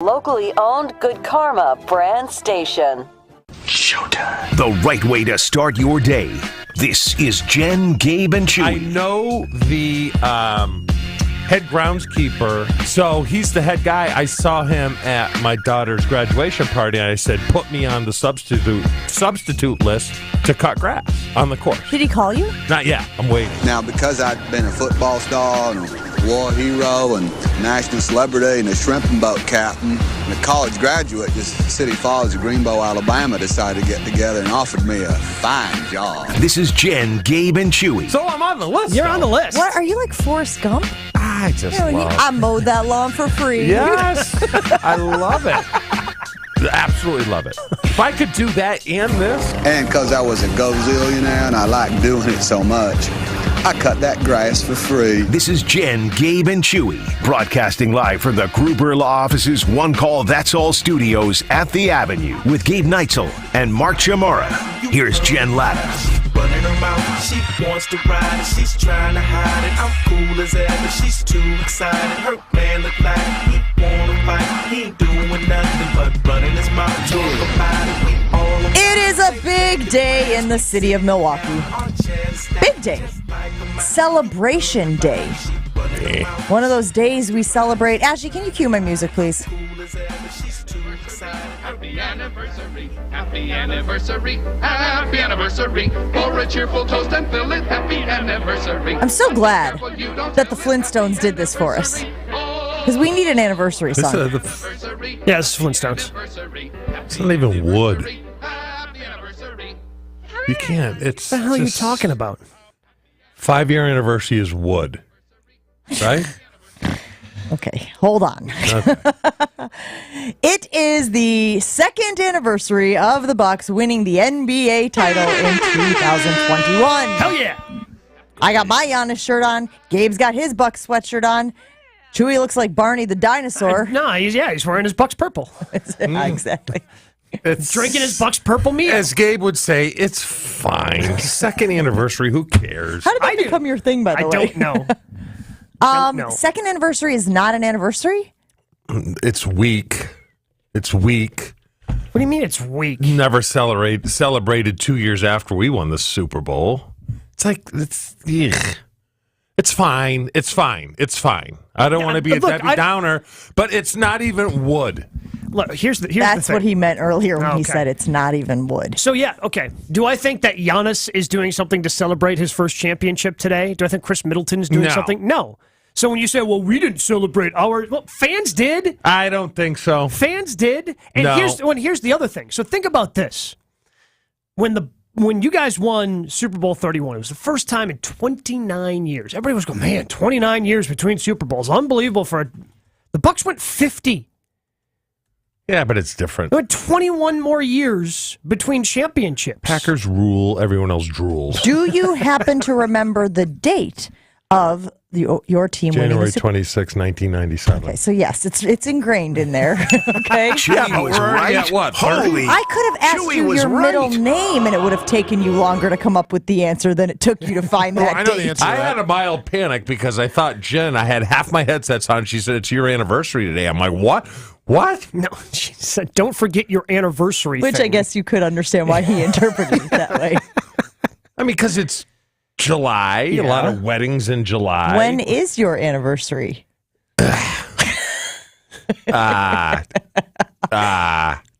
Locally owned Good Karma brand station. Showtime. The right way to start your day. This is Jen, Gabe, and Chewy. I know the head groundskeeper, so he's the head guy. I saw him at my daughter's graduation party, and I said, put me on the substitute list to cut grass on the course. Did he call you? Not yet. I'm waiting. Now, because I've been a football star and a war hero and national celebrity and a shrimping boat captain and a college graduate, just City Falls of Greenbow, Alabama, decided to get together and offered me a fine job. This is Jen, Gabe, and Chewy. So I'm on the list. You're on the list. What? Are you like Forrest Gump? I just love I mowed that lawn for free. Yes. I love it. Absolutely love it. If I could do that and this. And because I was a gazillionaire and I liked doing it so much, I cut that grass for free. This is Jen, Gabe, and Chewy, broadcasting live from the Gruber Law Office's One Call That's All studios at the Avenue with Gabe Neitzel and Mark Chamorro. Here's Jen Latta. Running her mouth, she wants to ride and she's trying to hide it. I'm cool as ever, she's too excited. Her man look like he wanna fight. He ain't doing nothing but running his mouth. Talk about it, we all. It is a big day in the city of Milwaukee. Big day. Celebration Day. One of those days we celebrate. Ashley, can you cue my music, please? Happy anniversary, happy anniversary, happy anniversary. For a cheerful toast and fill it, happy anniversary. I'm so glad that the Flintstones did this for us. Because we need an anniversary song. Yeah, this is Flintstones. It's not even wood. You can't. It's What the hell are you talking about? 5-year anniversary is wood. Right? Okay, hold on. Okay. It is the second anniversary of the Bucks winning the NBA title in 2021. Hell yeah. I got my Giannis shirt on. Gabe's got his Bucks sweatshirt on. Chewy looks like Barney the dinosaur. No, he's wearing his Bucks purple. Yeah, exactly. It's, Drinking his Bucks purple meal. as Gabe would say, it's fine. Second anniversary, who cares? How did that become your thing, by the I way? don't know. No. Second anniversary is not an anniversary? It's weak. It's weak. What do you mean it's weak? Never celebrated 2 years after we won the Super Bowl. It's like, ugh. It's fine. It's fine. It's fine. I don't want to be a Debbie Downer, but it's not even wood. Look, here's the That's thing. what he meant earlier when he Okay. said it's not even wood. So, yeah, okay. Do I think that Giannis is doing something to celebrate his first championship today? Do I think Chris Middleton's doing No. something? No. So when you say, well, we didn't celebrate ours, well, fans did. I don't think so. Fans did. And No. here's the other thing. So think about this. When you guys won Super Bowl 31, it was the first time in 29 years. Everybody was going, man, 29 years between Super Bowls. Unbelievable the Bucks went 50. Yeah, but it's different. There were 21 more years between championships. Packers rule, everyone else drools. Do you happen to remember the date of your team winning January the Super 26, 1997. Okay, so yes, it's ingrained in there. Okay. Chewy was right. At what, Holy. I could have asked Chewy you was your right. middle name, and it would have taken you longer to come up with the answer than it took you to find that I know date. the answer. I had a mild panic because I thought Jen, I had half my headsets on. She said, it's your anniversary today. I'm like, what? What? No, she said, don't forget your anniversary Which thing. I guess you could understand why he interpreted it that way. I mean, because it's July, a lot of weddings in July. When is your anniversary?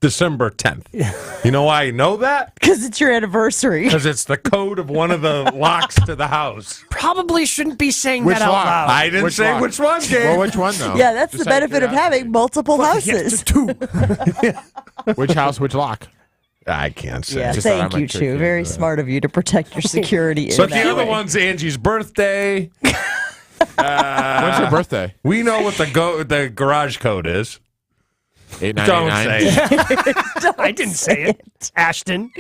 December 10th. You know why I know that? Because it's your anniversary. Because it's the code of one of the locks to the house. Probably shouldn't be saying Which that out lock? loud. I didn't say lock? which one, Gabe. Well, which one, though? Yeah, that's Just the out of benefit of curiosity. having multiple houses. Which house, which lock? I can't say. Yeah, Just thank thought I you, might trick Chu. you. Very smart of you to protect your security. But in the that other way. one's Angie's birthday. When's her birthday? We know what the garage code is. 8989. Don't say it. I didn't say it. Ashton.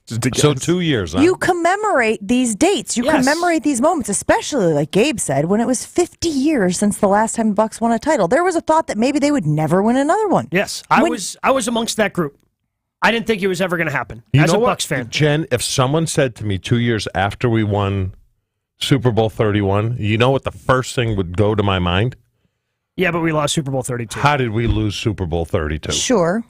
So 2 years, huh? You commemorate these dates. You Yes. commemorate these moments, especially like Gabe said, when it was 50 years since the last time the Bucks won a title. There was a thought that maybe they would never win another one. Yes, I was amongst that group. I didn't think it was ever going to happen as a Bucks fan. Jen, if someone said to me 2 years after we won Super Bowl 31, you know what the first thing would go to my mind? Yeah, but we lost Super Bowl 32. How did we lose Super Bowl 32? Sure.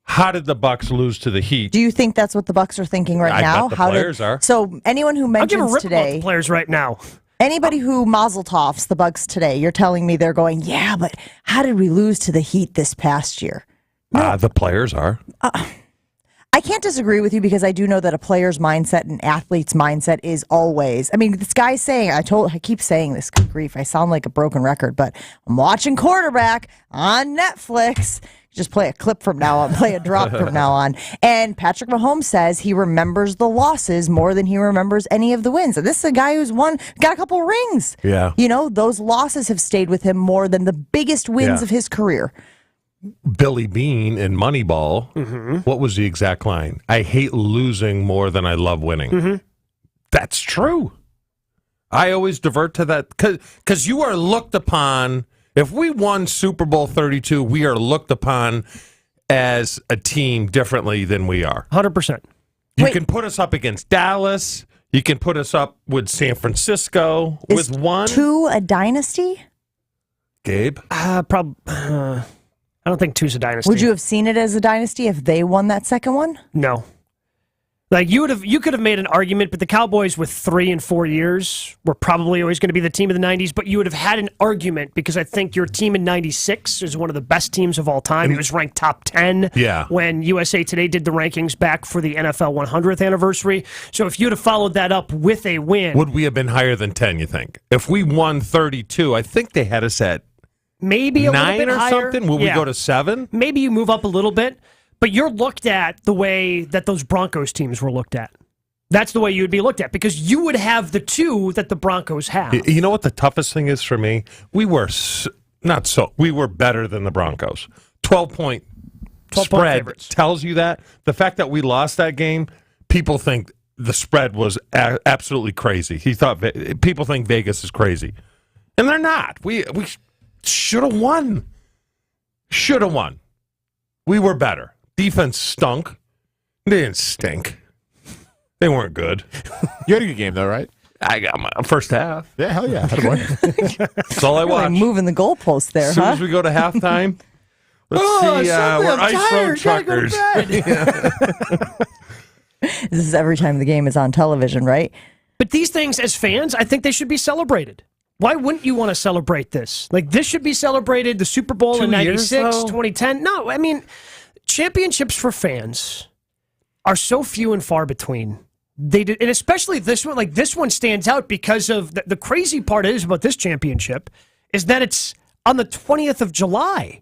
How did the Bucks lose to the Heat? Do you think that's what the Bucks are thinking right now? Bet the players are. So anyone who I'll give a mentions rip about today, the players right now. anybody who mazel toffs the Bucks today, you're telling me they're going, yeah, but how did we lose to the Heat this past year? The players are. I can't disagree with you because I do know that a player's mindset and athlete's mindset is always. I mean, this guy's saying, I keep saying this, good grief, I sound like a broken record, but I'm watching Quarterback on Netflix. Just play a clip from now on, play a drop from now on. And Patrick Mahomes says he remembers the losses more than he remembers any of the wins. And this is a guy who's got a couple rings. Yeah. You know, those losses have stayed with him more than the biggest wins of his career. Billy Bean in Moneyball, what was the exact line? I hate losing more than I love winning. That's true. I always divert to that because you are looked upon. If we won Super Bowl 32, we are looked upon as a team differently than we are. 100%. You can put us up against Dallas. You can put us up with San Francisco Is with one. 2 a dynasty? Gabe? I don't think 2's a dynasty. Would you have seen it as a dynasty if they won that second one? No. Like you could have made an argument, but the Cowboys with 3 and 4 years were probably always going to be the team of the 90s, but you would have had an argument because I think your team in 96 is one of the best teams of all time. It was ranked top 10 when USA Today did the rankings back for the NFL 100th anniversary. So if you'd have followed that up with a win. Would we have been higher than 10, you think? If we won 32, I think they had us at maybe a 9 little bit or higher. something. Will we go to 7? Maybe you move up a little bit, but you're looked at the way that those Broncos teams were looked at. That's the way you would be looked at because you would have the 2 that the Broncos have. You know what the toughest thing is for me? We were we were better than the Broncos. 12-point spread favorites. tells you that. The fact that we lost that game, people think the spread was absolutely crazy. People think Vegas is crazy, and they're not. We should have won. Should have won. We were better. Defense stunk. They didn't stink. They weren't good. You had a good game, though, right? I got my first half. Yeah, hell yeah. That's all I Really watched. moving the goalpost there, As soon huh? as we go to halftime, let's see. We're Ice Road Truckers. This is every time the game is on television, right? But these things, as fans, I think they should be celebrated. Why wouldn't you want to celebrate this? Like, this should be celebrated, the Super Bowl 2 in years, 96, though? 2010. No, I mean, championships for fans are so few and far between. And especially this one, like this one stands out because of the crazy part is about this championship is that it's on the 20th of July.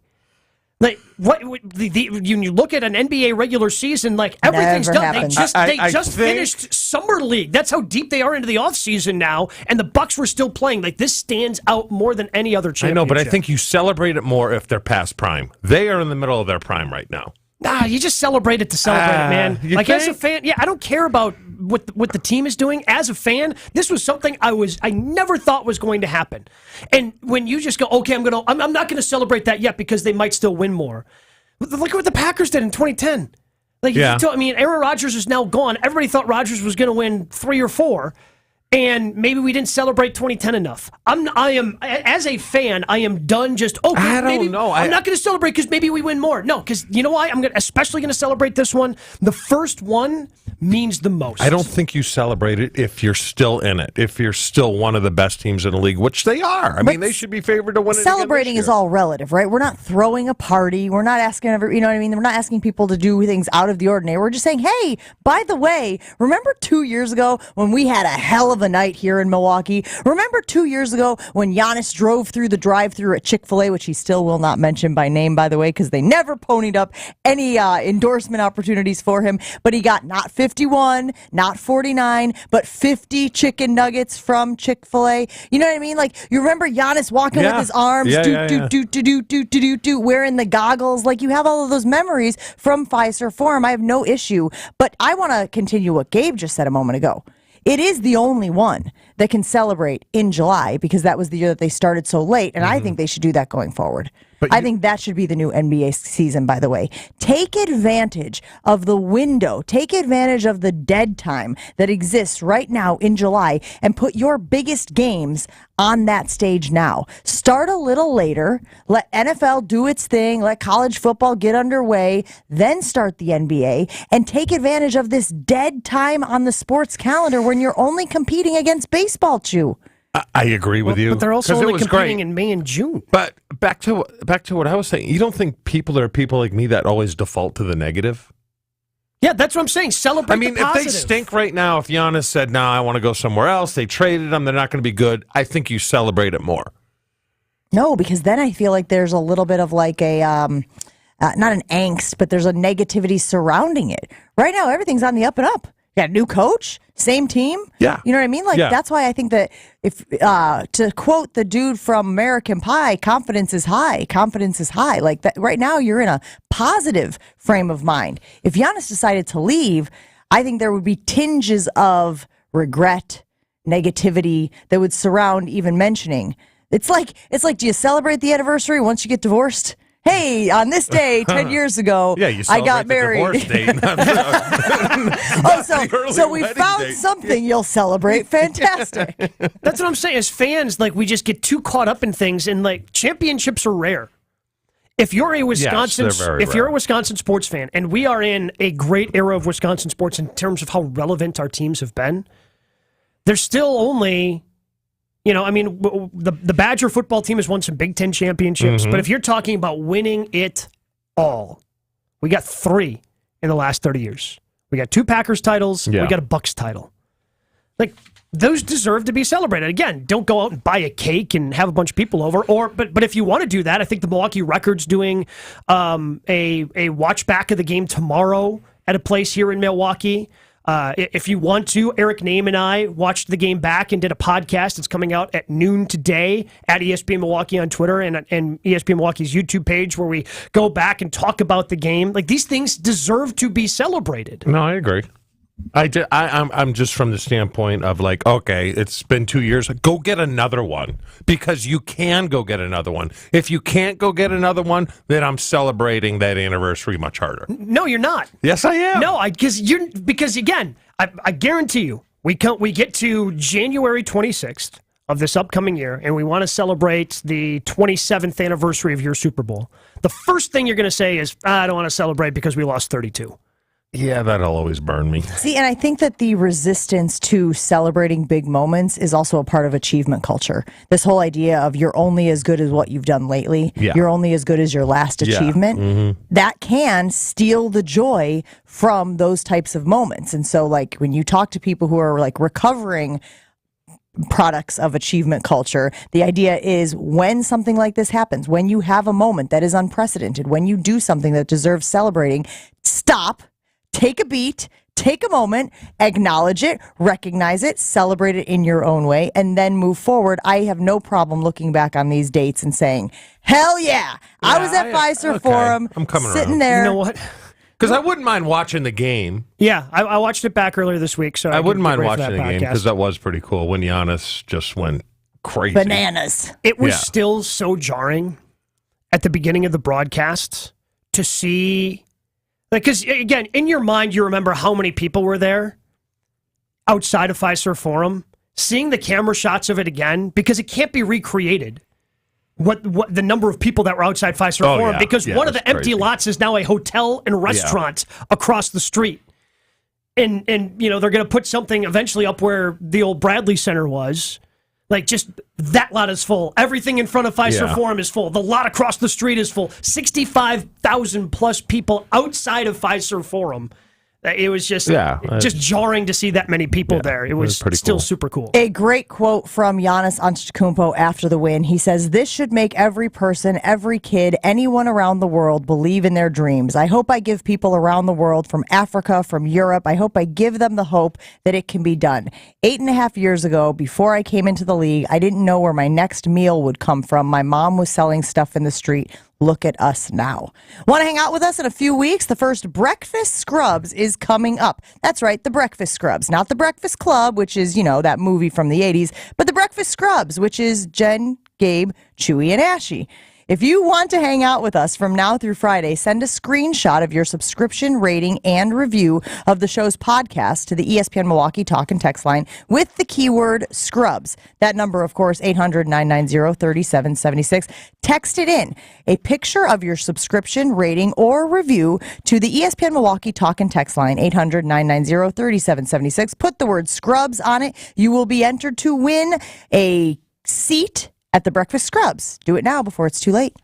Like you look at an NBA regular season, like everything's Never done. happened. They just finished summer league. That's how deep they are into the offseason now, and the Bucks were still playing. Like this stands out more than any other championship. I know, but I think you celebrate it more if they're past prime. They are in the middle of their prime right now. Nah, you just celebrate it to celebrate it, man. Like think? as a fan, I don't care about what the team is doing. As a fan, this was something I never thought was going to happen. And when you just go, okay, I'm not going to celebrate that yet because they might still win more. Look at what the Packers did in 2010. Like, Aaron Rodgers is now gone. Everybody thought Rodgers was going to win 3 or 4. And maybe we didn't celebrate 2010 enough. I am as a fan, I am done. I don't know. I'm not going to celebrate because maybe we win more. No, because you know why? I'm especially going to celebrate this one. The first one means the most. I don't think you celebrate it if you're still in it. If you're still one of the best teams in the league, which they are. I mean, they should be favored to win it. Celebrating is all relative, right? We're not throwing a party. We're not asking you know what I mean? We're not asking people to do things out of the ordinary. We're just saying, hey, by the way, remember 2 years ago when we had a hell of a night here in Milwaukee? Remember 2 years ago when Giannis drove through the drive-thru at Chick-fil-A, which he still will not mention by name, by the way, because they never ponied up any endorsement opportunities for him, but he got not 51, not 49, but 50 chicken nuggets from Chick-fil-A. You know what I mean? Like, you remember Giannis walking with his arms, wearing the goggles. Like, you have all of those memories from Fiserv Forum. I have no issue, but I want to continue what Gabe just said a moment ago. It is the only one that can celebrate in July because that was the year that they started so late, and I think they should do that going forward. I think that should be the new NBA season, by the way. Take advantage of the window. Take advantage of the dead time that exists right now in July and put your biggest games on that stage now. Start a little later. Let NFL do its thing. Let college football get underway. Then start the NBA and take advantage of this dead time on the sports calendar when you're only competing against baseball, Chew. I agree with you. But they're also 'cause it only was competing great. in May and June. But back to what I was saying. You don't think there are people like me that always default to the negative? Yeah, that's what I'm saying. Celebrate I mean, the if positive. they stink right now, if Giannis said, "No, I want to go somewhere else," they traded him, they're not going to be good. I think you celebrate it more. No, because then I feel like there's a little bit of like a, not an angst, but there's a negativity surrounding it. Right now, everything's on the up and up. You got a new coach, same team. Yeah. You know what I mean? Like, Yeah. that's why I think that if, to quote the dude from American Pie, confidence is high. Confidence is high. Like, that right now, you're in a positive frame of mind. If Giannis decided to leave, I think there would be tinges of regret, negativity that would surround even mentioning. It's like, do you celebrate the anniversary once you get divorced? Hey, on this day, 10 years ago, Yeah, you I got celebrate the married. divorce date. Oh, so we found date. something you'll celebrate. Fantastic. That's what I'm saying. As fans, like, we just get too caught up in things, and like, championships are rare. If you're a Wisconsin, they're very if you're a rare. Wisconsin sports fan, and we are in a great era of Wisconsin sports in terms of how relevant our teams have been, there's still only, I mean, the Badger football team has won some Big Ten championships, but if you're talking about winning it all, we got 3 in the last 30 years. We got 2 Packers titles. Yeah. We got a Bucks title. Like, those deserve to be celebrated. Again, don't go out and buy a cake and have a bunch of people over. But if you want to do that, I think the Milwaukee Record's doing a watch back of the game tomorrow at a place here in Milwaukee. If you want to, Eric Name and I watched the game back and did a podcast. It's coming out at noon today at ESPN Milwaukee on Twitter and ESPN Milwaukee's YouTube page, where we go back and talk about the game. Like, these things deserve to be celebrated. No, I agree. I'm just from the standpoint of like, okay, it's been 2 years. Go get another one, because you can go get another one. If you can't go get another one, then I'm celebrating that anniversary much harder. No, you're not. Yes, I am. No, because again, I guarantee you, we get to January 26th of this upcoming year, and we want to celebrate the 27th anniversary of your Super Bowl. The first thing you're going to say is, I don't want to celebrate because we lost 32. Yeah, that'll always burn me. See, and I think that the resistance to celebrating big moments is also a part of achievement culture. This whole idea of you're only as good as what you've done lately. Yeah. You're only as good as your last achievement. That can steal the joy from those types of moments. And so, like, when you talk to people who are like recovering products of achievement culture, the idea is when something like this happens, when you have a moment that is unprecedented, when you do something that deserves celebrating, stop. Take a beat, take a moment, acknowledge it, recognize it, celebrate it in your own way, and then move forward. I have no problem looking back on these dates and saying, hell yeah, I was at Pfizer Forum, I'm coming sitting around. there. You know what? Because I wouldn't mind watching the game. Yeah, I watched it back earlier this week, so I wouldn't mind watching watching the game, because that was pretty cool when Giannis just went crazy. Bananas. It was Yeah. still so jarring at the beginning of the broadcast to see, like, because again, in your mind, you remember how many people were there outside of Pfizer Forum. Seeing the camera shots of it again, because it can't be recreated. What the number of people that were outside Pfizer Forum, yeah. because Yeah, one of that's the empty crazy. lots is now a hotel and restaurant across the street. And they're going to put something eventually up where the old Bradley Center was. Like, just that lot is full. Everything in front of Pfizer Forum is full. The lot across the street is full. 65,000 plus people outside of Pfizer Forum. It was just jarring to see that many people there. It was pretty still cool. super cool. A great quote from Giannis Antetokounmpo after the win. He says, "This should make every person, every kid, anyone around the world believe in their dreams. I hope I give people around the world, from Africa, from Europe, I hope I give them the hope that it can be done. 8.5 years ago, before I came into the league, I didn't know where my next meal would come from. My mom was selling stuff in the street. Look at us now." Want to hang out with us in a few weeks? The first Breakfast Scrubs is coming up. That's right, the Breakfast Scrubs. Not the Breakfast Club, which is, that movie from the 80s, but the Breakfast Scrubs, which is Jen, Gabe, Chewy, and Ashy. If you want to hang out with us from now through Friday, send a screenshot of your subscription rating and review of the show's podcast to the ESPN Milwaukee talk and text line with the keyword Scrubs. That number, of course, 800-990-3776. Text it in. A picture of your subscription rating or review to the ESPN Milwaukee talk and text line, 800-990-3776. Put the word Scrubs on it. You will be entered to win a seat at the Breakfast Scrubs. Do it now before it's too late.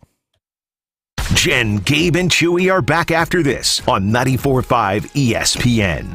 Jen, Gabe, and Chewy are back after this on 94.5 ESPN.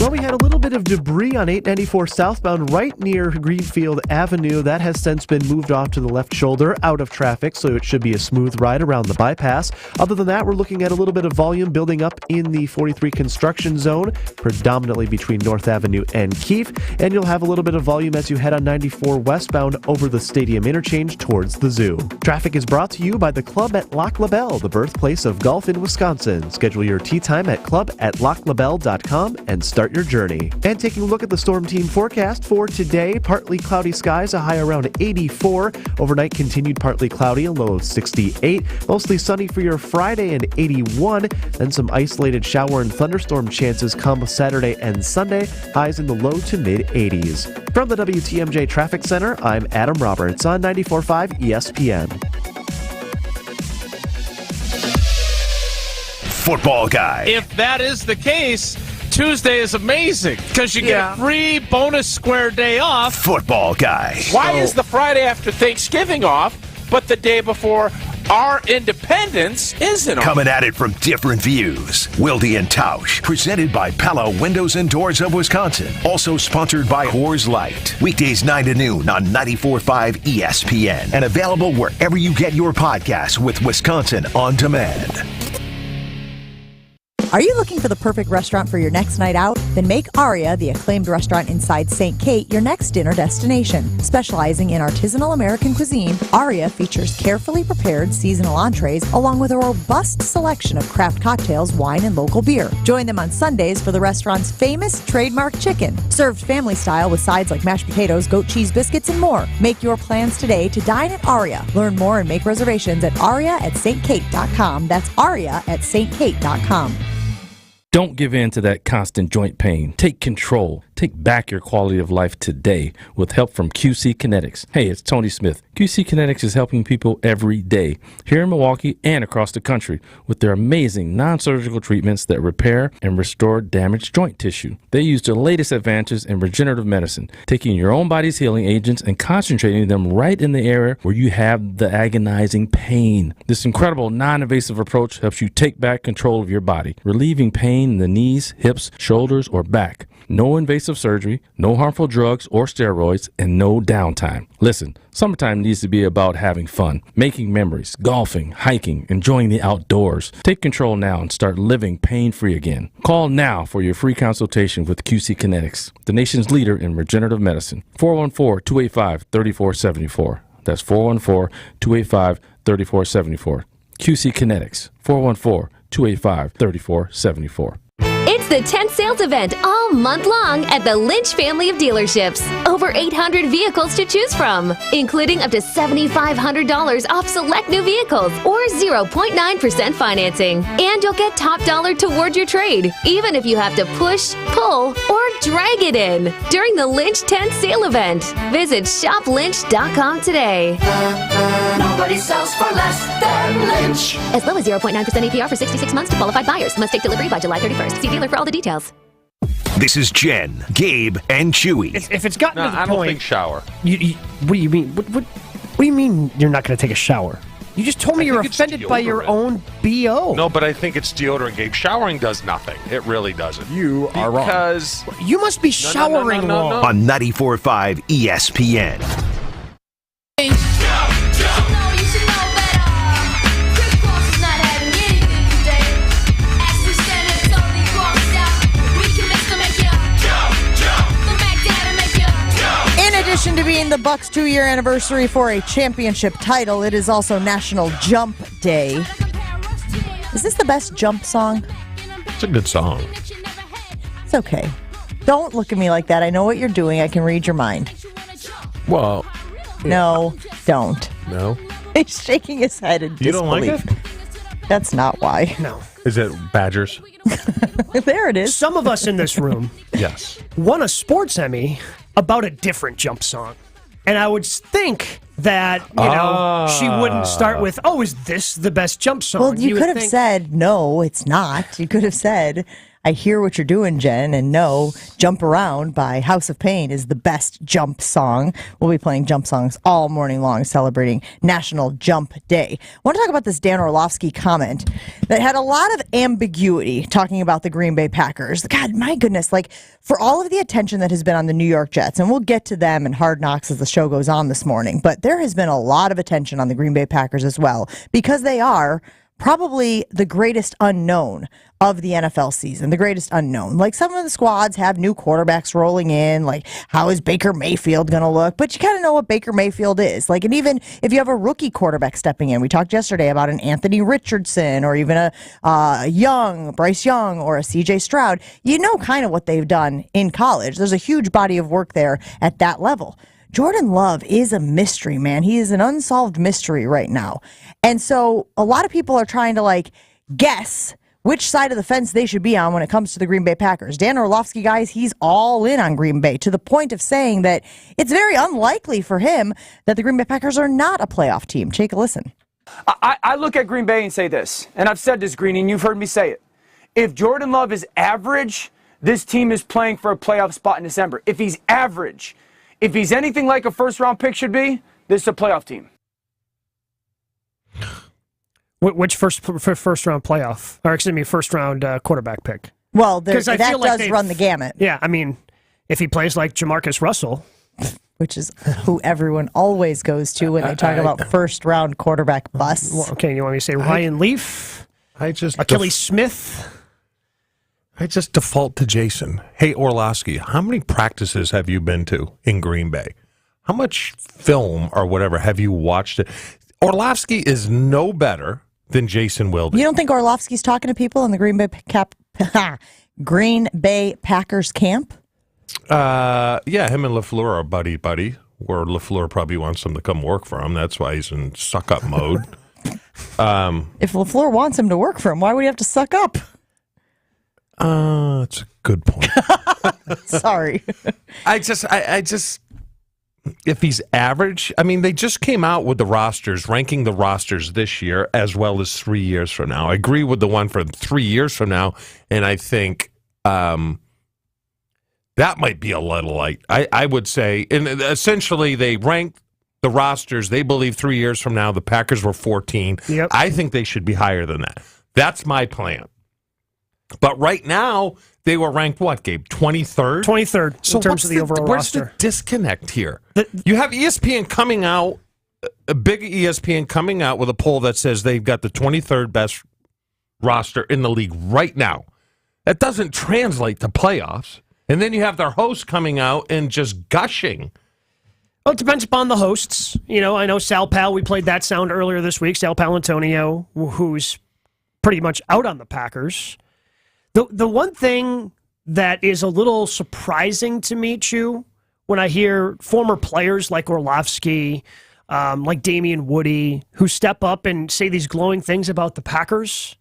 Well, we had a little bit of debris on 894 southbound right near Greenfield Avenue. That has since been moved off to the left shoulder out of traffic, so it should be a smooth ride around the bypass. Other than that, we're looking at a little bit of volume building up in the 43 construction zone, predominantly between North Avenue and Keefe. And you'll have a little bit of volume as you head on 94 westbound over the Stadium Interchange towards the zoo. Traffic is brought to you by the Club at Lac La Belle, the birthplace of golf in Wisconsin. Schedule your tee time at club@laclabelle.com and start your journey. And taking a look at the Storm Team forecast for today, partly cloudy skies, a high around 84. Overnight continued partly cloudy, a low of 68. Mostly sunny for your Friday and 81. Then some isolated shower and thunderstorm chances come Saturday and Sunday, highs in the low to mid 80s. From the WTMJ Traffic Center, I'm Adam Roberts on 94.5 ESPN. Football guy. If that is the case, Tuesday is amazing because you get a free bonus square day off. Football guy. Why is the Friday after Thanksgiving off, but the day before our independence isn't off? Coming at it from different views. Wilde and Tausch, presented by Pella Windows and Doors of Wisconsin. Also sponsored by Coors Light. Weekdays 9 to noon on 94.5 ESPN. And available wherever you get your podcasts with Wisconsin On Demand. Are you looking for the perfect restaurant for your next night out? Then make Aria, the acclaimed restaurant inside St. Kate, your next dinner destination. Specializing in artisanal American cuisine, Aria features carefully prepared seasonal entrees along with a robust selection of craft cocktails, wine, and local beer. Join them on Sundays for the restaurant's famous trademark chicken, served family style with sides like mashed potatoes, goat cheese biscuits, and more. Make your plans today to dine at Aria. Learn more and make reservations at aria@stkate.com. That's aria@stkate.com. Don't give in to that constant joint pain. Take control. Take back your quality of life today with help from QC Kinetics. Hey, it's Tony Smith. QC Kinetics is helping people every day here in Milwaukee and across the country with their amazing non-surgical treatments that repair and restore damaged joint tissue. They use the latest advances in regenerative medicine, taking your own body's healing agents and concentrating them right in the area where you have the agonizing pain. This incredible non-invasive approach helps you take back control of your body, relieving pain in the knees, hips, shoulders, or back. No invasive surgery, no harmful drugs or steroids, and no downtime. Listen, summertime needs to be about having fun, making memories, golfing, hiking, enjoying the outdoors. Take control now and start living pain-free again. Call now for your free consultation with QC Kinetics, the nation's leader in regenerative medicine. 414-285-3474. That's 414-285-3474. QC Kinetics, 414-285-3474. It's the 10th sales event all month long at the Lynch family of dealerships. Over 800 vehicles to choose from, including up to $7,500 off select new vehicles or 0.9% financing. And you'll get top dollar toward your trade, even if you have to push, pull, or drag it in during the Lynch 10th sale event. Visit shoplynch.com today. Nobody sells for less than Lynch. As low as 0.9% APR for 66 months to qualified buyers. Must take delivery by July 31st. See dealer for all the details. This is Jen, Gabe, and Chewy. If it's gotten to the I point, don't think shower. What do you mean? What do you mean you're not going to take a shower? You just told me you're offended by your own BO. No, but I think it's deodorant, Gabe. Showering does nothing. It really doesn't. You are wrong. Because you must be showering wrong. On 94.5 ESPN. In addition to being the Bucks' 2-year anniversary for a championship title, it is also National Jump Day. Is this the best jump song? It's a good song. It's okay. Don't look at me like that. I know what you're doing. I can read your mind. Well, No, don't. no. He's shaking his head in You don't like disbelief. it? That's not why. No. Is it Badgers? There it is. Some of us in this room Yes. won a sports Emmy about a different jump song. And I would think that, she wouldn't start with, oh, is this the best jump song? Well, you would could have think- said, no, it's not. You could have said, I hear what you're doing, Jen, and no, Jump Around by House of Pain is the best jump song. We'll be playing jump songs all morning long, celebrating National Jump Day. I want to talk about this Dan Orlovsky comment that had a lot of ambiguity talking about the Green Bay Packers. God, my goodness, like for all of the attention that has been on the New York Jets, and we'll get to them and Hard Knocks as the show goes on this morning, but there has been a lot of attention on the Green Bay Packers as well, because they are probably the greatest unknown of the NFL season, the greatest unknown. Like some of the squads have new quarterbacks rolling in, like how is Baker Mayfield going to look? But you kind of know what Baker Mayfield is. Like, and even if you have a rookie quarterback stepping in, we talked yesterday about an Anthony Richardson or even a Bryce Young or a CJ Stroud, you know kind of what they've done in college. There's a huge body of work there at that level. Jordan Love is a mystery, man. He is an unsolved mystery right now. And so a lot of people are trying to like guess which side of the fence they should be on when it comes to the Green Bay Packers. Dan Orlovsky, guys, he's all in on Green Bay to the point of saying that it's very unlikely for him that the Green Bay Packers are not a playoff team. Take a listen. I look at Green Bay and say this, and I've said this, Greeny, and you've heard me say it. If Jordan Love is average, this team is playing for a playoff spot in December. If he's average, if he's anything like a first-round pick should be, this is a playoff team. Which first round playoff, or excuse me, first round quarterback pick? Well, that feel like does run the gamut. Yeah, I mean, if he plays like Jamarcus Russell, which is who everyone always goes to when they talk about first round quarterback busts. Well, okay, you want me to say Ryan Leaf? Achilles Smith. I just default to Jason. Hey, Orlovsky, how many practices have you been to in Green Bay? How much film or whatever have you watched? Orlovsky is no better than Jason Wilde. You don't think Orlovsky's talking to people in the Green Bay Packers camp? Yeah, him and LaFleur are buddy, where LaFleur probably wants him to come work for him. That's why he's in suck-up mode. If LaFleur wants him to work for him, why would he have to suck up? That's a good point. Sorry. I just, if he's average, I mean, they just came out with the rosters, ranking the rosters this year as well as 3 years from now. I agree with the one for 3 years from now, and I think that might be a little light. I would say, and essentially they ranked the rosters. They believe 3 years from now the Packers were 14. Yep. I think they should be higher than that. That's my plan. But right now, they were ranked what, Gabe? 23rd? 23rd in terms of the overall where's roster. the disconnect here? You have ESPN coming out, a big ESPN coming out with a poll that says they've got the 23rd best roster in the league right now. That doesn't translate to playoffs. And then you have their host coming out and just gushing. Well, it depends upon the hosts. You know, I know Sal Pal, we played that sound earlier this week. Sal Palantonio, who's pretty much out on the Packers. The one thing that is a little surprising to me, Chew, when I hear former players like Orlovsky, like Damian Woody, who step up and say these glowing things about the Packers.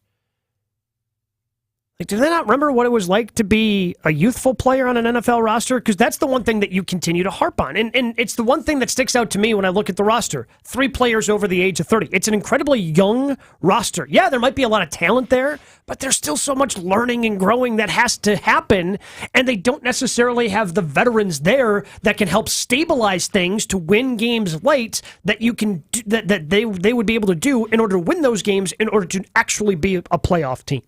Like, do they not remember what it was like to be a youthful player on an NFL roster? Because that's the one thing that you continue to harp on. And it's the one thing that sticks out to me when I look at the roster. 3 players over the age of 30. It's an incredibly young roster. Yeah, there might be a lot of talent there, but there's still so much learning and growing that has to happen. And they don't necessarily have the veterans there that can help stabilize things to win games late that you can that they would be able to do in order to win those games in order to actually be a playoff team.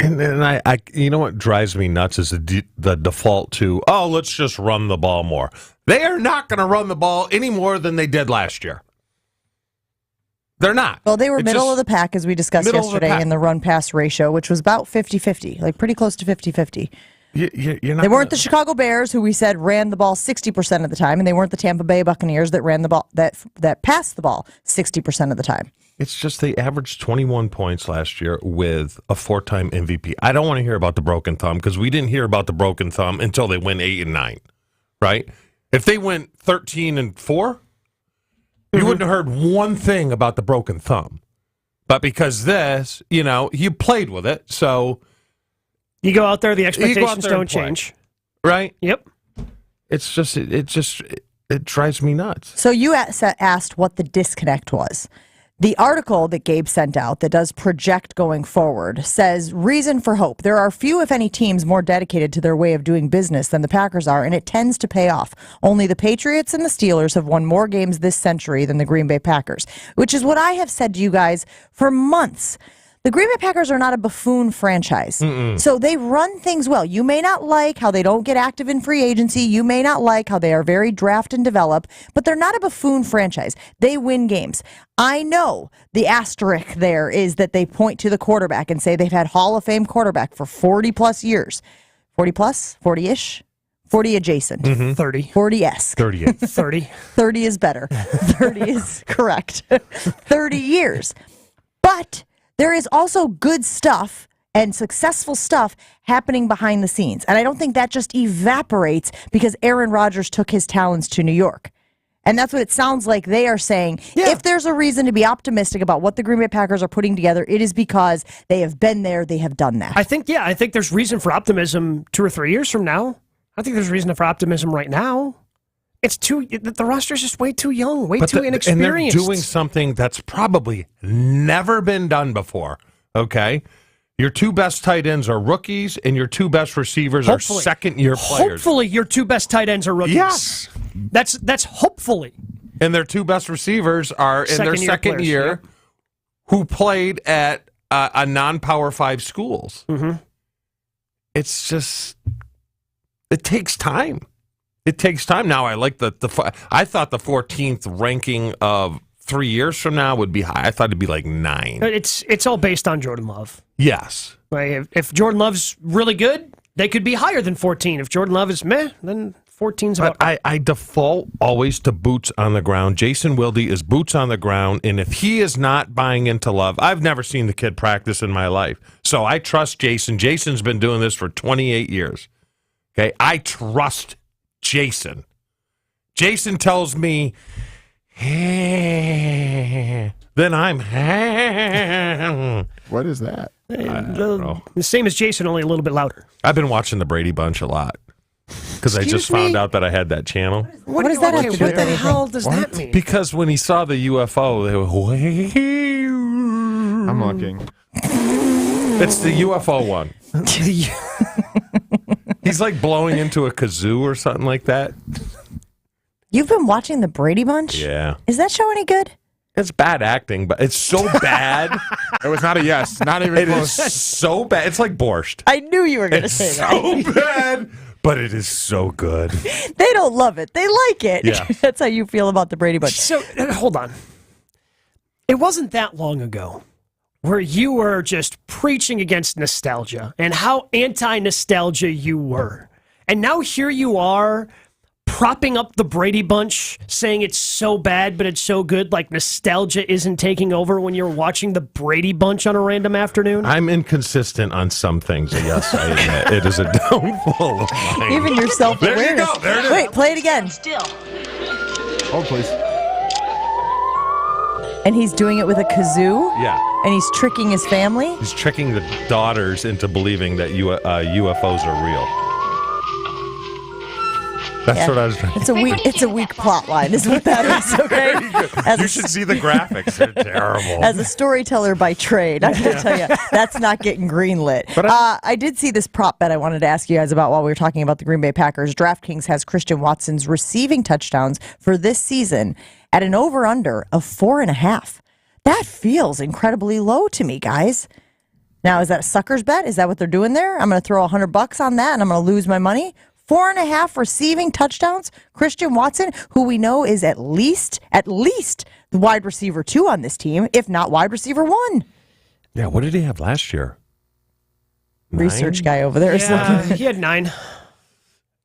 And I, you know what drives me nuts is the default to, let's just run the ball more. They are not going to run the ball any more than they did last year. They're not. Well, they were middle of the pack, as we discussed yesterday, in the run-pass ratio, which was about 50-50, like pretty close to 50-50. They weren't the Chicago Bears, who we said ran the ball 60% of the time, and they weren't the Tampa Bay Buccaneers that ran the ball that passed the ball 60% of the time. It's just they averaged 21 points last year with a 4-time MVP. I don't want to hear about the broken thumb because we didn't hear about the broken thumb until they went 8 and 9, right? If they went 13-4, you wouldn't have heard one thing about the broken thumb. But because this, you played with it, so you go out there, the expectations there don't change. Right? Yep. It's just, it drives me nuts. So you asked what the disconnect was. The article that Gabe sent out that does project going forward says, reason for hope. There are few, if any, teams more dedicated to their way of doing business than the Packers are, and it tends to pay off. Only the Patriots and the Steelers have won more games this century than the Green Bay Packers, which is what I have said to you guys for months. The Green Bay Packers are not a buffoon franchise. So they run things well. You may not like how they don't get active in free agency. You may not like how they are very draft and develop, but they're not a buffoon franchise. They win games. I know the asterisk there is that they point to the quarterback and say they've had Hall of Fame quarterback for 40-plus years. 40-plus? 40-ish? 40 adjacent. 30. 40-esque. 38. 30. 30 is better. 30 is correct. 30 years. But there is also good stuff and successful stuff happening behind the scenes. And I don't think that just evaporates because Aaron Rodgers took his talents to New York. And that's what it sounds like they are saying. Yeah. If there's a reason to be optimistic about what the Green Bay Packers are putting together, it is because they have been there, they have done that. I think there's reason for optimism 2 or 3 years from now. I think there's reason for optimism right now. The roster's just way too young, way too inexperienced. And they're doing something that's probably never been done before, okay? Your 2 best tight ends are rookies, and your 2 best receivers are second-year players. Hopefully your 2 best tight ends are rookies. Yes. That's hopefully. And their 2 best receivers are in their second year who played at a non-Power 5 schools. It's just, it takes time. It takes time. Now, I like I thought the 14th ranking of 3 years from now would be high. I thought it'd be like 9. It's all based on Jordan Love. Yes. Like if Jordan Love's really good, they could be higher than 14. If Jordan Love is meh, then 14's about right. I default always to boots on the ground. Jason Wilde is boots on the ground, and if he is not buying into Love, I've never seen the kid practice in my life. So I trust Jason. Jason's been doing this for 28 years. Okay, I trust Jason. Jason tells me, then I'm. What is that? I don't know. The same as Jason, only a little bit louder. I've been watching the Brady Bunch a lot because I just found out that I had that channel. What does that have to do with anything? What the hell does that mean? Because when he saw the UFO, they were. I'm looking. It's the UFO one. He's like blowing into a kazoo or something like that. You've been watching the Brady Bunch? Yeah. Is that show any good? It's bad acting, but it's so bad. It was not a yes. Not even close. It is so bad. It's like borscht. I knew you were going to say that. So bad, but it is so good. They don't love it. They like it. Yeah. That's how you feel about the Brady Bunch. So, hold on. It wasn't that long ago where you were just preaching against nostalgia and how anti-nostalgia you were. And now here you are propping up the Brady Bunch, saying it's so bad, but it's so good, like nostalgia isn't taking over when you're watching the Brady Bunch on a random afternoon? I'm inconsistent on some things, yes, I admit. It is a downfall of mine. Even your self-awareness. There you go. There it is. Wait, play it again. Still. Hold, please. And he's doing it with a kazoo? Yeah. And he's tricking his family? He's tricking the daughters into believing that UFOs are real. That's what I was trying to say. It's a weak plot line, is what that is, okay? You should see the graphics. They're terrible. As a storyteller by trade, I can tell you, that's not getting greenlit. But I did see this prop bet I wanted to ask you guys about while we were talking about the Green Bay Packers. DraftKings has Christian Watson's receiving touchdowns for this season at an over-under of 4.5. That feels incredibly low to me, guys. Now, is that a sucker's bet? Is that what they're doing there? I'm going to throw $100 on that, and I'm going to lose my money? 4.5 receiving touchdowns. Christian Watson, who we know is at least the wide receiver 2 on this team, if not wide receiver 1. Yeah, what did he have last year? 9? Research guy over there. Yeah, he had 9.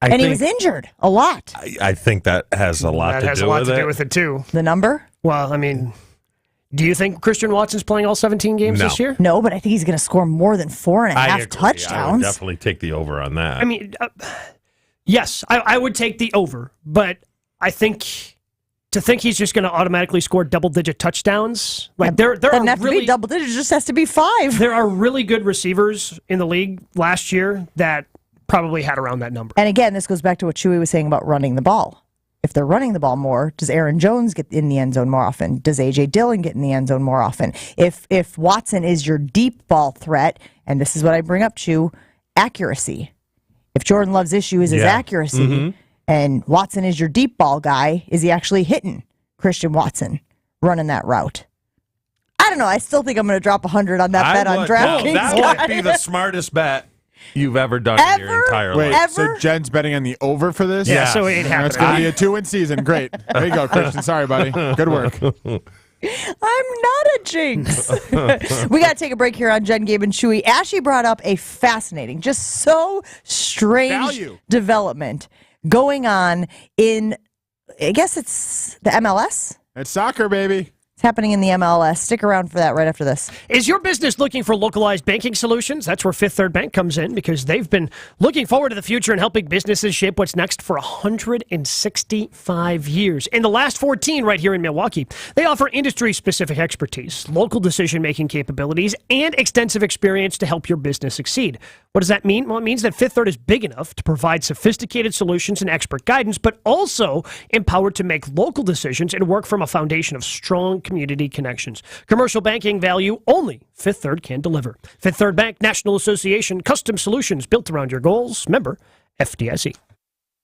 And he was injured a lot. I think that has a lot to do with it. That has a lot to do with it, too. The number? Well, I mean, do you think Christian Watson's playing all 17 games this year? No, but I think he's going to score more than 4.5 touchdowns. I would definitely take the over on that. I mean, Yes, I would take the over, but I think to think he's just going to automatically score double-digit touchdowns, like there doesn't are have to really be double digits; it just has to be 5. There are really good receivers in the league last year that probably had around that number. And again, this goes back to what Chewy was saying about running the ball. If they're running the ball more, does Aaron Jones get in the end zone more often? Does A.J. Dillon get in the end zone more often? If Watson is your deep ball threat, and this is what I bring up, Chew, accuracy. If Jordan Love's issue is his accuracy, and Watson is your deep ball guy, is he actually hitting Christian Watson running that route? I don't know. I still think I'm going to drop 100 on that bet on DraftKings. That would be the smartest bet you've ever done in your entire life. Wait, so Jen's betting on the over for this? Yeah, so it ain't happening. It's going to be a 2-win season. Great. There you go, Christian. Sorry, buddy. Good work. I'm not a jinx. We got to take a break here on Jen, Gabe, and Chewy. Ashley brought up a fascinating, just so strange development going on in, I guess it's the MLS? It's soccer, baby. It's happening in the MLS. Stick around for that right after this. Is your business looking for localized banking solutions? That's where Fifth Third Bank comes in, because they've been looking forward to the future and helping businesses shape what's next for 165 years. In the last 14 right here in Milwaukee, they offer industry-specific expertise, local decision-making capabilities, and extensive experience to help your business succeed. What does that mean? Well, it means that Fifth Third is big enough to provide sophisticated solutions and expert guidance, but also empowered to make local decisions and work from a foundation of strong community connections. Commercial banking value only Fifth Third can deliver. Fifth Third Bank, National Association, custom solutions built around your goals. Member FDIC.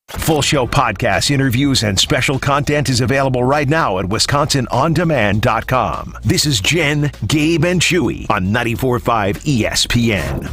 Full show podcasts, interviews, and special content is available right now at WisconsinOnDemand.com. This is Jen, Gabe, and Chewy on 94.5 ESPN.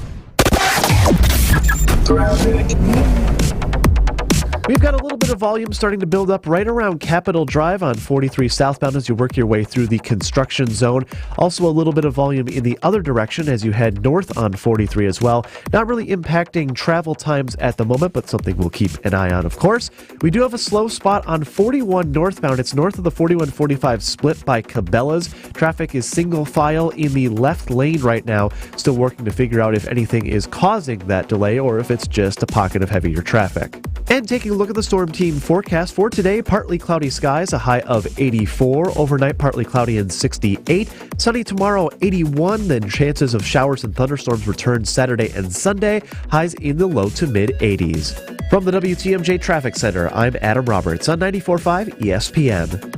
We've got a little bit of volume starting to build up right around Capitol Drive on 43 southbound as you work your way through the construction zone. Also a little bit of volume in the other direction as you head north on 43 as well. Not really impacting travel times at the moment, but something we'll keep an eye on, of course. We do have a slow spot on 41 northbound. It's north of the 41-45 split by Cabela's. Traffic is single file in the left lane right now. Still working to figure out if anything is causing that delay or if it's just a pocket of heavier traffic. And taking a look at the Storm Team forecast for today, partly cloudy skies, a high of 84. Overnight, partly cloudy and 68. Sunny tomorrow, 81. Then chances of showers and thunderstorms return Saturday and Sunday. Highs in the low to mid 80s. From the WTMJ Traffic Center, I'm Adam Roberts on 94.5 ESPN.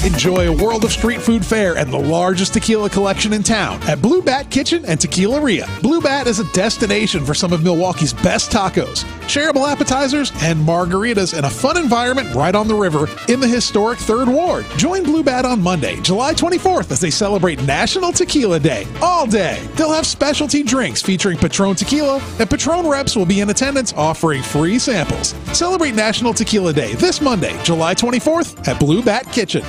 Enjoy a world of street food fare and the largest tequila collection in town at Blue Bat Kitchen and Tequileria. Blue Bat is a destination for some of Milwaukee's best tacos, shareable appetizers, and margaritas in a fun environment right on the river in the historic 3rd Ward. Join Blue Bat on Monday, July 24th as they celebrate National Tequila Day all day. They'll have specialty drinks featuring Patron Tequila, and Patron reps will be in attendance offering free samples. Celebrate National Tequila Day this Monday, July 24th at Blue Bat Kitchen.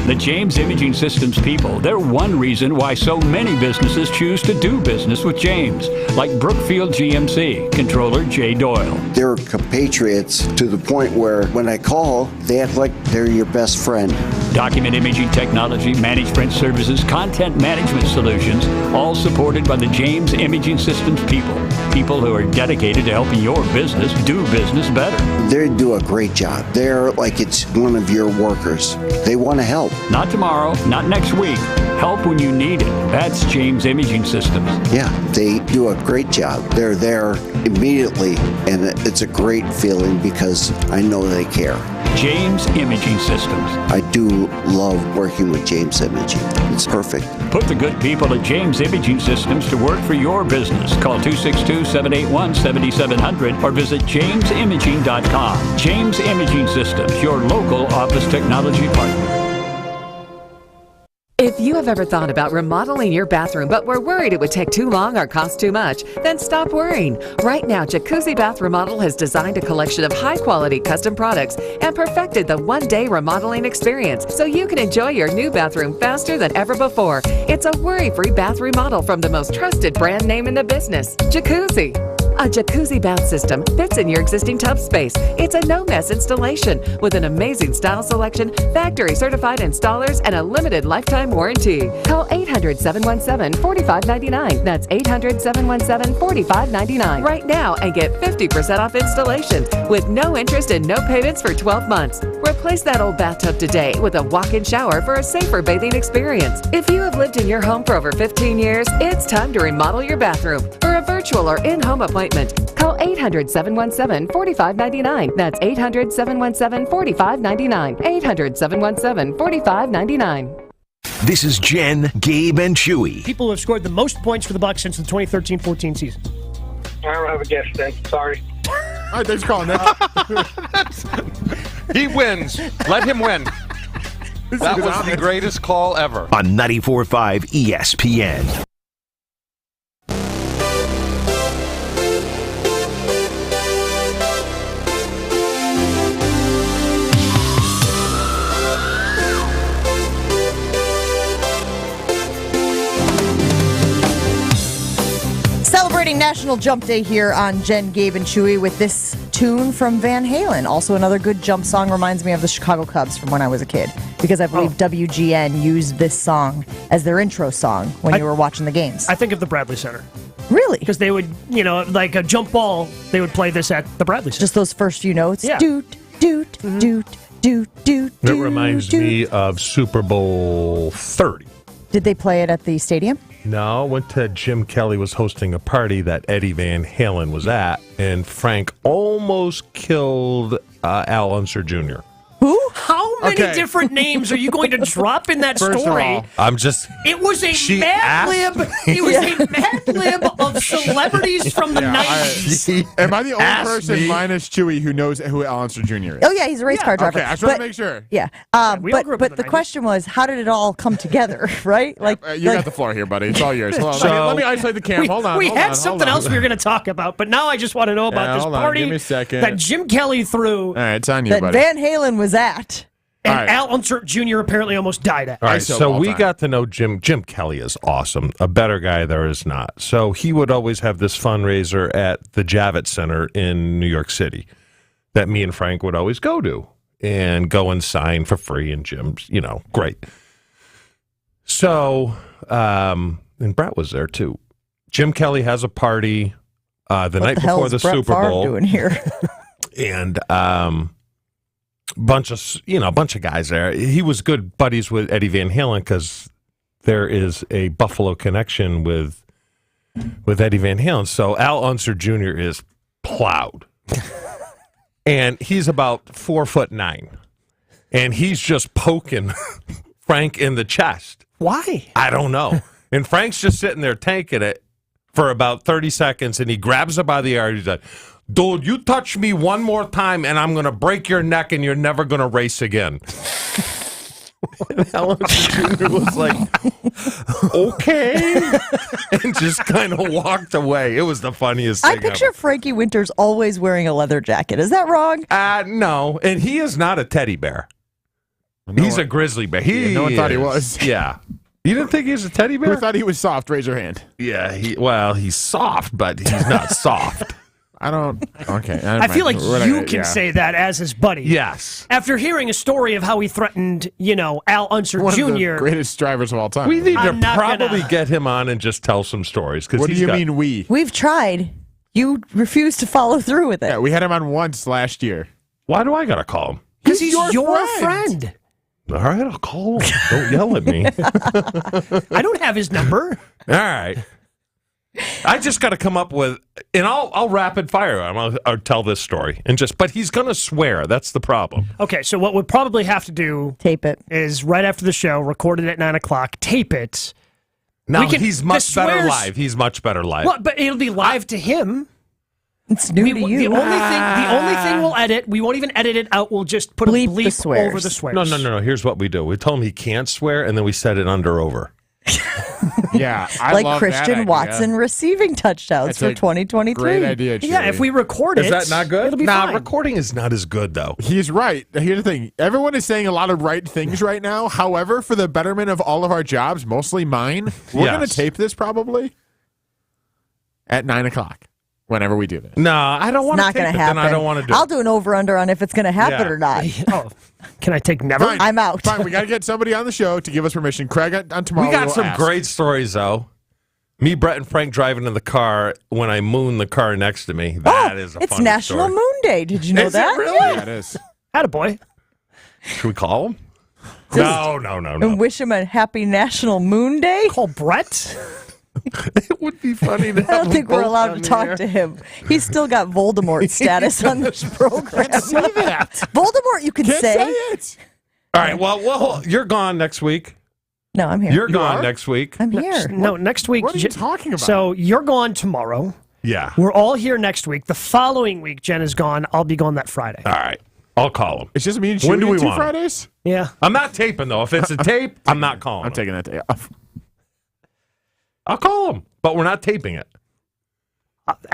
The James Imaging Systems people, they're one reason why so many businesses choose to do business with James, like Brookfield GMC, Controller Jay Doyle. They're compatriots to the point where when I call, they act like they're your best friend. Document imaging technology, managed print services, content management solutions, all supported by the James Imaging Systems people. People who are dedicated to helping your business do business better. They do a great job. They're like it's one of your workers. They want to help. Not tomorrow, not next week. Help when you need it. That's James Imaging Systems. Yeah, they do a great job. They're there immediately, and it's a great feeling because I know they care. James Imaging Systems. I do love working with James Imaging. It's perfect. Put the good people at James Imaging Systems to work for your business. Call 262-781-7700 or visit jamesimaging.com. James Imaging Systems, your local office technology partner. If you have ever thought about remodeling your bathroom but were worried it would take too long or cost too much, then stop worrying. Right now, Jacuzzi Bath Remodel has designed a collection of high-quality custom products and perfected the one-day remodeling experience so you can enjoy your new bathroom faster than ever before. It's a worry-free bath remodel from the most trusted brand name in the business, Jacuzzi. A jacuzzi bath system fits in your existing tub space. It's a no-mess installation with an amazing style selection, factory-certified installers, and a limited lifetime warranty. Call 800-717-4599. That's 800-717-4599 right now and get 50% off installation with no interest and no payments for 12 months. Replace that old bathtub today with a walk-in shower for a safer bathing experience. If you have lived in your home for over 15 years, it's time to remodel your bathroom. For a virtual or in-home appointment, call 800-717-4599. That's 800-717-4599. 800-717-4599. This is Jen, Gabe, and Chewy. People who have scored the most points for the Bucs since the 2013-14 season. I don't have a guess then. Sorry. All right, thanks for calling that. He wins. Let him win. That was the greatest call ever. On 94.5 ESPN. Celebrating National Jump Day here on Jen, Gabe, and Chewy with this tune from Van Halen. Also another good jump song. Reminds me of the Chicago Cubs from when I was a kid. Because I believe WGN used this song as their intro song when you were watching the games. I think of the Bradley Center. Really? Because they would, like a jump ball, they would play this at the Bradley Center. Just those first few notes? Yeah. Doot, doot, doot, doot, doot, It reminds me of Super Bowl 30. Did they play it at the stadium? No, went to Jim Kelly was hosting a party that Eddie Van Halen was at, and Frank almost killed Al Unser Jr. Who? How many different names are you going to drop in that First story? of all, I'm just. It was a She mad asked lib. me. It was a mad lib of celebrities from the 90s. Am I the only Ask person me. minus Chewy who knows who Al Unser Jr. is? Oh, yeah, he's a race car driver. Okay, I just want to make sure. Yeah. we all grew up in But the the 90s. question was, how did it all come together, right? You got the floor here, buddy. It's all yours. Hold on. So- let me isolate the cam. Hold on. We hold had on, something hold else on. we were going to talk about, but now I just want to know about Yeah, this hold on. party Give me a second. that Jim Kelly threw All right, it's on you, that buddy. Van Halen was at. and All right. Al Unser Jr. apparently almost died at. All right, ISO so all we time. got to know Jim. Jim Kelly is awesome. A better guy there is not. So he would always have this fundraiser at the Javits Center in New York City that me and Frank would always go to and go and sign for free. And Jim's, great. So, and Brett was there too. Jim Kelly has a party the night before the Brett Super Favre Bowl. doing here? And bunch of guys there. He was good buddies with Eddie Van Halen because there is a Buffalo connection with Eddie Van Halen. So Al Unser Jr. is plowed, and he's about 4'9", and he's just poking Frank in the chest. Why? I don't know. And Frank's just sitting there tanking it for about 30 seconds, and he grabs him by the ear. He's like, dude, you touch me one more time, and I'm going to break your neck, and you're never going to race again. And Alan Jr. was like, okay, and just kind of walked away. It was the funniest thing I picture Frankie Winters always wearing a leather jacket. Is that wrong? No, and he is not a teddy bear. He's a grizzly bear. No one thought he was. Yeah. You didn't think he was a teddy bear? Who thought he was soft? Raise your hand. Yeah, he's soft, but he's not soft. I don't. Okay. I feel like you can say that as his buddy. Yes. After hearing a story of how he threatened, Al Unser One Jr. of the greatest drivers of all time. We need I'm to not probably gonna- get him on and just tell some stories. What do you mean we? We've tried. You refuse to follow through with it. Yeah, we had him on once last year. Why do I got to call him? Because he's your friend. All right, I'll call him. Don't yell at me. I don't have his number. All right. I just got to come up with, and I'll rapid fire him. I'll tell this story, but he's going to swear. That's the problem. Okay, so what we'll probably have to do tape it is right after the show, record it at 9:00, tape it. No, he's much better live. He's much better live. Well, but it'll be live to him. It's new to you. The only thing we'll edit, we won't even edit it out. We'll just put Bleep a the bleep swears. over the swears. No. Here's what we do. We tell him he can't swear, and then we set it under over. Yeah, I like love that Christian idea. Watson receiving touchdowns That's for a 2023. Great idea, Chewy. Yeah, if we record it, Is that not good? it'll be Nah, fine. recording is not as good, though. He's right. Here's the thing. Everyone is saying a lot of right things right now. However, for the betterment of all of our jobs, mostly mine, we're going to tape this probably at 9:00. whenever we do this. No, I don't want to Not tape going it. to happen. Then I don't want to do I'll it. do an over-under on if it's going to happen Yeah. or not. Oh, can I take never? Fine. I'm out. Fine, we got to get somebody on the show to give us permission. Craig, on tomorrow We got will some ask. great stories, though. Me, Brett, and Frank driving in the car when I moon the car next to me. That is a It's funny National story. Moon Day. Did you know Is that? it really? Yeah, it is. Attaboy. Should we call him? No. And wish him a happy National Moon Day? Call Brett? It would be funny to I don't think we're allowed to talk to him. He's still got Voldemort status on this program. Say that. Voldemort, you can Can't say say. it. All right, well, you're gone next week. No, I'm here. You're gone next week. I'm here. No, next week. What are you talking about? So you're gone tomorrow. Yeah. We're all here next week. The following week, Jen is gone. I'll be gone that Friday. All right. I'll call him. It's just me and When Chewy do we on 2 want it? Fridays? Yeah. I'm not taping, though. If it's a tape, I'm not calling I'm him. taking that day off. I'll call him, but we're not taping it.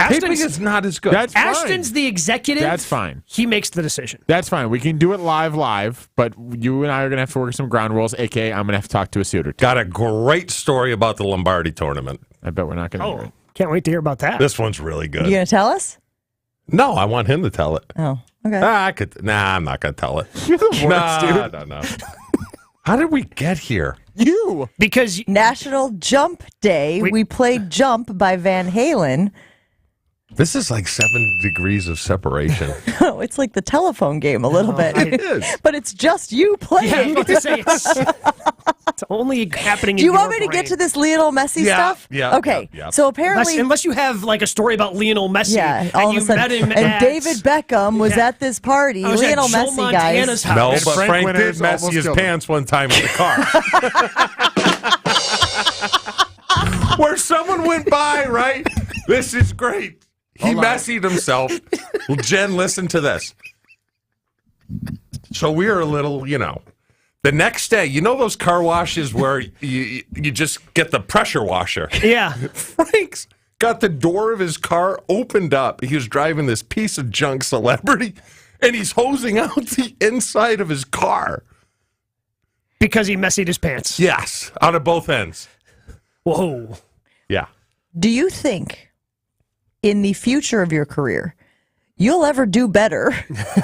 Taping is not as good. That's fine. Ashton's the executive. That's fine. He makes the decision. That's fine. We can do it live, but you and I are going to have to work some ground rules, a.k.a. I'm going to have to talk to a suitor. Got a great story about the Lombardi tournament. I bet we're not going to hear it. Can't wait to hear about that. This one's really good. You going to tell us? No, I want him to tell it. Oh, okay. I could. Nah, I'm not going to tell it. You're the worst, dude. No. How did we get here? You. Because National Jump Day. We played Jump by Van Halen. This is like 7 degrees of separation. Oh, it's like the telephone game a little bit. It is. But it's just you playing. Yeah, I was about to say it's only happening. Do you in want your me to get brain. to this Lionel Messi stuff? Yeah. Okay. Yeah. So apparently, unless you have like a story about Lionel Messi, yeah, all and of you a met sudden, him and at David Beckham was at this party. I was at Lionel Joe Messi, Montana's guys. house. No, And but Frank did Winters messy almost his killed him. pants one time in the car. Where someone went by, right? This is great. He Hold on. messied himself. Well, Jen, listen to this. So we were a little, the next day, those car washes where you just get the pressure washer. Yeah. Frank's got the door of his car opened up. He was driving this piece of junk Celebrity, and he's hosing out the inside of his car. Because he messied his pants. Yes, out of both ends. Whoa. Yeah. Do you think in the future of your career, you'll ever do better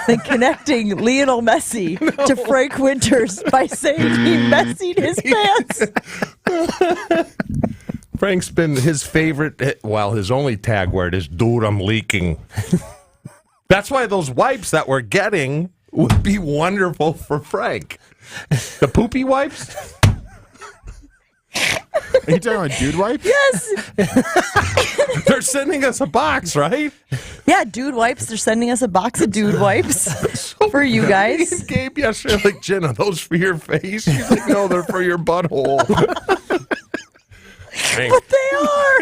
than connecting Lionel Messi to Frank Winters by saying he messied his pants? Frank's been his favorite, his only tag word is, dude, I'm leaking. That's why those wipes that we're getting would be wonderful for Frank. The poopy wipes? Are you talking about dude wipes? Yes. They're sending us a box, right? Yeah, dude wipes. They're sending us a box of dude wipes for you guys. Me and Gabe yesterday, like, Jen, are those for your face? She's like, no, they're for your butthole. But they are.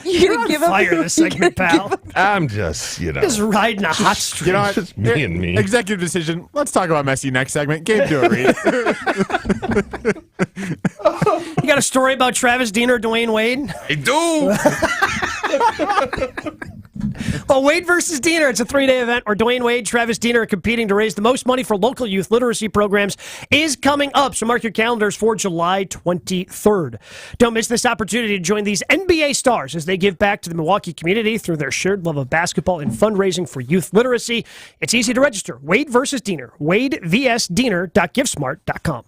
You're gonna give Fire up this segment, pal. I'm just, Just riding a hot streak. You know what? Just me and me. Executive decision. Let's talk about Messi next segment. Gabe, do it, Reed. You got a story about Travis Dean or Dwayne Wade? I do. Well, Wade versus Diener. It's a 3-day event where Dwayne Wade, Travis Diener are competing to raise the most money for local youth literacy programs is coming up. So mark your calendars for July 23rd. Don't miss this opportunity to join these NBA stars as they give back to the Milwaukee community through their shared love of basketball and fundraising for youth literacy. It's easy to register. Wade versus Diener. WadeVSDiener.givesmart.com.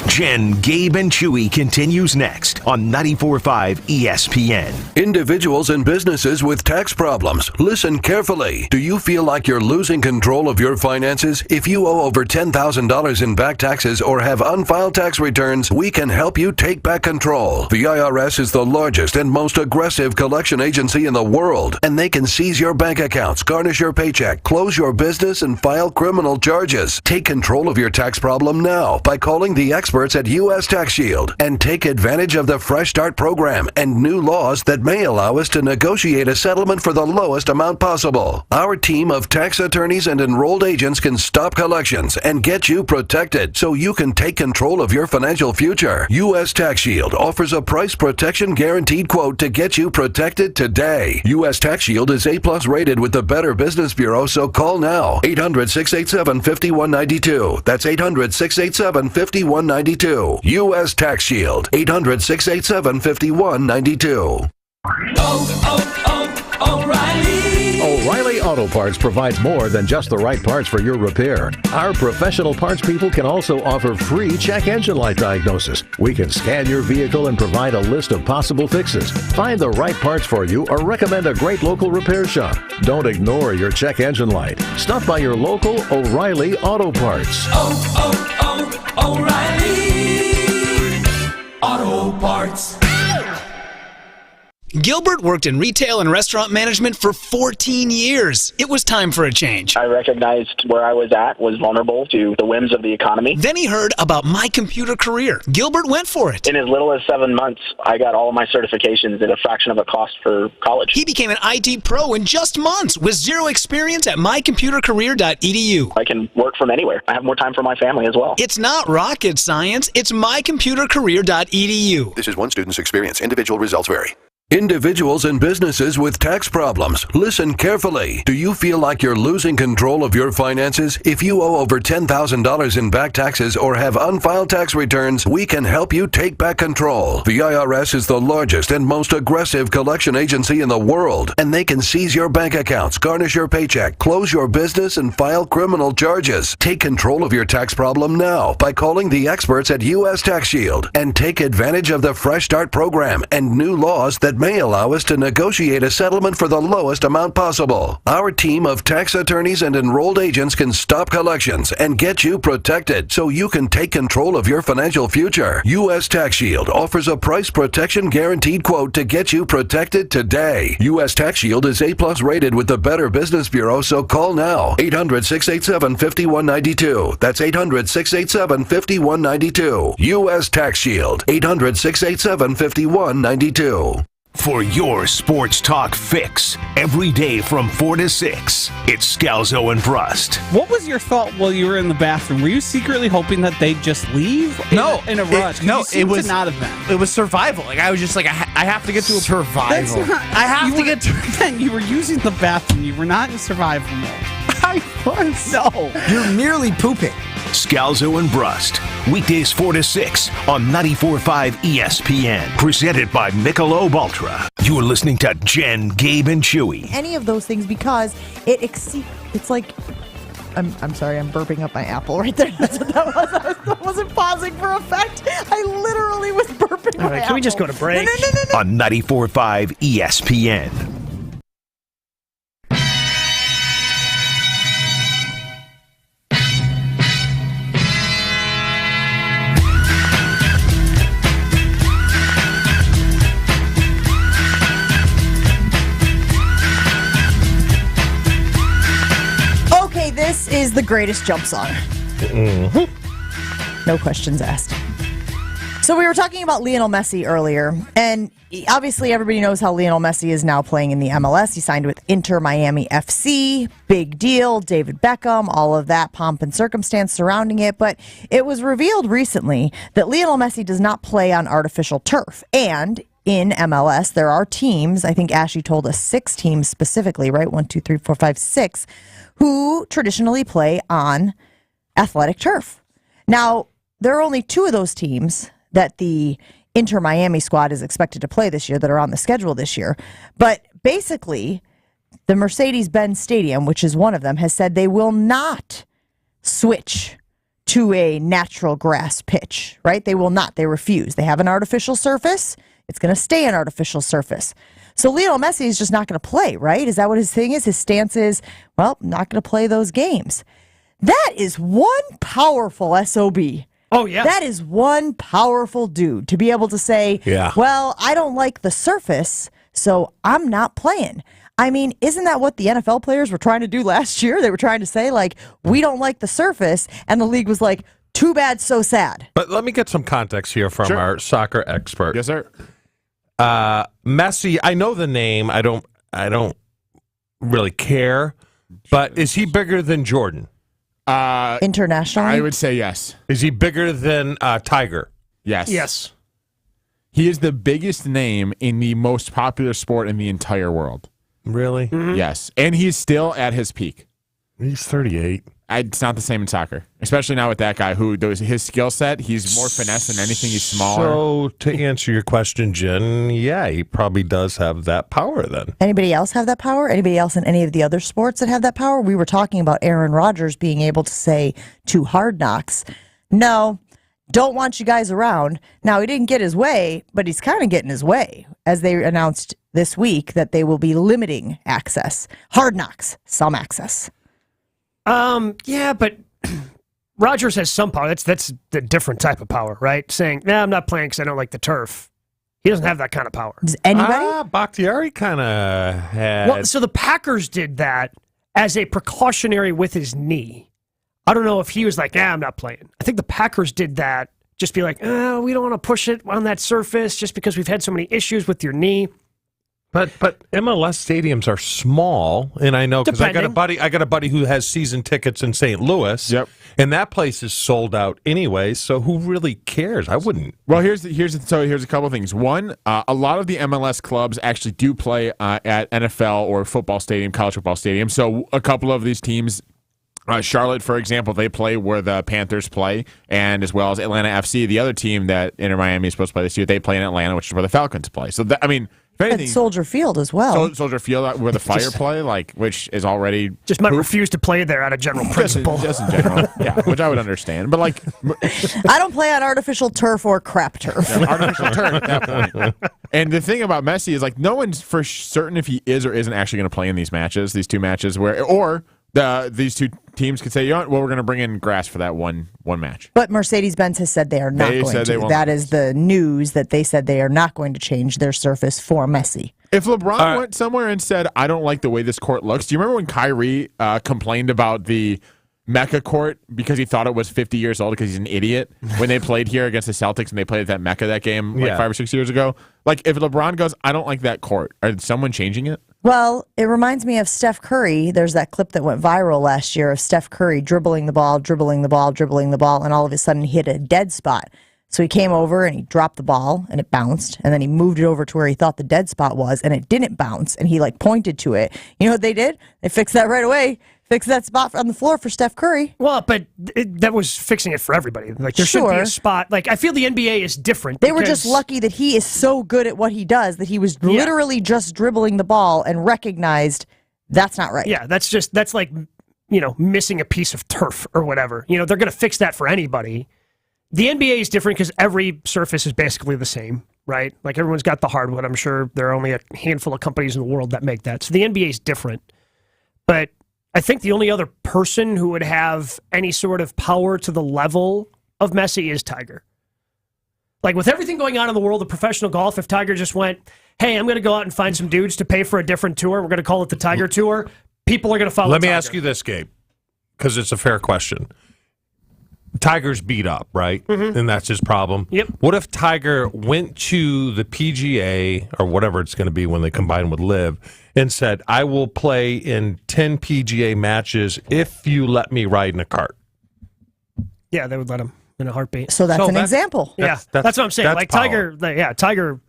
Jen, Gabe, and Chewy continues next on 94.5 ESPN. Individuals and businesses with tax problems, listen carefully. Do you feel like you're losing control of your finances? If you owe over $10,000 in back taxes or have unfiled tax returns, we can help you take back control. The IRS is the largest and most aggressive collection agency in the world, and they can seize your bank accounts, garnish your paycheck, close your business, and file criminal charges. Take control of your tax problem now by calling the experts at U.S. Tax Shield and take advantage of the Fresh Start program and new laws that may allow us to negotiate a settlement for the lowest amount possible. Our team of tax attorneys and enrolled agents can stop collections and get you protected so you can take control of your financial future. U.S. Tax Shield offers a price protection guaranteed quote to get you protected today. U.S. Tax Shield is A+ rated with the Better Business Bureau, so call now. 800-687-5192. That's 800-687-5192. U.S. Tax Shield. 800-687-5192. O'Reilly Auto Parts provides more than just the right parts for your repair. Our professional parts people can also offer free check engine light diagnosis. We can scan your vehicle and provide a list of possible fixes. Find the right parts for you or recommend a great local repair shop. Don't ignore your check engine light. Stop by your local O'Reilly Auto Parts. O'Reilly Auto Parts. Gilbert worked in retail and restaurant management for 14 years. It was time for a change. I recognized where I was at was vulnerable to the whims of the economy. Then he heard about My Computer Career. Gilbert went for it. In as little as 7 months, I got all of my certifications at a fraction of a cost for college. He became an IT pro in just months with zero experience at mycomputercareer.edu. I can work from anywhere. I have more time for my family as well. It's not rocket science. It's mycomputercareer.edu. This is one student's experience. Individual results vary. Individuals and businesses with tax problems, listen carefully. Do you feel like you're losing control of your finances? If you owe over $10,000 in back taxes or have unfiled tax returns, we can help you take back control. The IRS is the largest and most aggressive collection agency in the world, and they can seize your bank accounts, garnish your paycheck, close your business, and file criminal charges. Take control of your tax problem now by calling the experts at U.S. Tax Shield and take advantage of the Fresh Start program and new laws that may allow us to negotiate a settlement for the lowest amount possible. Our team of tax attorneys and enrolled agents can stop collections and get you protected so you can take control of your financial future. U.S. Tax Shield offers a price protection guaranteed quote to get you protected today. U.S. Tax Shield is A+ rated with the Better Business Bureau, so call now. 800-687-5192. That's 800-687-5192. U.S. Tax Shield. 800-687-5192. For your sports talk fix, every day from 4 to 6, it's Scalzo and Brust. What was your thought while you were in the bathroom? Were you secretly hoping that they'd just leave in a rush? It was not of that. It was survival. Like I was just like, I have to get to a survival. I have to get to. Then you were using the bathroom. You were not in survival mode. I was. No, you're merely pooping. Scalzo and Brust, weekdays 4 to 6 on 94.5 ESPN. Presented by Michelob Ultra. You're listening to Jen, Gabe, and Chewy. Any of those things because it exceeds. It's like. I'm sorry, I'm burping up my apple right there. That's what that was. I wasn't pausing for effect. I literally was burping my apple. Can we just go to break? No. On 94.5 ESPN. This is the greatest jump song. Mm-hmm. No questions asked. So we were talking about Lionel Messi earlier, and obviously everybody knows how Lionel Messi is now playing in the MLS. He signed with Inter Miami FC. Big deal. David Beckham, all of that pomp and circumstance surrounding it. But it was revealed recently that Lionel Messi does not play on artificial turf. And in MLS, there are teams, I think Ashley told us 6 teams specifically, right? 1, 2, 3, 4, 5, 6, who traditionally play on athletic turf. Now, there are only 2 of those teams that the Inter Miami squad is expected to play this year that are on the schedule this year. But basically, the Mercedes-Benz Stadium, which is one of them, has said they will not switch to a natural grass pitch, right? They will not. They refuse. They have an artificial surface. It's going to stay an artificial surface. So Lionel Messi is just not going to play, right? Is that what his thing is? His stance is, well, not going to play those games. That is one powerful SOB. Oh, yeah. That is one powerful dude to be able to say, well, I don't like the surface, so I'm not playing. I mean, isn't that what the NFL players were trying to do last year? They were trying to say, like, we don't like the surface, and the league was like, too bad, so sad. But let me get some context here from our soccer expert. Yes, sir. Messi, I know the name. I don't really care. But is he bigger than Jordan? Internationally? I would say yes. Is he bigger than Tiger? Yes. Yes. He is the biggest name in the most popular sport in the entire world. Really? Mm-hmm. Yes. And he's still at his peak. He's 38. it's not the same in soccer, especially now with that guy who does his skill set. He's more finesse than anything. He's smaller. So to answer your question, Jen, yeah, he probably does have that power then. Anybody else have that power? Anybody else in any of the other sports that have that power? We were talking about Aaron Rodgers being able to say to Hard Knocks, no, don't want you guys around. Now, he didn't get his way, but he's kind of getting his way, as they announced this week that they will be limiting access. Hard Knocks, some access. Yeah, but Rodgers has some power. That's the different type of power, right? Saying, I'm not playing because I don't like the turf. He doesn't have that kind of power. Does anybody? Bakhtiari kind of had. Well, so the Packers did that as a precautionary with his knee. I don't know if he was like, I'm not playing. I think the Packers did that. Just be like, we don't want to push it on that surface just because we've had so many issues with your knee. But MLS stadiums are small, and I know because I got a buddy who has season tickets in St. Louis. Yep. And that place is sold out anyway, so who really cares? I wouldn't. Well, here's a couple of things. One, a lot of the MLS clubs actually do play at NFL or football stadium, college football stadium. So a couple of these teams, Charlotte, for example, they play where the Panthers play, and as well as Atlanta FC, the other team that Inter Miami is supposed to play this year, they play in Atlanta, which is where the Falcons play. So At Soldier Field as well. Soldier Field, where the Fire play, which is already just might refuse to play there out of general principle. Just in general, yeah, which I would understand. But I don't play on artificial turf or crap turf. Yeah, artificial turf at that point. And the thing about Messi is no one's for certain if he is or isn't actually going to play in these two matches, these two teams could say, we're going to bring in grass for that one match. But Mercedes-Benz has said they are not going to. That is the news that they said they are not going to change their surface for Messi. If LeBron went somewhere and said, I don't like the way this court looks, do you remember when Kyrie complained about the Mecca court because he thought it was 50 years old because he's an idiot when they played here against the Celtics and they played at that Mecca that game 5 or 6 years ago? If LeBron goes, I don't like that court, is someone changing it? Well, it reminds me of Steph Curry. There's that clip that went viral last year of Steph Curry dribbling the ball, and all of a sudden he hit a dead spot. So he came over and he dropped the ball and it bounced, and then he moved it over to where he thought the dead spot was, and it didn't bounce, and he pointed to it. You know what they did? They fixed that right away. Fix that spot on the floor for Steph Curry. Well, but that was fixing it for everybody. There should be a spot. I feel the NBA is different. They were just lucky that he is so good at what he does that he was literally just dribbling the ball and recognized that's not right. Yeah, that's like missing a piece of turf or whatever. They're going to fix that for anybody. The NBA is different because every surface is basically the same, right? Everyone's got the hardwood. I'm sure there are only a handful of companies in the world that make that. So the NBA is different. But I think the only other person who would have any sort of power to the level of Messi is Tiger. With everything going on in the world of professional golf, if Tiger just went, hey, I'm going to go out and find some dudes to pay for a different tour, we're going to call it the Tiger Tour, people are going to follow Let me Tiger. ask you this, Gabe, because it's a fair question. Tiger's beat up, right? Mm-hmm. And that's his problem. Yep. What if Tiger went to the PGA or whatever it's going to be when they combine with LIV and said, I will play in 10 PGA matches if you let me ride in a cart? Yeah, they would let him in a heartbeat. So that's an example. That's what I'm saying. Tiger,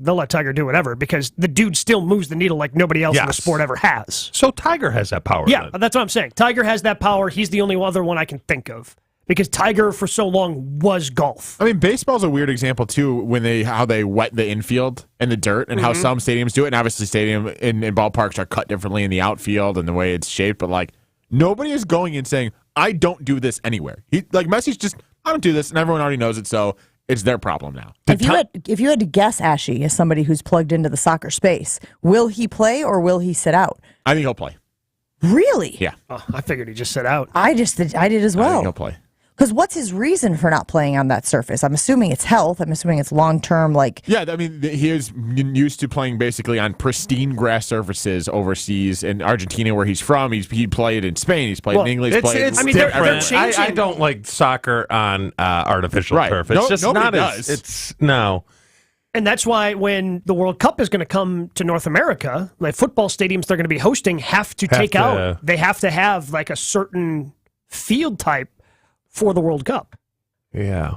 they'll let Tiger do whatever because the dude still moves the needle like nobody else in the sport ever has. So Tiger has that power. Yeah, then. that's what I'm saying. Tiger has that power. He's the only other one I can think of. Because Tiger, for so long, was golf. I mean, baseball's a weird example, too, how they wet the infield and the dirt and how some stadiums do it. And obviously, stadium in ballparks are cut differently in the outfield and the way it's shaped. But, nobody is going and saying, I don't do this anywhere. Messi's just, I don't do this, and everyone already knows it, so it's their problem now. If you had to guess, Ashy, as somebody who's plugged into the soccer space, will he play or will he sit out? I think he'll play. Really? Yeah. Oh, I figured he just sit out. I did as well. I think he'll play. Because what's his reason for not playing on that surface? I'm assuming it's health. I'm assuming it's long-term, Yeah, I mean, he is used to playing basically on pristine grass surfaces overseas in Argentina, where he's from. He played in Spain. He's played in England. It's different. I don't like soccer on artificial turf. It's just not does. It's no. And that's why when the World Cup is going to come to North America, football stadiums they're going to be hosting have to take out. They have to have a certain field type for the World Cup. Yeah.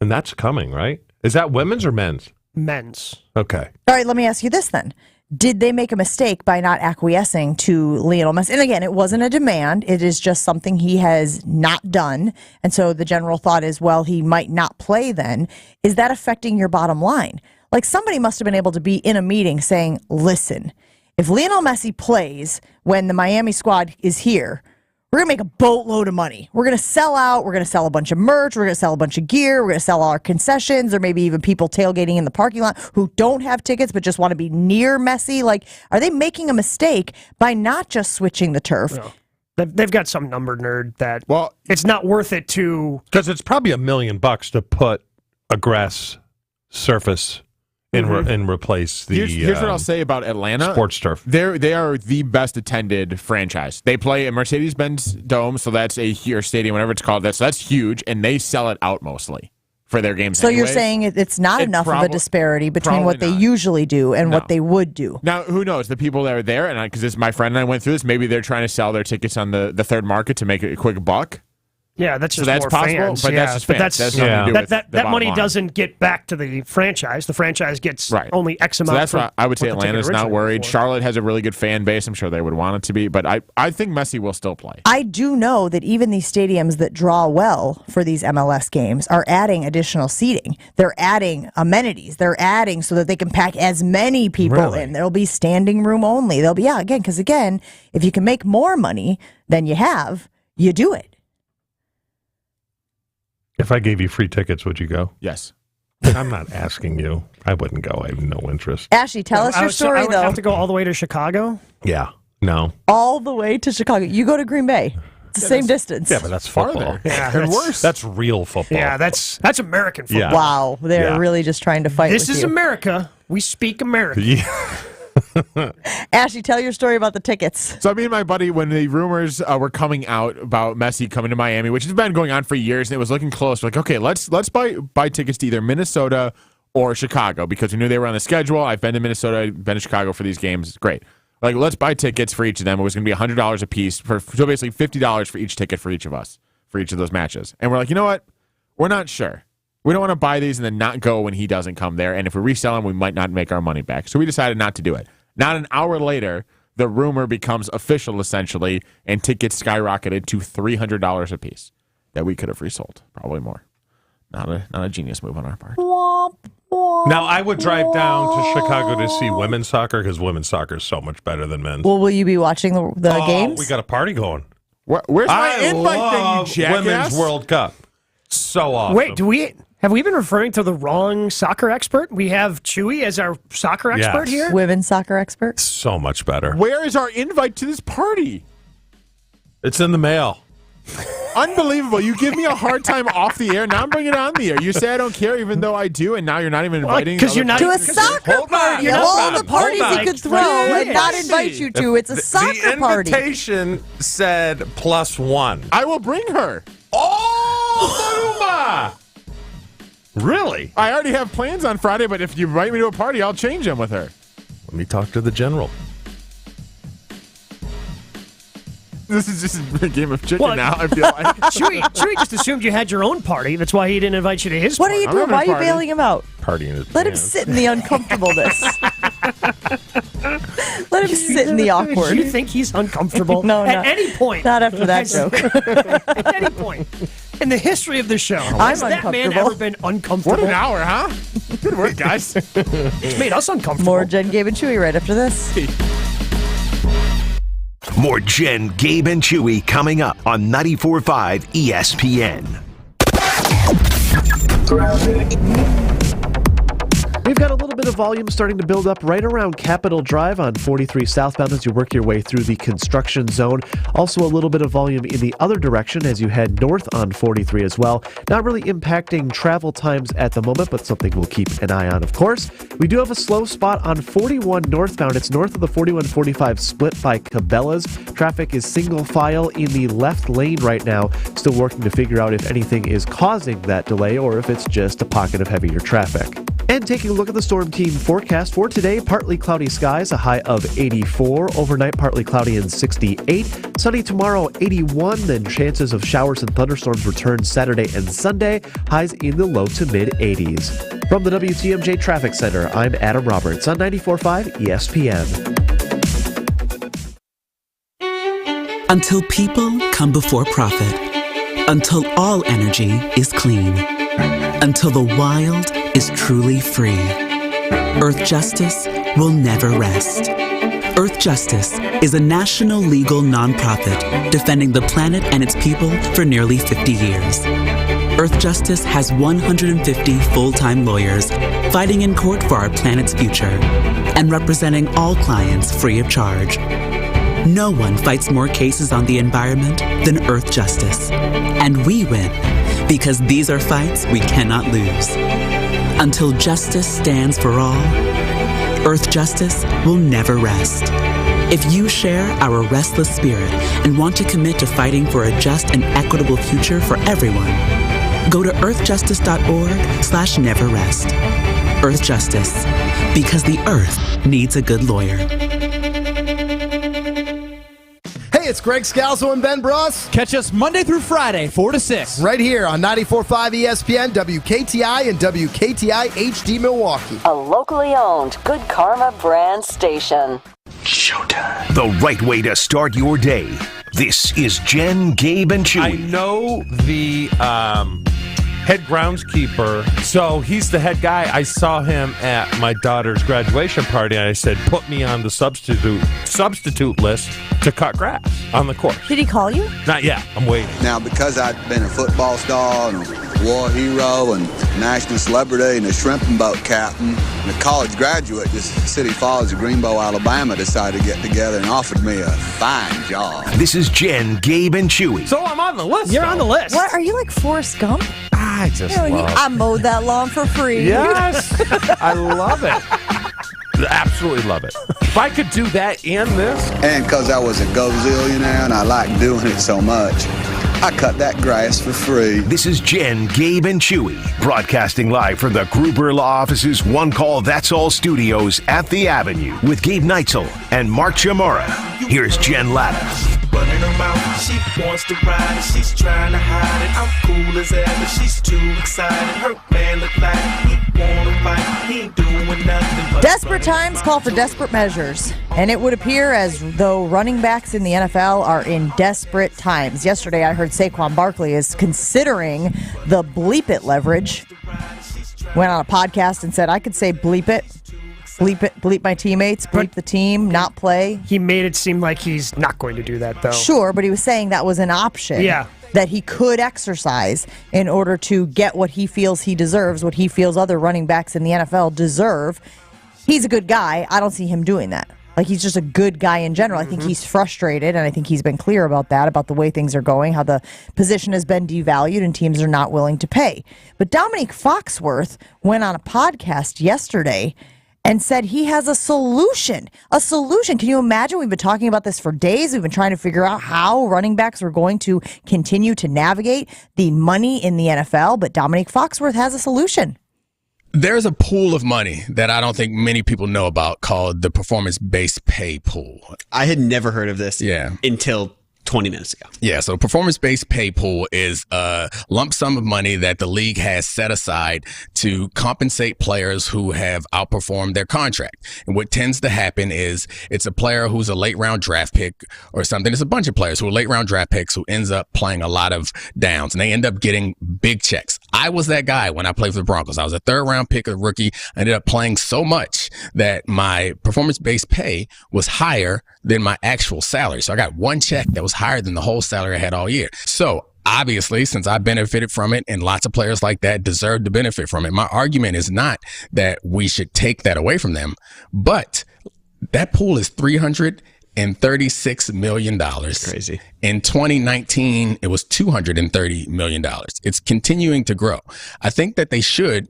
And that's coming, right? Is that women's or men's? Men's. Okay. All right, let me ask you this then. did they make a mistake by not acquiescing to Lionel Messi? And again, it wasn't a demand. It is just something he has not done. And so the general thought is, well, he might not play then. Is that affecting your bottom line? Like, somebody must have been able to be in a meeting saying, listen, if Lionel Messi plays when the Miami squad is here, we're going to make a boatload of money. We're going to sell out. We're going to sell a bunch of merch. We're going to sell a bunch of gear. We're going to sell all our concessions, or maybe even people tailgating in the parking lot who don't have tickets but just want to be near Messi. Like, are they making a mistake by not just switching the turf? No. They've got some number nerd that, well, it's not worth it to... Because it's probably $1 million to put a grass surface and replace the. Here's what I'll say about Atlanta. Sports turf. They are the best attended franchise. They play at Mercedes-Benz Dome, so that's or stadium, whatever it's called. That's huge, and they sell it out mostly for their games. So anyways. You're saying it's not enough of a disparity between what they usually do and what they would do. Now, who knows? The people that are there, and because my friend and I went through this, maybe they're trying to sell their tickets on the third market to make a quick buck. Yeah, that's just that's more possible, fans. but that's just fans. That's nothing to do with that money line. doesn't get back to the franchise. The franchise gets only X amount. So that's why I would say Atlanta's not worried. Charlotte has a really good fan base. I'm sure they would want it to be, but I think Messi will still play. I do know that even these stadiums that draw well for these MLS games are adding additional seating. They're adding amenities. They're adding so that they can pack as many people in. There'll be standing room only. They'll be, because if you can make more money than you have, you do it. If I gave you free tickets, would you go? Yes. I'm not asking you. I wouldn't go. I have no interest. Ashley, tell us your story, I would have to go all the way to Chicago? Yeah. No. All the way to Chicago. You go to Green Bay. It's the same distance. Yeah, but that's football. Yeah, and worse. That's real football. Yeah, that's American football. Yeah. Wow. They're really just trying to fight This with is you. America. We speak American. Yeah. Ashley, tell your story about the tickets. So me and my buddy, when the rumors were coming out about Messi coming to Miami, which has been going on for years, and it was looking close, we're like, okay, let's buy tickets to either Minnesota or Chicago, because we knew they were on the schedule. I've been to Minnesota, I've been to Chicago for these games. Great. Like, let's buy tickets for each of them. It was going to be $100 a piece, so basically $50 for each ticket for each of us, for each of those matches. And we're like, you know what? We're not sure. We don't want to buy these and then not go when he doesn't come there. And if we resell them, we might not make our money back. So we decided not to do it. Not an hour later, the rumor becomes official, essentially, and tickets skyrocketed to $300 a piece that we could have resold. Probably more. Not a genius move on our part. Now, I would drive down to Chicago to see women's soccer, because women's soccer is so much better than men's. Well, will you be watching the games? We got a party going. Where's my invite thing, you jackass? Women's World Cup. So awesome. Wait, have we been referring to the wrong soccer expert? We have Chewy as our soccer expert here? Women's soccer expert? So much better. Where is our invite to this party? It's in the mail. Unbelievable. You give me a hard time off the air. Now I'm bringing it on the air. You say I don't care even though I do, and now you're not even inviting because you're not to a soccer party. Of all the parties you could throw and not invite you to, it's a soccer party. The invitation said +1. I will bring her. Oh, really? I already have plans on Friday, but if you invite me to a party, I'll change them with her. Let me talk to the general. This is just a game of chicken now, I feel like. Chewy just assumed you had your own party. That's why he didn't invite you to his party. What are you doing? Why are you bailing him out? Party in his Let him sit in the uncomfortableness. Let him sit in the awkward. Do you think he's uncomfortable? No, At any point. Not after that joke. At any point. In the history of the show, has that man ever been uncomfortable? What an hour, huh? Good work, guys. It's made us uncomfortable. More Jen, Gabe, and Chewy right after this. More Jen, Gabe, and Chewy coming up on 94.5 ESPN. We've got a little bit of volume starting to build up right around Capitol Drive on 43 southbound as you work your way through the construction zone. Also a little bit of volume in the other direction as you head north on 43 as well. Not really impacting travel times at the moment, but something we'll keep an eye on, of course. We do have a slow spot on 41 northbound. It's north of the 41-45 split by Cabela's. Traffic is single file in the left lane right now. Still working to figure out if anything is causing that delay or if it's just a pocket of heavier traffic. And taking a look at the Storm Team forecast for today, partly cloudy skies, a high of 84. Overnight, partly cloudy and 68. Sunny tomorrow, 81. Then chances of showers and thunderstorms return Saturday and Sunday. Highs in the low to mid 80s. From the WTMJ Traffic Center, I'm Adam Roberts on 94.5 ESPN. Until people come before profit. Until all energy is clean. Until the wild is truly free. Earth Justice will never rest. Earth Justice is a national legal nonprofit defending the planet and its people for nearly 50 years. Earth Justice has 150 full-time lawyers fighting in court for our planet's future and representing all clients free of charge. No one fights more cases on the environment than Earth Justice. And we win because these are fights we cannot lose. Until justice stands for all, Earth Justice will never rest. If you share our restless spirit and want to commit to fighting for a just and equitable future for everyone, go to earthjustice.org/neverrest. Earth Justice, because the Earth needs a good lawyer. Hey, it's Greg Scalzo and Ben Bruss. Catch us Monday through Friday, 4 to 6. Right here on 94.5 ESPN, WKTI, and WKTI HD Milwaukee. A locally owned Good Karma brand station. Showtime. The right way to start your day. This is Jen, Gabe, and Chewy. I know the head groundskeeper, so he's the head guy. I saw him at my daughter's graduation party, and I said, put me on the substitute list to cut grass on the course. Did he call you? Not yet. I'm waiting. Now, because I've been a football star and a war hero and national celebrity and a shrimping boat captain and a college graduate, this City Falls of Greenbow, Alabama decided to get together and offered me a fine job. This is Jen, Gabe, and Chewy. So I'm on the list. You're on the list. What? Are you like Forrest Gump? I just love I mowed that lawn for free. Yes. I love it. Absolutely love it. If I could do that and this. And because I was a gazillionaire and I liked doing it so much, I cut that grass for free. This is Jen, Gabe, and Chewy, broadcasting live from the Gruber Law Office's One Call That's All studios at the Avenue with Gabe Neitzel and Mark Chamora. Here's Jen Latta. Running her mouth, she wants to ride and she's trying to hide it. I'm cool as ever, she's too excited. Her man look like he wanna fight, he ain't doing nothing but Desperate times call for desperate measures, and it would appear as though running backs in the NFL are in desperate times. Yesterday, I heard Saquon Barkley is considering the bleep it leverage. Went on a podcast and said, I could say bleep it, bleep my teammates, bleep the team, not play. He made it seem like he's not going to do that, though. Sure, but he was saying that was an option. Yeah. That he could exercise in order to get what he feels he deserves, what he feels other running backs in the NFL deserve. He's a good guy. I don't see him doing that. Like, he's just a good guy in general. I think he's frustrated, and I think he's been clear about that, about the way things are going, how the position has been devalued and teams are not willing to pay. But Dominique Foxworth went on a podcast yesterday and said he has a solution. A solution. Can you imagine? We've been talking about this for days. We've been trying to figure out how running backs are going to continue to navigate the money in the NFL, but Dominique Foxworth has a solution. There's a pool of money that I don't think many people know about called the performance-based pay pool. I had never heard of this until 20 minutes ago. Yeah, so performance-based pay pool is a lump sum of money that the league has set aside to compensate players who have outperformed their contract. And what tends to happen is it's a player who's a late-round draft pick or something. It's a bunch of players who are late-round draft picks who ends up playing a lot of downs, and they end up getting big checks. I was that guy when I played for the Broncos. I was a third-round pick, a rookie. I ended up playing so much that my performance-based pay was higher than my actual salary. So I got one check that was higher than the whole salary I had all year. So obviously, since I benefited from it and lots of players like that deserve to benefit from it, my argument is not that we should take that away from them, but that pool is $336 million. Crazy. In 2019, it was $230 million. It's continuing to grow. I think that they should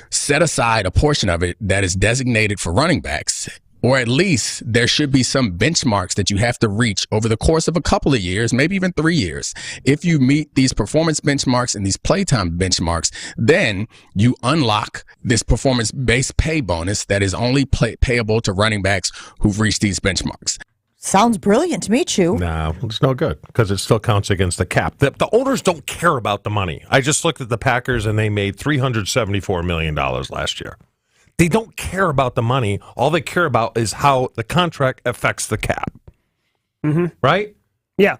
set aside a portion of it that is designated for running backs, or at least there should be some benchmarks that you have to reach over the course of a couple of years, maybe even 3 years. If you meet these performance benchmarks and these playtime benchmarks, then you unlock this performance-based pay bonus that is only payable to running backs who've reached these benchmarks. Sounds brilliant to me, Chew. No, it's no good because it still counts against the cap. The owners don't care about the money. I just looked at the Packers and they made $374 million last year. They don't care about the money. All they care about is how the contract affects the cap. Mm-hmm. Right? Yeah.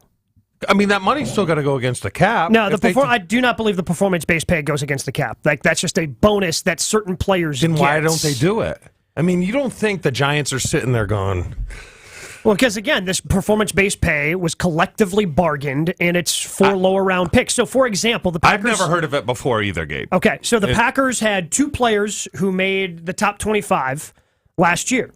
I mean, that money's still got to go against the cap. No, I do not believe the performance-based pay goes against the cap. Like, that's just a bonus that certain players Then get. why don't they do it? I mean, you don't think the Giants are sitting there going... Well, because, again, this performance-based pay was collectively bargained, and it's for lower-round picks. So, for example, the Packers... I've never heard of it before either, Gabe. Okay, so the Packers had 2 players who made the top 25 last year.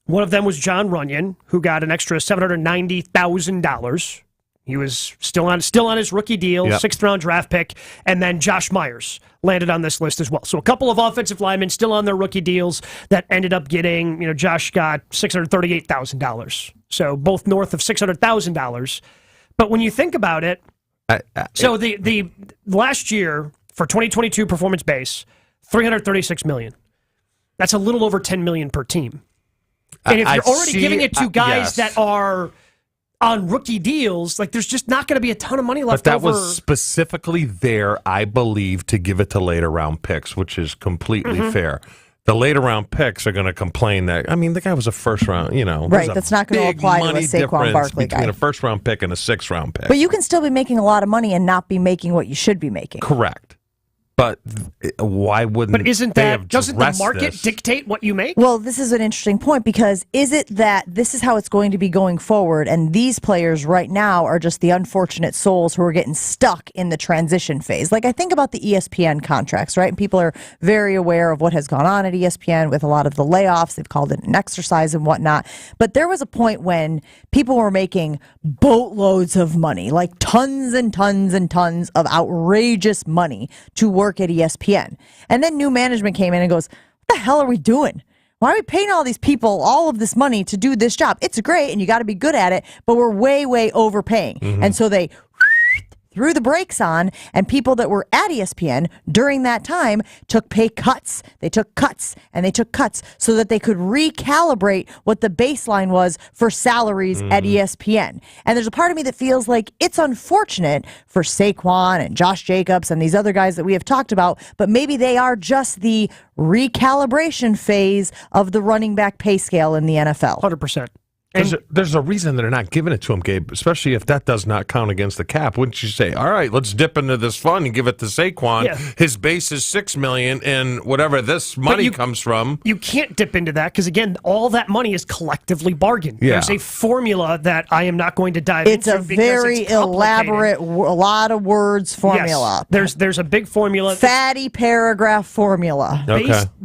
One of them was John Runyon, who got an extra $790,000. He was still on his rookie deal, 6th-round draft pick, and then Josh Myers landed on this list as well. So a couple of offensive linemen still on their rookie deals that ended up getting, Josh got $638,000. So both north of $600,000. But when you think about it, so the last year for 2022 performance base, $336 million. That's a little over $10 million per team. And if you're already giving it to guys that are on rookie deals, like, there's just not going to be a ton of money left over. But that was specifically there, I believe, to give it to later round picks, which is completely fair. The later round picks are going to complain that, I mean, the guy was a first round, Right, that's not going to apply to a Saquon Barkley guy. Between a first round pick and a 6th round pick. But you can still be making a lot of money and not be making what you should be making. Correct. But why wouldn't doesn't the market dictate what you make? Well, this is an interesting point, because is it that this is how it's going to be going forward, and these players right now are just the unfortunate souls who are getting stuck in the transition phase? Like, I think about the ESPN contracts, right? And people are very aware of what has gone on at ESPN with a lot of the layoffs. They've called it an exercise and whatnot. But there was a point when people were making boatloads of money, like tons and tons and tons of outrageous money to work at ESPN. And then new management came in and goes, what the hell are we doing? Why are we paying all these people all of this money to do this job? It's great and you got to be good at it, but we're way, way overpaying. And so they threw the brakes on, and people that were at ESPN during that time took pay cuts. They took cuts and they took cuts so that they could recalibrate what the baseline was for salaries at ESPN. And there's a part of me that feels like it's unfortunate for Saquon and Josh Jacobs and these other guys that we have talked about, but maybe they are just the recalibration phase of the running back pay scale in the NFL. 100%. There's a reason they're not giving it to him, Gabe, especially if that does not count against the cap. Wouldn't you say, all right, let's dip into this fund and give it to Saquon. Yeah. His base is $6 million, and whatever this money comes from. You can't dip into that because, again, all that money is collectively bargained. Yeah. There's a formula that I am not going to dive into. It's a very elaborate, a lot of words formula. Yes. There's a big formula. Fatty paragraph formula.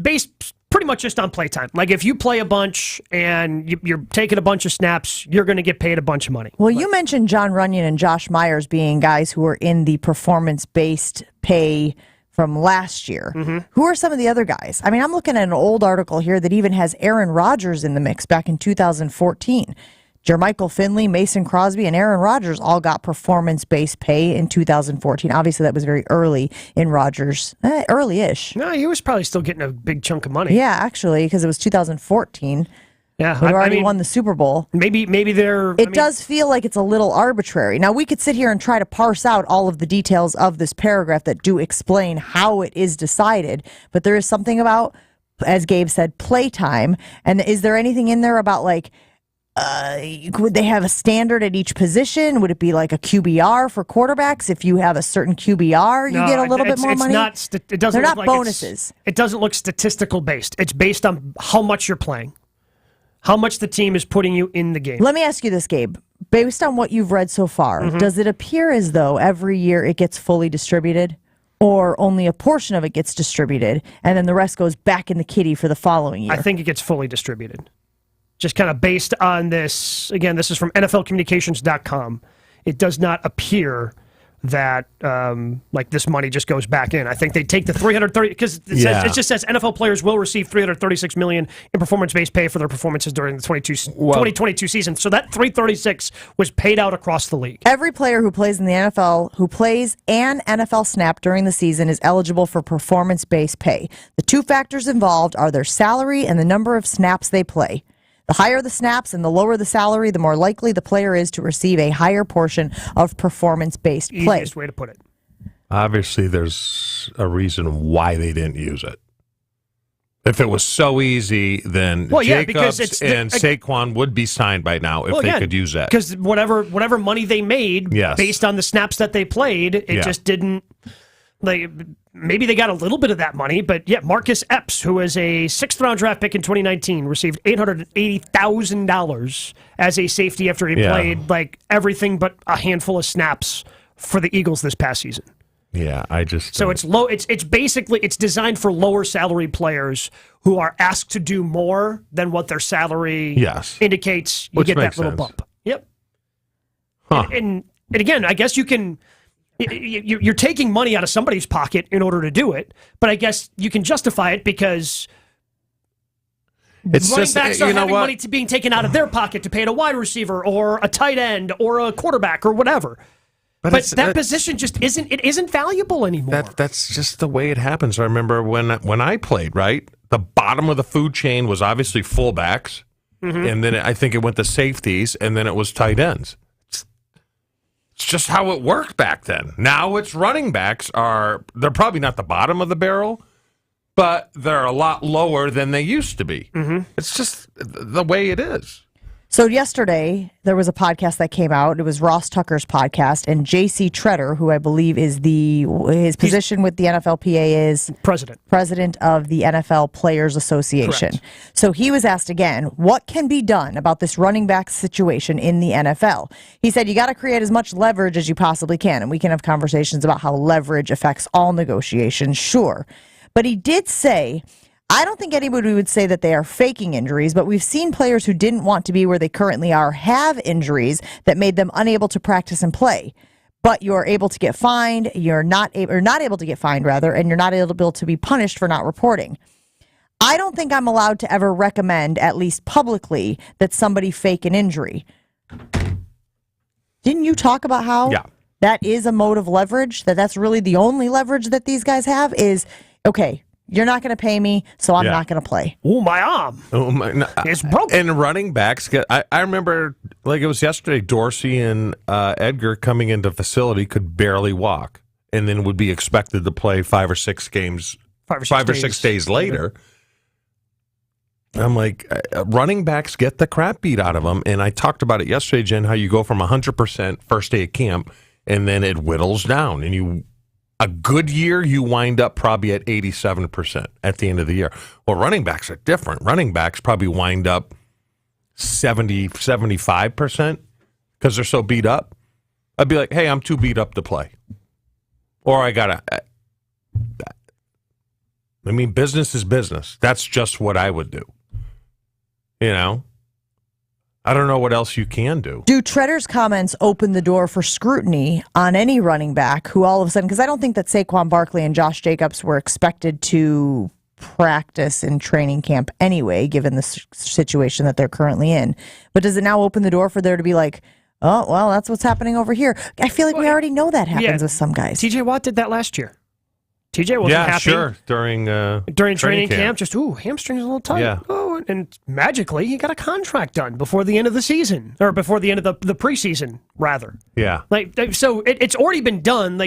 Based pretty much just on playtime. Like, if you play a bunch and you're taking a bunch of snaps, you're going to get paid a bunch of money. Well, you mentioned John Runyon and Josh Myers being guys who are in the performance-based pay from last year. Who are some of the other guys? I mean, I'm looking at an old article here that even has Aaron Rodgers in the mix back in 2014. Jermichael Finley, Mason Crosby, and Aaron Rodgers all got performance-based pay in 2014. Obviously, that was very early in Rodgers. Early-ish. No, he was probably still getting a big chunk of money. Yeah, actually, because it was 2014. Yeah, we already won the Super Bowl. Maybe they're... It does feel like it's a little arbitrary. Now, we could sit here and try to parse out all of the details of this paragraph that do explain how it is decided, but there is something about, as Gabe said, playtime. And is there anything in there about, like, would they have a standard at each position? Would it be like a QBR for quarterbacks? If you have a certain QBR, you get a little bit more money? They're not bonuses. It doesn't look statistical based. It's based on how much you're playing, how much the team is putting you in the game. Let me ask you this, Gabe. Based on what you've read so far, does it appear as though every year it gets fully distributed? Or only a portion of it gets distributed, and then the rest goes back in the kitty for the following year? I think it gets fully distributed. Just kind of based on this, again, this is from NFLcommunications.com. It does not appear that like this money just goes back in. I think they take the 330 because it just says NFL players will receive $336 million in performance-based pay for their performances during the 2022 season. So that 336 was paid out across the league. Every player who plays in the NFL, who plays an NFL snap during the season, is eligible for performance-based pay. The two factors involved are their salary and the number of snaps they play. The higher the snaps and the lower the salary, the more likely the player is to receive a higher portion of performance-based play. Easiest way to put it. Obviously, there's a reason why they didn't use it. If it was so easy, then Jacobs and Saquon would be signed by now if they could use that. Because whatever money they made based on the snaps that they played, it just didn't. Like, maybe they got a little bit of that money, but Marcus Epps, who is a 6th-round draft pick in 2019, received $880,000 as a safety after he played like everything but a handful of snaps for the Eagles this past season. Yeah, So it's low. It's basically designed for lower salary players who are asked to do more than what their salary indicates. You get that little bump. Yep. Huh. And again, I guess you can. You're taking money out of somebody's pocket in order to do it, but I guess you can justify it because running backs are having money being taken out of their pocket to pay a wide receiver or a tight end or a quarterback or whatever. But that position just isn't valuable anymore. That's just the way it happens. I remember when I played, right? The bottom of the food chain was obviously fullbacks, and then I think it went to safeties, and then it was tight ends. It's just how it worked back then. Now it's running backs they're probably not the bottom of the barrel, but they're a lot lower than they used to be. It's just the way it is. So yesterday, there was a podcast that came out. It was Ross Tucker's podcast, and J.C. Tretter, who I believe is his position with the NFLPA is president of the NFL Players Association. Correct. So he was asked again, what can be done about this running back situation in the NFL? He said, you got to create as much leverage as you possibly can, and we can have conversations about how leverage affects all negotiations, sure. But he did say, I don't think anybody would say that they are faking injuries, but we've seen players who didn't want to be where they currently are have injuries that made them unable to practice and play. But you're able to get fined, you're not able to get fined, and you're not able to be punished for not reporting. I don't think I'm allowed to ever recommend, at least publicly, that somebody fake an injury. Didn't you talk about how that is a mode of leverage, that's really the only leverage that these guys have is, okay, you're not going to pay me, so I'm not going to play. Oh, my arm. It's broken. And running backs I remember, like it was yesterday, Dorsey and Edgar coming into facility could barely walk and then would be expected to play 5 or 6 games, 5 or 6 days later. I'm like, running backs get the crap beat out of them. And I talked about it yesterday, Jen, how you go from 100% first day of camp and then it whittles down and a good year, you wind up probably at 87% at the end of the year. Well, running backs are different. Running backs probably wind up 70, 75% because they're so beat up. I'd be like, hey, I'm too beat up to play. Or business is business. That's just what I would do. I don't know what else you can do. Do Tretter's comments open the door for scrutiny on any running back who all of a sudden, because I don't think that Saquon Barkley and Josh Jacobs were expected to practice in training camp anyway, given the situation that they're currently in. But does it now open the door for there to be like, oh, well, that's what's happening over here? I feel like we already know that happens with some guys. TJ Watt did that last year. TJ wasn't happy. Sure. During training camp, just hamstring's a little tight. Yeah. Oh, and magically he got a contract done before the end of the season, or before the end of the preseason, rather. Yeah. So it's already been done.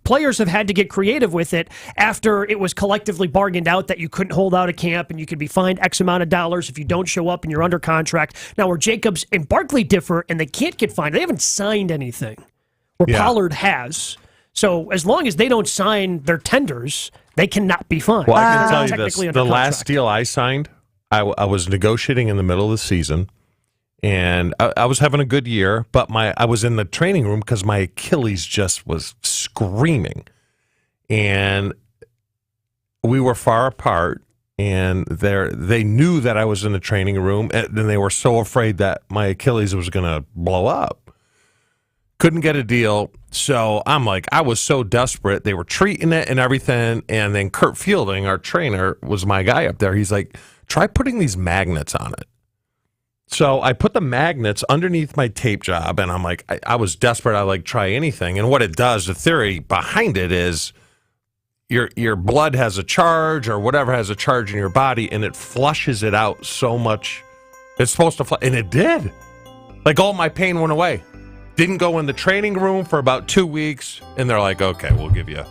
Players have had to get creative with it after it was collectively bargained out that you couldn't hold out a camp and you could be fined X amount of dollars if you don't show up and you're under contract. Now, where Jacobs and Barkley differ and they can't get fined, they haven't signed anything. Where Pollard has. So as long as they don't sign their tenders, they cannot be fined. Well, I can tell you this. The last deal I signed, I was negotiating in the middle of the season, and I was having a good year, but I was in the training room because my Achilles just was screaming. And we were far apart, and they knew that I was in the training room, and they were so afraid that my Achilles was going to blow up. Couldn't get a deal, so I'm like, I was so desperate. They were treating it and everything, and then Kurt Fielding, our trainer, was my guy up there. He's like, try putting these magnets on it. So I put the magnets underneath my tape job, and I'm like, I was desperate. I try anything, and what it does, the theory behind it is your blood has a charge or whatever has a charge in your body, and it flushes it out so much It's supposed to fly, and it did. Like, all my pain went away. Didn't go in the training room for about 2 weeks, and they're like, okay, we'll give you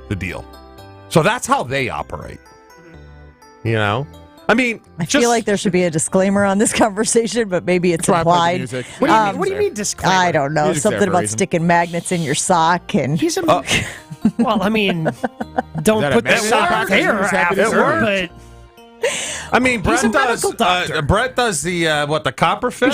the deal. So that's how they operate. You know? I mean, I feel like there should be a disclaimer on this conversation, but maybe it's implied. What do you mean disclaimer? I don't know. Something about sticking magnets in your sock. And He's a... Well, I mean, don't put the sock there after, but... I mean, Brett does the copper fit?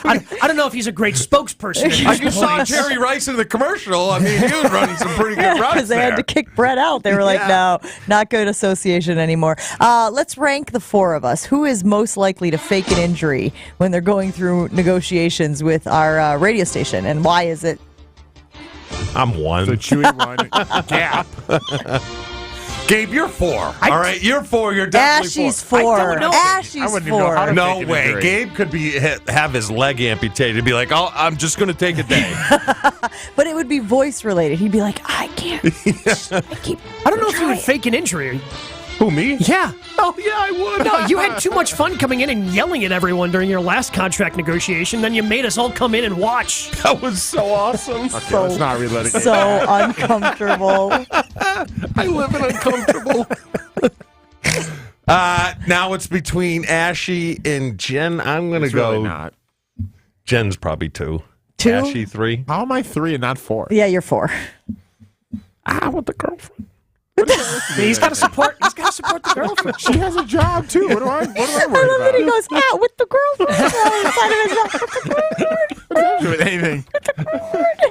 I don't know if he's a great spokesperson. You saw Jerry Rice in the commercial. I mean, he was running some pretty good runs because they had to kick Brett out. They were like, no, not good association anymore. Let's rank the four of us. Who is most likely to fake an injury when they're going through negotiations with our radio station, and why is it? I'm one. The Chewy one. Gap. Gabe, you're 4. All right, you're 4. You're definitely Ashy's 4. Ashy's 4. No way. Gabe could have his leg amputated and be like, "Oh, I'm just going to take a day." But it would be voice related. He'd be like, "I can't. I don't know if you would fake an injury." Who, me? Yeah. Oh, yeah, I would. No, you had too much fun coming in and yelling at everyone during your last contract negotiation. Then you made us all come in and watch. That was so awesome. Okay, let's not relive it. So uncomfortable. I live in uncomfortable. Now it's between Ashy and Jen. I'm going to go. Really not. Jen's probably 2. 2? Ashy 3. How am I 3 and not 4? Yeah, you're 4. I want the girlfriend. He's got to support the girlfriend. She has a job too. What do I worry about? I love that he goes out with the girlfriend. With anything.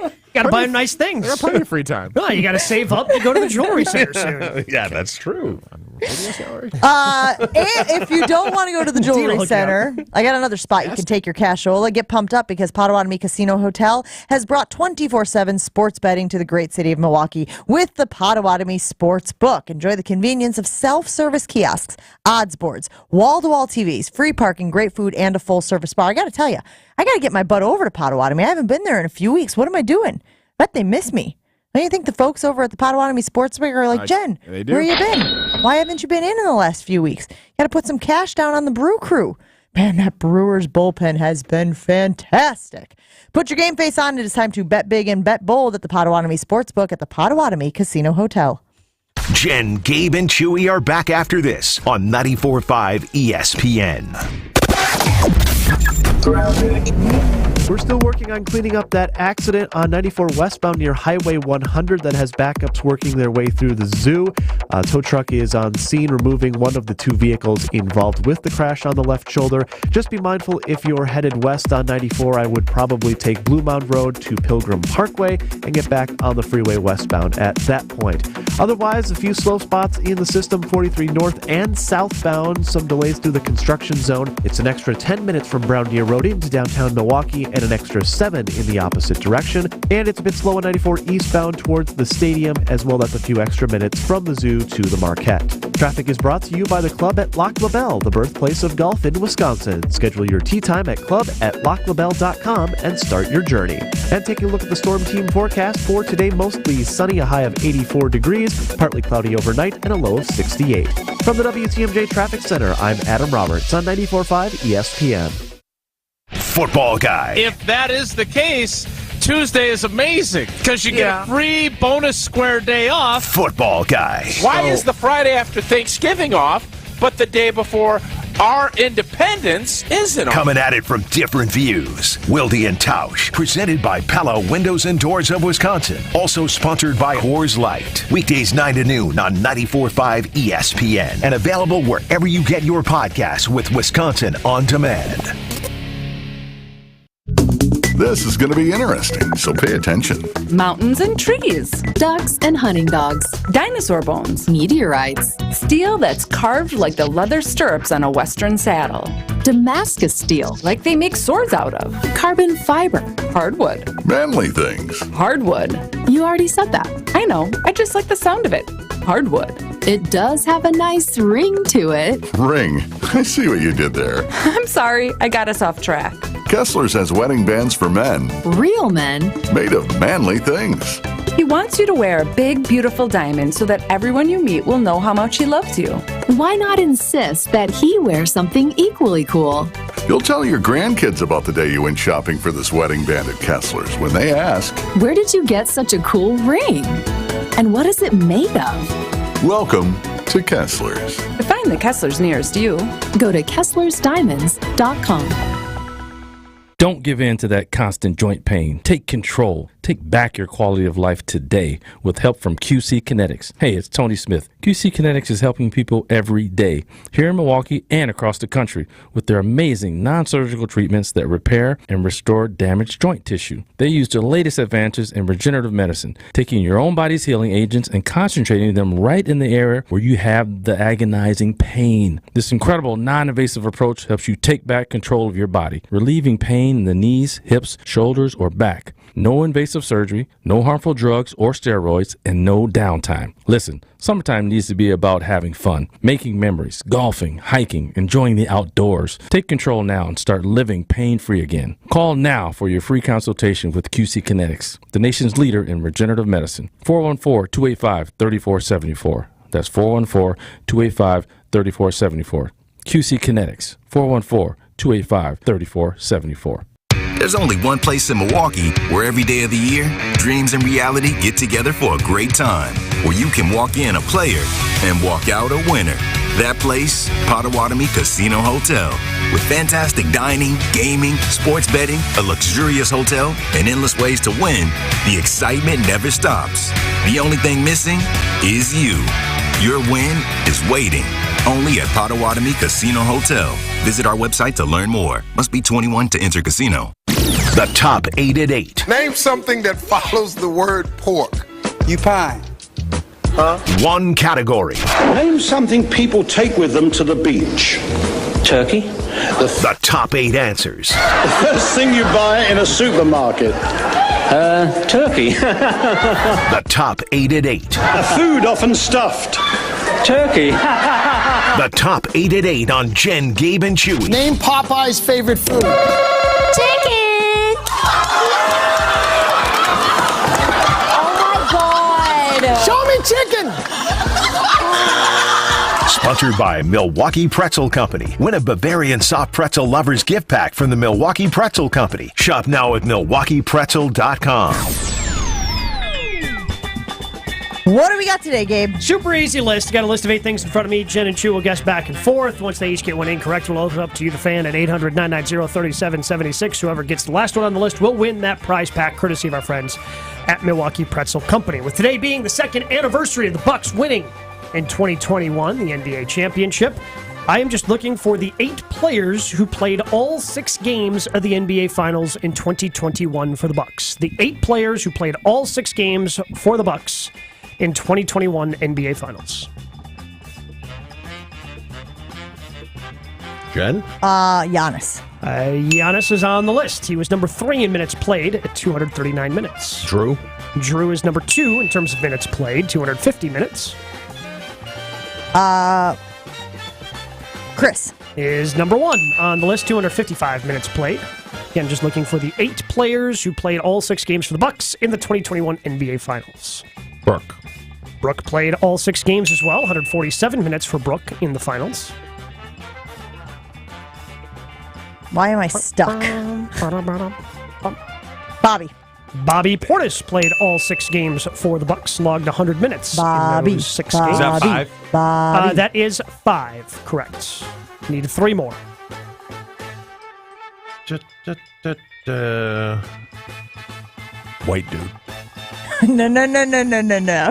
You got to buy him nice things. I got plenty of free time. No, you got to save up to go to the jewelry center soon. Yeah, that's true. And if you don't want to go to the jewelry center, I got another spot you can take your cashola. Get pumped up because Potawatomi Casino Hotel has brought 24/7 sports betting to the great city of Milwaukee with the Potawatomi Sports Book. Enjoy the convenience of self-service kiosks, odds boards, wall-to-wall TVs, free parking, great food, and a full-service bar. I got to tell you, I got to get my butt over to Potawatomi. I haven't been there in a few weeks. What am I doing? Bet they miss me. Don't you think the folks over at the Potawatomi Sportsbook are like, Jen, where you been? Why haven't you been in the last few weeks? Got to put some cash down on the brew crew. Man, that Brewers bullpen has been fantastic. Put your game face on. It is time to bet big and bet bold at the Potawatomi Sportsbook at the Potawatomi Casino Hotel. Jen, Gabe, and Chewy are back after this on 94.5 ESPN. We're still working on cleaning up that accident on 94 westbound near Highway 100 that has backups working their way through the zoo. A tow truck is on scene removing one of the 2 vehicles involved with the crash on the left shoulder. Just be mindful if you're headed west on 94, I would probably take Blue Mound Road to Pilgrim Parkway and get back on the freeway westbound at that point. Otherwise, a few slow spots in the system, 43 north and southbound. Some delays through the construction zone. It's an extra 10 minutes from Brown Deer Road into downtown Milwaukee and an extra 7 in the opposite direction. And it's a bit slow on 94 eastbound towards the stadium, as well as a few extra minutes from the zoo to the Marquette. Traffic is brought to you by the club at Lac La Belle, the birthplace of golf in Wisconsin. Schedule your tee time at club@laclabelle.com and start your journey. And taking a look at the storm team forecast for today, mostly sunny, a high of 84 degrees, partly cloudy overnight, and a low of 68. From the WTMJ Traffic Center, I'm Adam Roberts on 94.5 ESPN. Football guy. If that is the case, Tuesday is amazing because you get a free bonus square day off. Football guy. Why is the Friday after Thanksgiving off, but the day before our independence isn't off? Coming at it from different views. Wilde and Tausch, presented by Pella Windows and Doors of Wisconsin. Also sponsored by Coors Light. Weekdays 9 to noon on 94.5 ESPN. And available wherever you get your podcasts with Wisconsin On Demand. This is going to be interesting, so pay attention. Mountains and trees, ducks and hunting dogs, dinosaur bones, meteorites, steel that's carved like the leather stirrups on a Western saddle, Damascus steel, like they make swords out of, carbon fiber, hardwood. Manly things. Hardwood. You already said that. I know. I just like the sound of it. Hardwood. It does have a nice ring to it. Ring. I see what you did there. I'm sorry. I got us off track. Kessler's has wedding bands for men. Real men. Made of manly things. He wants you to wear a big, beautiful diamond so that everyone you meet will know how much he loves you. Why not insist that he wears something equally cool? You'll tell your grandkids about the day you went shopping for this wedding band at Kessler's when they ask, Where did you get such a cool ring? And what is it made of? Welcome to Kessler's. To find the Kesslers nearest you, go to KesslersDiamonds.com. Don't give in to that constant joint pain. Take control. Take back your quality of life today with help from QC Kinetics. Hey, it's Tony Smith. QC Kinetics is helping people every day here in Milwaukee and across the country with their amazing non-surgical treatments that repair and restore damaged joint tissue. They use the latest advances in regenerative medicine, taking your own body's healing agents and concentrating them right in the area where you have the agonizing pain. This incredible non-invasive approach helps you take back control of your body, relieving pain in the knees, hips, shoulders, or back. No invasive surgery, no harmful drugs or steroids, and no downtime. Listen, summertime needs to be about having fun, making memories, golfing, hiking, enjoying the outdoors. Take control now and start living pain-free again. Call now for your free consultation with QC Kinetics, the nation's leader in regenerative medicine. 414-285-3474. That's 414-285-3474. QC Kinetics, 414-285-3474. There's only one place in Milwaukee where every day of the year, dreams and reality get together for a great time. Where you can walk in a player and walk out a winner. That place, Potawatomi Casino Hotel. With fantastic dining, gaming, sports betting, a luxurious hotel, and endless ways to win, the excitement never stops. The only thing missing is you. Your win is waiting. Only at Potawatomi Casino Hotel. Visit our website to learn more. Must be 21 to enter casino. The top 8 at 8. Name something that follows the word pork. You pie. Huh? One category. Name something people take with them to the beach. Turkey. The top 8 answers. The first thing you buy in a supermarket. Turkey. The top 8 at 8. A food often stuffed. Turkey. The top 8 at 8 on Jen, Gabe, and Chewy. Name Popeye's favorite food. Chicken! Oh my God! Show me chicken! Sponsored by Milwaukee Pretzel Company. Win a Bavarian soft pretzel lovers gift pack from the Milwaukee Pretzel Company. Shop now at MilwaukeePretzel.com. What do we got today, Gabe? Super easy list. Got a list of 8 things in front of me. Jen and Chew will guess back and forth. Once they each get one incorrect, we'll open up to you, the fan, at 800-990-3776. Whoever gets the last one on the list will win that prize pack, courtesy of our friends at Milwaukee Pretzel Company. With today being the second anniversary of the Bucks winning in 2021, the NBA championship, I am just looking for the 8 players who played all 6 games of the NBA Finals in 2021 for the Bucks. The 8 players who played all 6 games for the Bucks in 2021 NBA Finals. Jen? Giannis. Giannis is on the list. He was number 3 in minutes played at 239 minutes. Drew? Drew is number 2 in terms of minutes played, 250 minutes. Chris is number 1 on the list, 255 minutes played. Again, just looking for the 8 players who played all 6 games for the Bucks in the 2021 NBA Finals. Brooke. Brooke played all 6 games as well, 147 minutes for Brooke in the finals. Why am I stuck? Bobby. Bobby Portis played all 6 games for the Bucks, logged 100 minutes Bobby. in those 6 Bobby. games. Is that 5? Bobby. That is 5, correct. Need 3 more. White dude. No.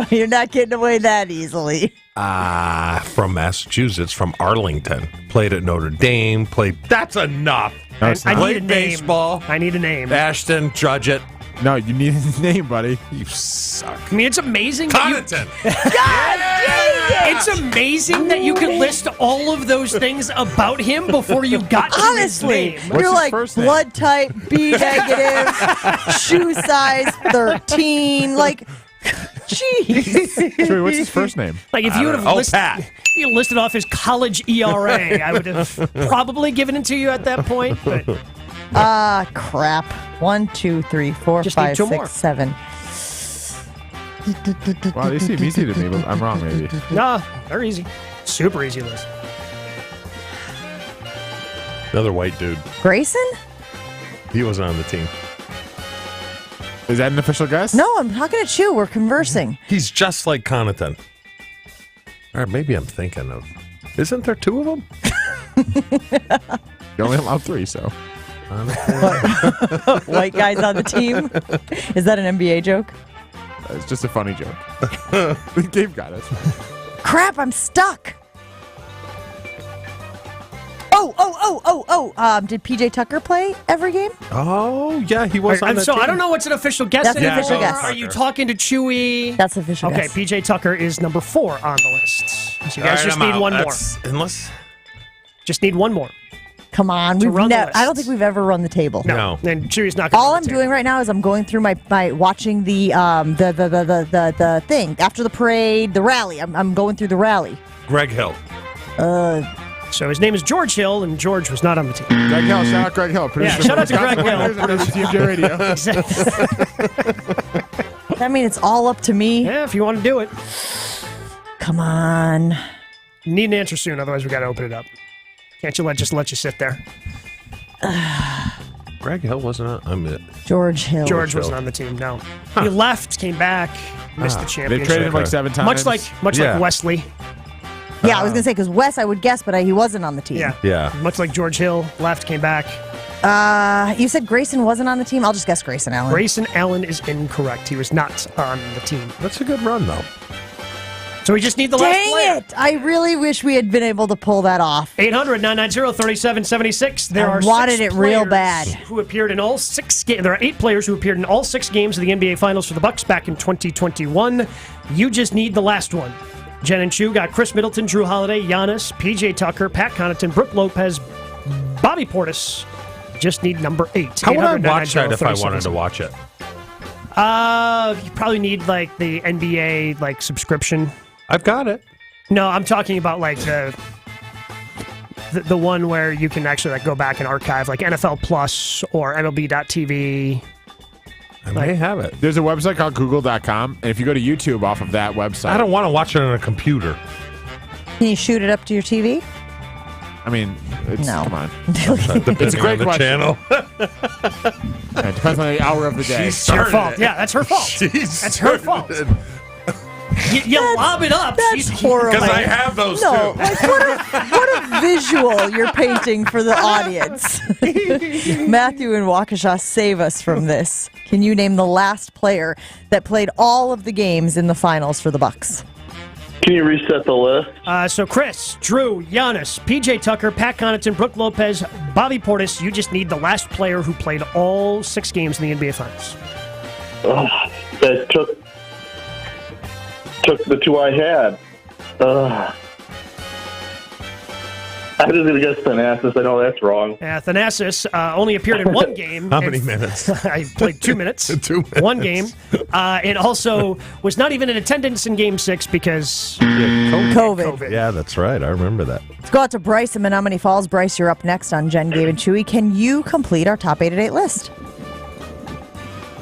You're not getting away that easily. From Massachusetts, from Arlington. Played at Notre Dame. That's enough. I need a Played name. baseball. I need a name. Ashton, judge it. No, you need his name, buddy. You suck. I mean, it's amazing. Connaughton. God dang it! It's amazing that you can list all of those things about him before you got to Honestly, his name. What's you're his like first name? blood type, B negative, shoe size 13. Like, jeez. Sorry, what's his first name? Like, if you would have Pat. listed off his college ERA, I would have probably given it to you at that point. But Crap. 1, 2, 3, 4, Just need 5, 2 more. 6, 7. Wow, they seem easy to me, but I'm wrong maybe. No, they're easy. Super easy list. Another white dude. Grayson? He wasn't on the team. Is that an official guess? No, I'm talking to Chew. We're conversing. He's just like Connaughton. Or maybe I'm thinking of... Isn't there two of them? You only allow 3, so... White guys on the team? Is that an NBA joke? It's just a funny joke. Gabe got it. Crap, I'm stuck. Did PJ Tucker play every game? Oh, yeah, he was on the team. I don't know what's an official guess That's an anymore. official guess. Are you talking to Chewy? That's official Okay, guess. PJ Tucker is number 4 on the list. So you guys just need one more. Unless... Just need one more. Come on. To run the list. I don't think we've ever run the table. No. And Chewy's not going to All I'm doing right now is I'm going through my watching the thing after the parade, the rally. I'm going through the rally. Greg Hill. So his name is George Hill, and George was not on the team. Greg Hill, shout out Greg Hill. Yeah, shout out to Greg Hill. TMJ Radio. I mean, it's all up to me. Yeah, if you want to do it. Come on. You need an answer soon, otherwise we got to open it up. Can't you just let you sit there? Greg Hill wasn't on... George Hill. George wasn't on the team, no. He left, came back, missed the They championship. traded him like 7 times. Much like Wesley. Yeah, I was going to say, because Wes, I would guess, but he wasn't on the team. Yeah. Much like George Hill, left, came back. You said Grayson wasn't on the team? I'll just guess Grayson Allen. Grayson Allen is incorrect. He was not on the team. That's a good run, though. So we just need the last player. Dang it! I really wish we had been able to pull that off. 800-990-3776. There are wanted 6 it real players bad. Who appeared in all 6 games. There are 8 players who appeared in all 6 games of the NBA Finals for the Bucks back in 2021. You just need the last one. Jen and Chew got Chris Middleton, Drew Holiday, Giannis, PJ Tucker, Pat Connaughton, Brooke Lopez, Bobby Portis. Just need number 8. How would I watch that if I wanted to watch it? You probably need like the NBA subscription. I've got it. No, I'm talking about like the one where you can actually go back and archive, like NFL Plus or MLB.TV. I may have it. There's a website called Google.com, and if you go to YouTube off of that website... I don't want to watch it on a computer. Can you shoot it up to your TV? I mean, No. Come on. It's a great question. Channel. It depends on the hour of the day. It's your fault. Yeah, that's her fault. That's her fault. You lob it up. That's horrible. Because I have those No, too. like what a visual you're painting for the audience. Matthew and Waukesha, save us from this. Can you name the last player that played all of the games in the finals for the Bucks? Can you reset the list? So Chris, Drew, Giannis, PJ Tucker, Pat Connaughton, Brooke Lopez, Bobby Portis. You just need the last player who played all 6 games in the NBA Finals. That took the 2 I had. I was going to guess Thanasis. I know that's wrong. Thanasis only appeared in 1 game. How many minutes? I played 2 minutes. 2 minutes. 1 game. And also was not even in attendance in Game 6 because COVID. Yeah, that's right. I remember that. Let's go out to Bryce in Menominee Falls. Bryce, you're up next on Jen, Gabe, and Chewy. Can you complete our top 8 at 8 list?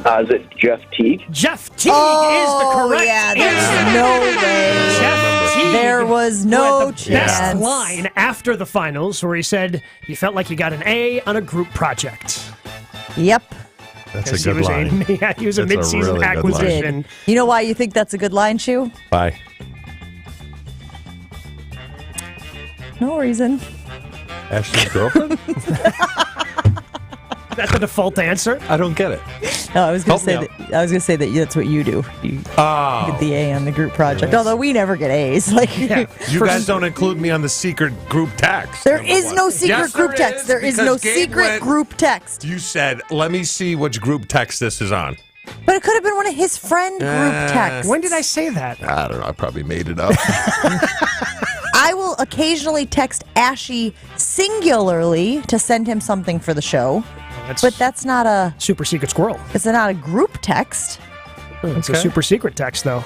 Is it Jeff Teague? Jeff Teague is the correct there's no way. Jeff Teague. There was no chance. Best line after the finals where he said he felt like he got an A on a group project. Yep. That's a good line. He was a That's a mid-season really good line. acquisition. You know why you think that's a good line, Chew? Bye. No reason. Ashley's girlfriend? That's the default answer. I don't get it. No, I was going to Help say me that. I was going to say that that's what you do. You get the A on the group project. Yes. Although we never get A's. You guys don't include me on the secret group text. There is no secret group text. There is no secret group text. You said, let me see which group text this is on. But it could have been one of his friend group texts. When did I say that? I don't know. I probably made it up. I will occasionally text Ashy singularly to send him something for the show. But that's not a super secret squirrel. It's not a group text. It's a super secret text, though.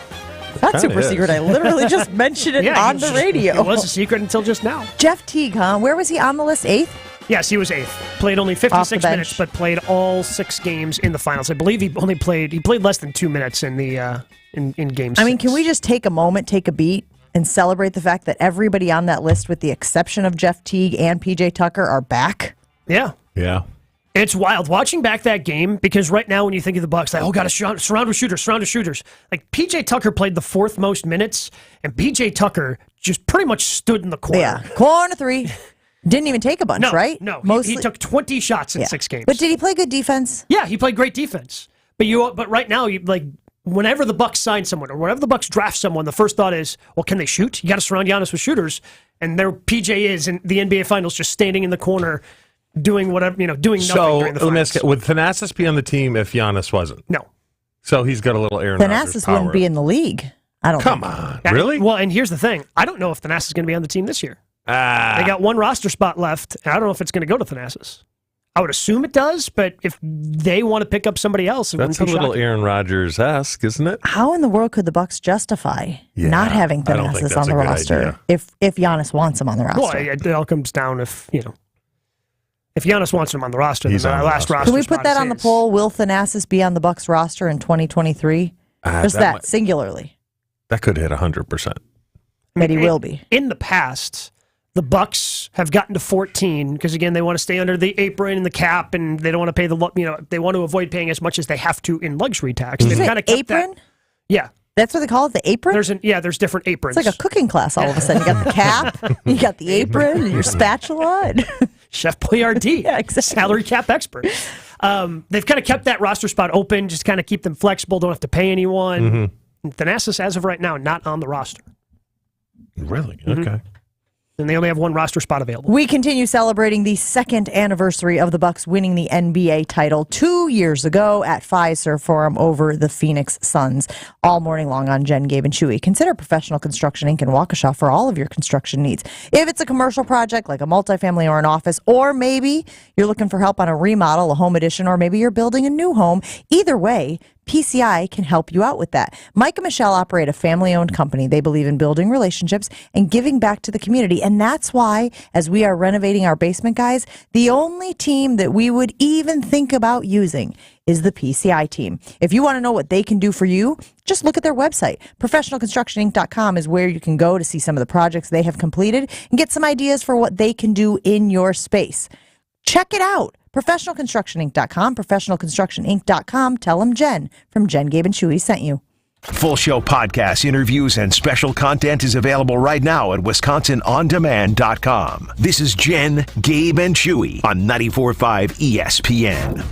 Not super secret. I literally just mentioned it on the radio. It was a secret until just now. Jeff Teague, huh? Where was he on the list? 8th? Yes, he was 8th. Played only 56 bench. minutes, but played all 6 games in the finals. I believe he played less than 2 minutes in the in game 6. I mean, can we just take a moment, take a beat, and celebrate the fact that everybody on that list, with the exception of Jeff Teague and PJ Tucker, are back? Yeah. Yeah. It's wild watching back that game, because right now when you think of the Bucks, like, got to surround with shooters. Like, PJ Tucker played the 4th most minutes, and PJ Tucker just pretty much stood in the corner. Yeah, corner 3. Didn't even take a bunch, right? No, Mostly, he took 20 shots in 6 games. But did he play good defense? Yeah, he played great defense. But right now, whenever the Bucks sign someone or whenever the Bucks draft someone, the first thought is, well, can they shoot? You got to surround Giannis with shooters, and there PJ is in the NBA Finals, just standing in the corner, doing whatever, doing nothing during the let me finals. ask, would Thanasis be on the team if Giannis wasn't? No. So he's got a little Aaron Rodgers Thanasis power. wouldn't be in the league. I don't. Come think. on, really? Well, and here's the thing: I don't know if Thanasis is going to be on the team this year. They got one roster spot left, and I don't know if it's going to go to Thanasis. I would assume it does, but if they want to pick up somebody else, that's a little Aaron Rodgers-esque, isn't it? How in the world could the Bucks justify not having Thanasis on the roster if Giannis wants him on the roster? Well, it all comes down if Giannis wants him on the roster, then the last roster. Can we spot put that is on the his. poll? Will Thanasis be on the Bucks roster in 2023? Just that singularly. That could hit 100%. That he will be. In the past, the Bucks have gotten to 14 because, again, they want to stay under the apron and the cap, and they don't want to pay they want to avoid paying as much as they have to in luxury tax. Did you They've say kind of kept apron? that. Yeah. That's what they call it, the apron? There's different aprons. It's like a cooking class all of a sudden. You got the cap, you got the apron, and your spatula. Chef Boyardee, exactly. Salary cap expert. They've kind of kept that roster spot open, just kind of keep them flexible, don't have to pay anyone. Thanasis, as of right now, not on the roster. Really? Okay. And they only have one roster spot available. We continue celebrating the 2nd anniversary of the Bucks winning the NBA title 2 years ago at Fiserv Forum over the Phoenix Suns. All morning long on Jen, Gabe, and Chewy. Consider Professional Construction Inc. in Waukesha for all of your construction needs. If it's a commercial project like a multifamily or an office, or maybe you're looking for help on a remodel, a home addition, or maybe you're building a new home, either way, PCI can help you out with that. Mike and Michelle operate a family-owned company. They believe in building relationships and giving back to the community. And that's why, as we are renovating our basement, guys, the only team that we would even think about using is the PCI team. If you want to know what they can do for you, just look at their website. ProfessionalConstructionInc.com is where you can go to see some of the projects they have completed and get some ideas for what they can do in your space. Check it out. ProfessionalConstructionInc.com, ProfessionalConstructionInc.com. Tell them Jen from Jen, Gabe, and Chewy sent you. Full show podcasts, interviews, and special content is available right now at WisconsinOnDemand.com. This is Jen, Gabe, and Chewy on 94.5 ESPN.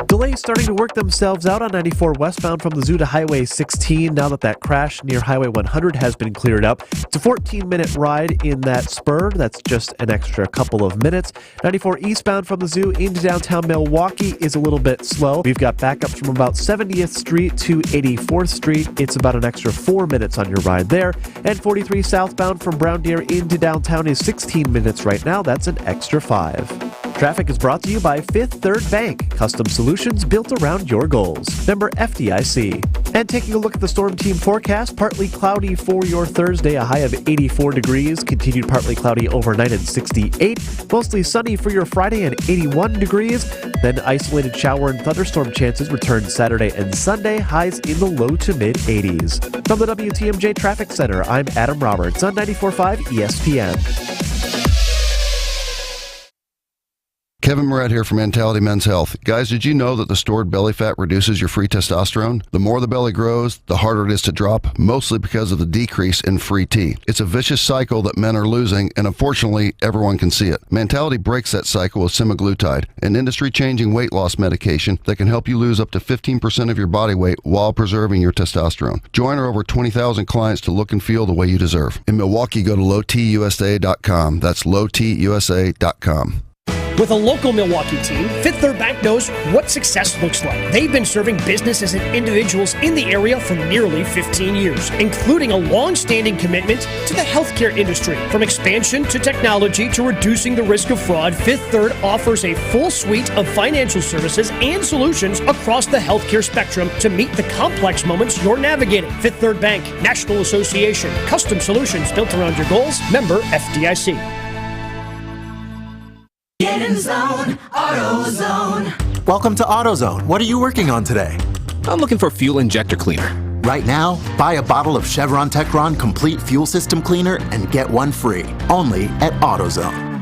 Delays starting to work themselves out on 94 westbound from the zoo to Highway 16 now that that crash near Highway 100 has been cleared up. It's a 14-minute ride in that spur. That's just an extra couple of minutes. 94 eastbound from the zoo into downtown Milwaukee is a little bit slow. We've got backups from about 70th Street to 84th Street. It's about an extra 4 minutes on your ride there. And 43 southbound from Brown Deer into downtown is 16 minutes right now. That's an extra 5. Traffic is brought to you by Fifth Third Bank, custom solutions built around your goals. Member FDIC. And taking a look at the storm team forecast, partly cloudy for your Thursday, a high of 84 degrees, continued partly cloudy overnight at 68, mostly sunny for your Friday at 81 degrees, then isolated shower and thunderstorm chances return Saturday and Sunday, highs in the low to mid 80s. From the WTMJ Traffic Center, I'm Adam Roberts on 94.5 ESPN. Kevin Moret here from Mentality Men's Health. Guys, did you know that the stored belly fat reduces your free testosterone? The more the belly grows, the harder it is to drop, mostly because of the decrease in free T. It's a vicious cycle that men are losing, and unfortunately, everyone can see it. Mentality breaks that cycle with semaglutide, an industry-changing weight loss medication that can help you lose up to 15% of your body weight while preserving your testosterone. Join our over 20,000 clients to look and feel the way you deserve. In Milwaukee, go to lowtusa.com. That's lowtusa.com. With a local Milwaukee team, Fifth Third Bank knows what success looks like. They've been serving businesses and individuals in the area for nearly 15 years, including a long-standing commitment to the healthcare industry. From expansion to technology to reducing the risk of fraud, Fifth Third offers a full suite of financial services and solutions across the healthcare spectrum to meet the complex moments you're navigating. Fifth Third Bank, National Association, custom solutions built around your goals, member FDIC. Get in zone, AutoZone. Welcome to AutoZone. What are you working on today? I'm looking for fuel injector cleaner. Right now, buy a bottle of Chevron Techron Complete Fuel System Cleaner and get one free. Only at AutoZone.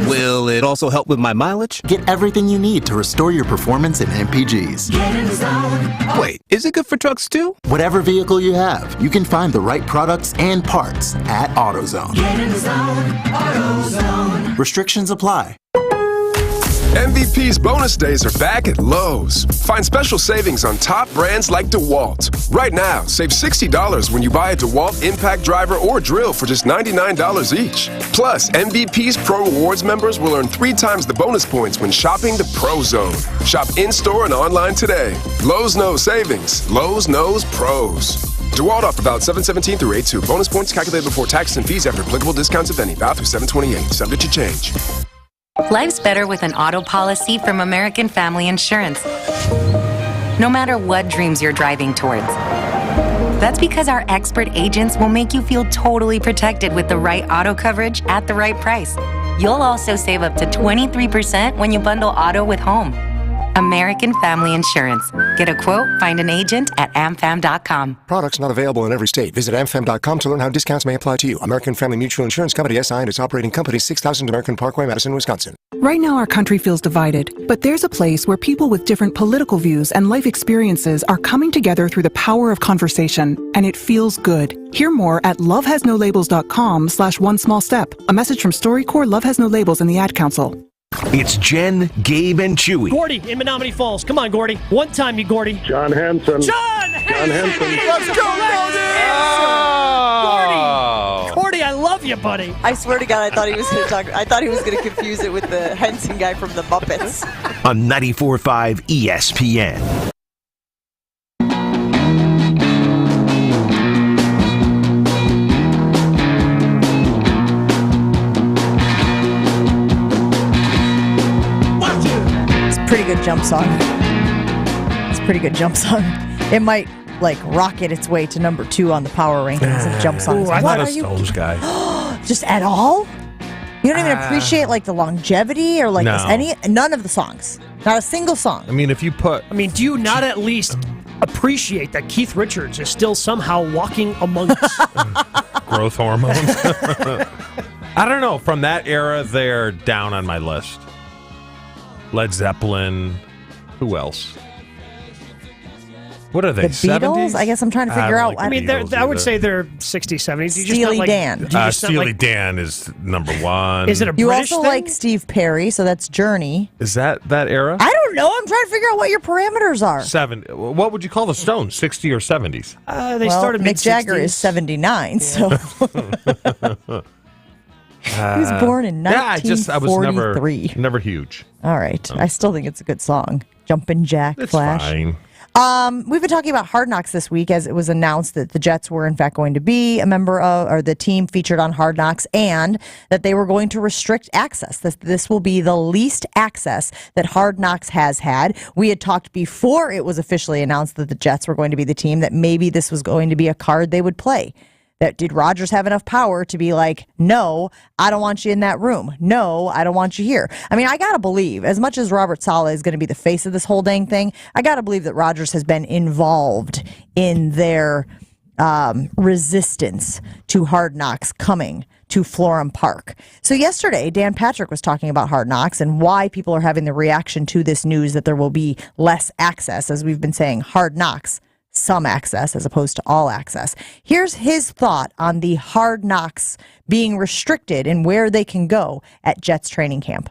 Will it also help with my mileage? Get everything you need to restore your performance in MPGs. Get in zone. Wait, is it good for trucks too? Whatever vehicle you have, you can find the right products and parts at AutoZone. Get in zone, AutoZone. Restrictions apply. MVP's bonus days are back at Lowe's. Find special savings on top brands like DeWalt. Right now, save $60 when you buy a DeWalt impact driver or drill for just $99 each. Plus, MVP's Pro Rewards members will earn 3 times the bonus points when shopping the Pro Zone. Shop in-store and online today. Lowe's knows savings. Lowe's knows pros. DeWalt offer valid 7/17 through 8/2. Bonus points calculated before taxes and fees after applicable discounts, if any. Valid through 7/28. Subject to change. Life's better with an auto policy from American Family Insurance. No matter what dreams you're driving towards. That's because our expert agents will make you feel totally protected with the right auto coverage at the right price. You'll also save up to 23% when you bundle auto with home. American Family Insurance. Get a quote, find an agent at amfam.com. Products not available in every state. Visit amfam.com to learn how discounts may apply to you. American Family Mutual Insurance Company, SI, and its operating company, 6000 American Parkway, Madison, Wisconsin. Right now, our country feels divided, but there's a place where people with different political views and life experiences are coming together through the power of conversation, and it feels good. Hear more at lovehasnolabels.com/one small step. A message from StoryCorps, Love Has No Labels, and the Ad Council. It's Jen, Gabe, and Chewy. Gordy in Menominee Falls. Come on, Gordy. One time, me, Gordy. John Henson. John Henson. Let's go, Gordy! Gordy, I love you, buddy. I swear to God, I thought he was going to talk. I thought he was going to confuse it with the Henson guy from the Muppets. On 94.5 ESPN. Pretty good jump song. It's a pretty good jump song. It might rocket its way to number 2 on the power rankings of jump songs. Ooh, I'm not a Stones guy. Just at all? You don't even appreciate the longevity or No. none of the songs. Not a single song. I mean, if you put... I mean, do you not at least appreciate that Keith Richards is still somehow walking among us? Growth hormones. I don't know. From that era, they're down on my list. Led Zeppelin. Who else? What are they? The Beatles? 70s? I guess I'm trying to figure out. I mean, I would say they're 60s, 70s. You just Steely not Dan. Do you just Steely Dan is number 1. Is it a You British also thing? like Steve Perry, so that's Journey. Is that era? I don't know. I'm trying to figure out what your parameters are. 70. What would you call the Stones? 60 or 70s? They started Mick Jagger is 79, so he was born in 1943. I was never huge. All right. I still think it's a good song. Jumpin' Jack It's Flash. fine. We've been talking about Hard Knocks this week as it was announced that the Jets were in fact going to be a member of, or the team featured on Hard Knocks, and that they were going to restrict access. This will be the least access that Hard Knocks has had. We had talked before it was officially announced that the Jets were going to be the team that maybe this was going to be a card they would play. That did Rodgers have enough power to be like, no, I don't want you in that room. No, I don't want you here. I mean, I got to believe, as much as Robert Saleh is going to be the face of this whole dang thing, I got to believe that Rodgers has been involved in their resistance to Hard Knocks coming to Florham Park. So yesterday, Dan Patrick was talking about Hard Knocks and why people are having the reaction to this news that there will be less access. As we've been saying, Hard Knocks, some access as opposed to all access. Here's his thought on the Hard Knocks being restricted and where they can go at Jets training camp.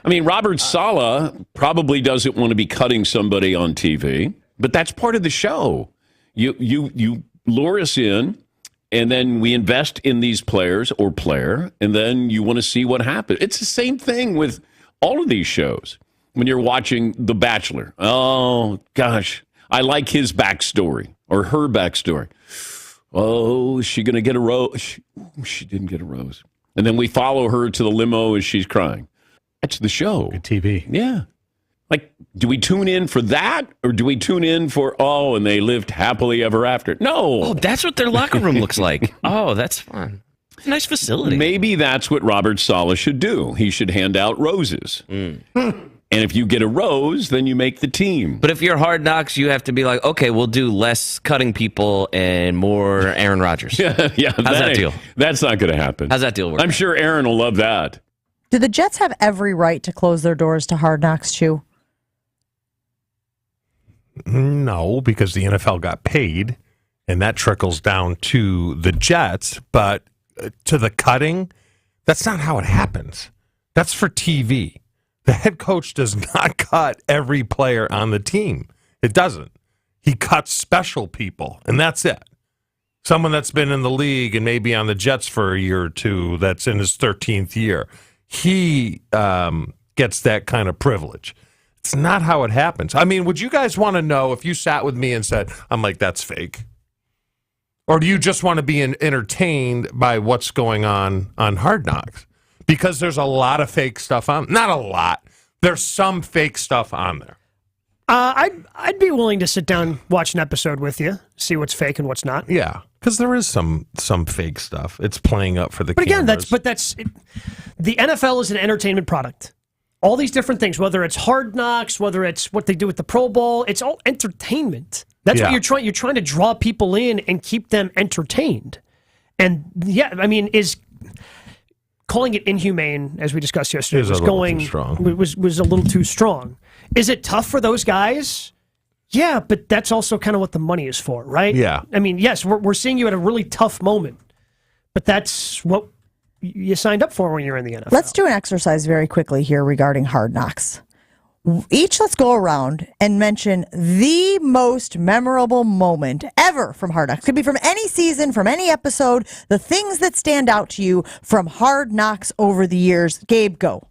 I mean, Robert Saleh probably doesn't want to be cutting somebody on TV, but that's part of the show. You lure us in, and then we invest in these players or player, and then you want to see what happens. It's the same thing with all of these shows. When you're watching The Bachelor, oh, gosh, I like his backstory or her backstory. Oh, is she going to get a rose? She didn't get a rose. And then we follow her to the limo as she's crying. That's the show. Good TV. Yeah. Like, do we tune in for that? Or do we tune in for, oh, and they lived happily ever after? No. Oh, that's what their locker room looks like. Oh, that's fun. Nice facility. Maybe that's what Robert Saleh should do. He should hand out roses. And if you get a rose, then you make the team. But if you're Hard Knocks, you have to be like, okay, we'll do less cutting people and more Aaron Rodgers. Yeah. How's that deal? That's not going to happen. How's that deal work? I'm sure Aaron will love that. Do the Jets have every right to close their doors to Hard Knocks, Chew? No, because the NFL got paid, and that trickles down to the Jets. But to the cutting, that's not how it happens. That's for TV. The head coach does not cut every player on the team. It doesn't. He cuts special people, and that's it. Someone that's been in the league and maybe on the Jets for a year or two, that's in his 13th year, he gets that kind of privilege. It's not how it happens. I mean, would you guys want to know if you sat with me and said, I'm like, that's fake? Or do you just want to be entertained by what's going on Hard Knocks? Because there's a lot of fake stuff on. Not a lot. There's some fake stuff on there. I'd be willing to sit down, watch an episode with you, see what's fake and what's not. Yeah, because there is some fake stuff. It's playing up for the But again, cameras. the NFL is an entertainment product. All these different things, whether it's Hard Knocks, whether it's what they do with the Pro Bowl, it's all entertainment. That's what you're trying. You're trying to draw people in and keep them entertained. And yeah, I mean, calling it inhumane, as we discussed yesterday, was a little too strong. Is it tough for those guys? Yeah, but that's also kind of what the money is for, right? Yeah. I mean, yes, we're seeing you at a really tough moment, but that's what you signed up for when you're in the NFL. Let's do an exercise very quickly here regarding Hard Knocks. Let's go around and mention the most memorable moment ever from Hard Knocks. Could be from any season, from any episode, the things that stand out to you from Hard Knocks over the years. Gabe, go.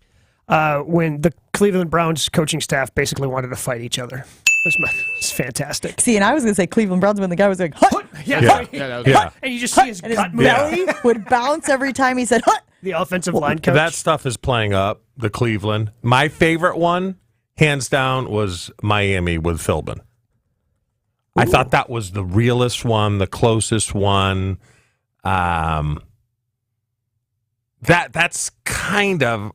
When the Cleveland Browns coaching staff basically wanted to fight each other. It's fantastic. See, and I was going to say Cleveland Browns when the guy was like, hut! Yeah. And you just see his gut move. Belly would bounce every time he said, hut! The offensive line coach. That stuff is playing up, the Cleveland. My favorite one, hands down, was Miami with Philbin. I thought that was the realest one, the closest one. That's kind of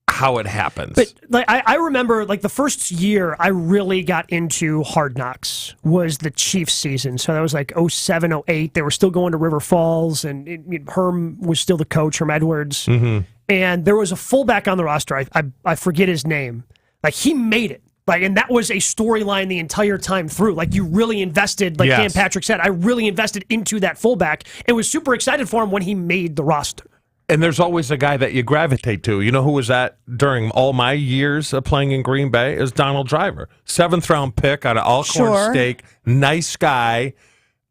how it happens. But like I remember, like the first year I really got into Hard Knocks was the Chiefs season. So that was like 07, 08. They were still going to River Falls, and Herm was still the coach, Herm Edwards. Mm-hmm. And there was a fullback on the roster. I forget his name. Like he made it. Like, and that was a storyline the entire time through. Like you really invested, like Dan Patrick said, I really invested into that fullback and was super excited for him when he made the roster. And there's always a guy that you gravitate to. You know who was that during all my years of playing in Green Bay? Is Donald Driver. 7th round pick out of Alcorn State. Nice guy.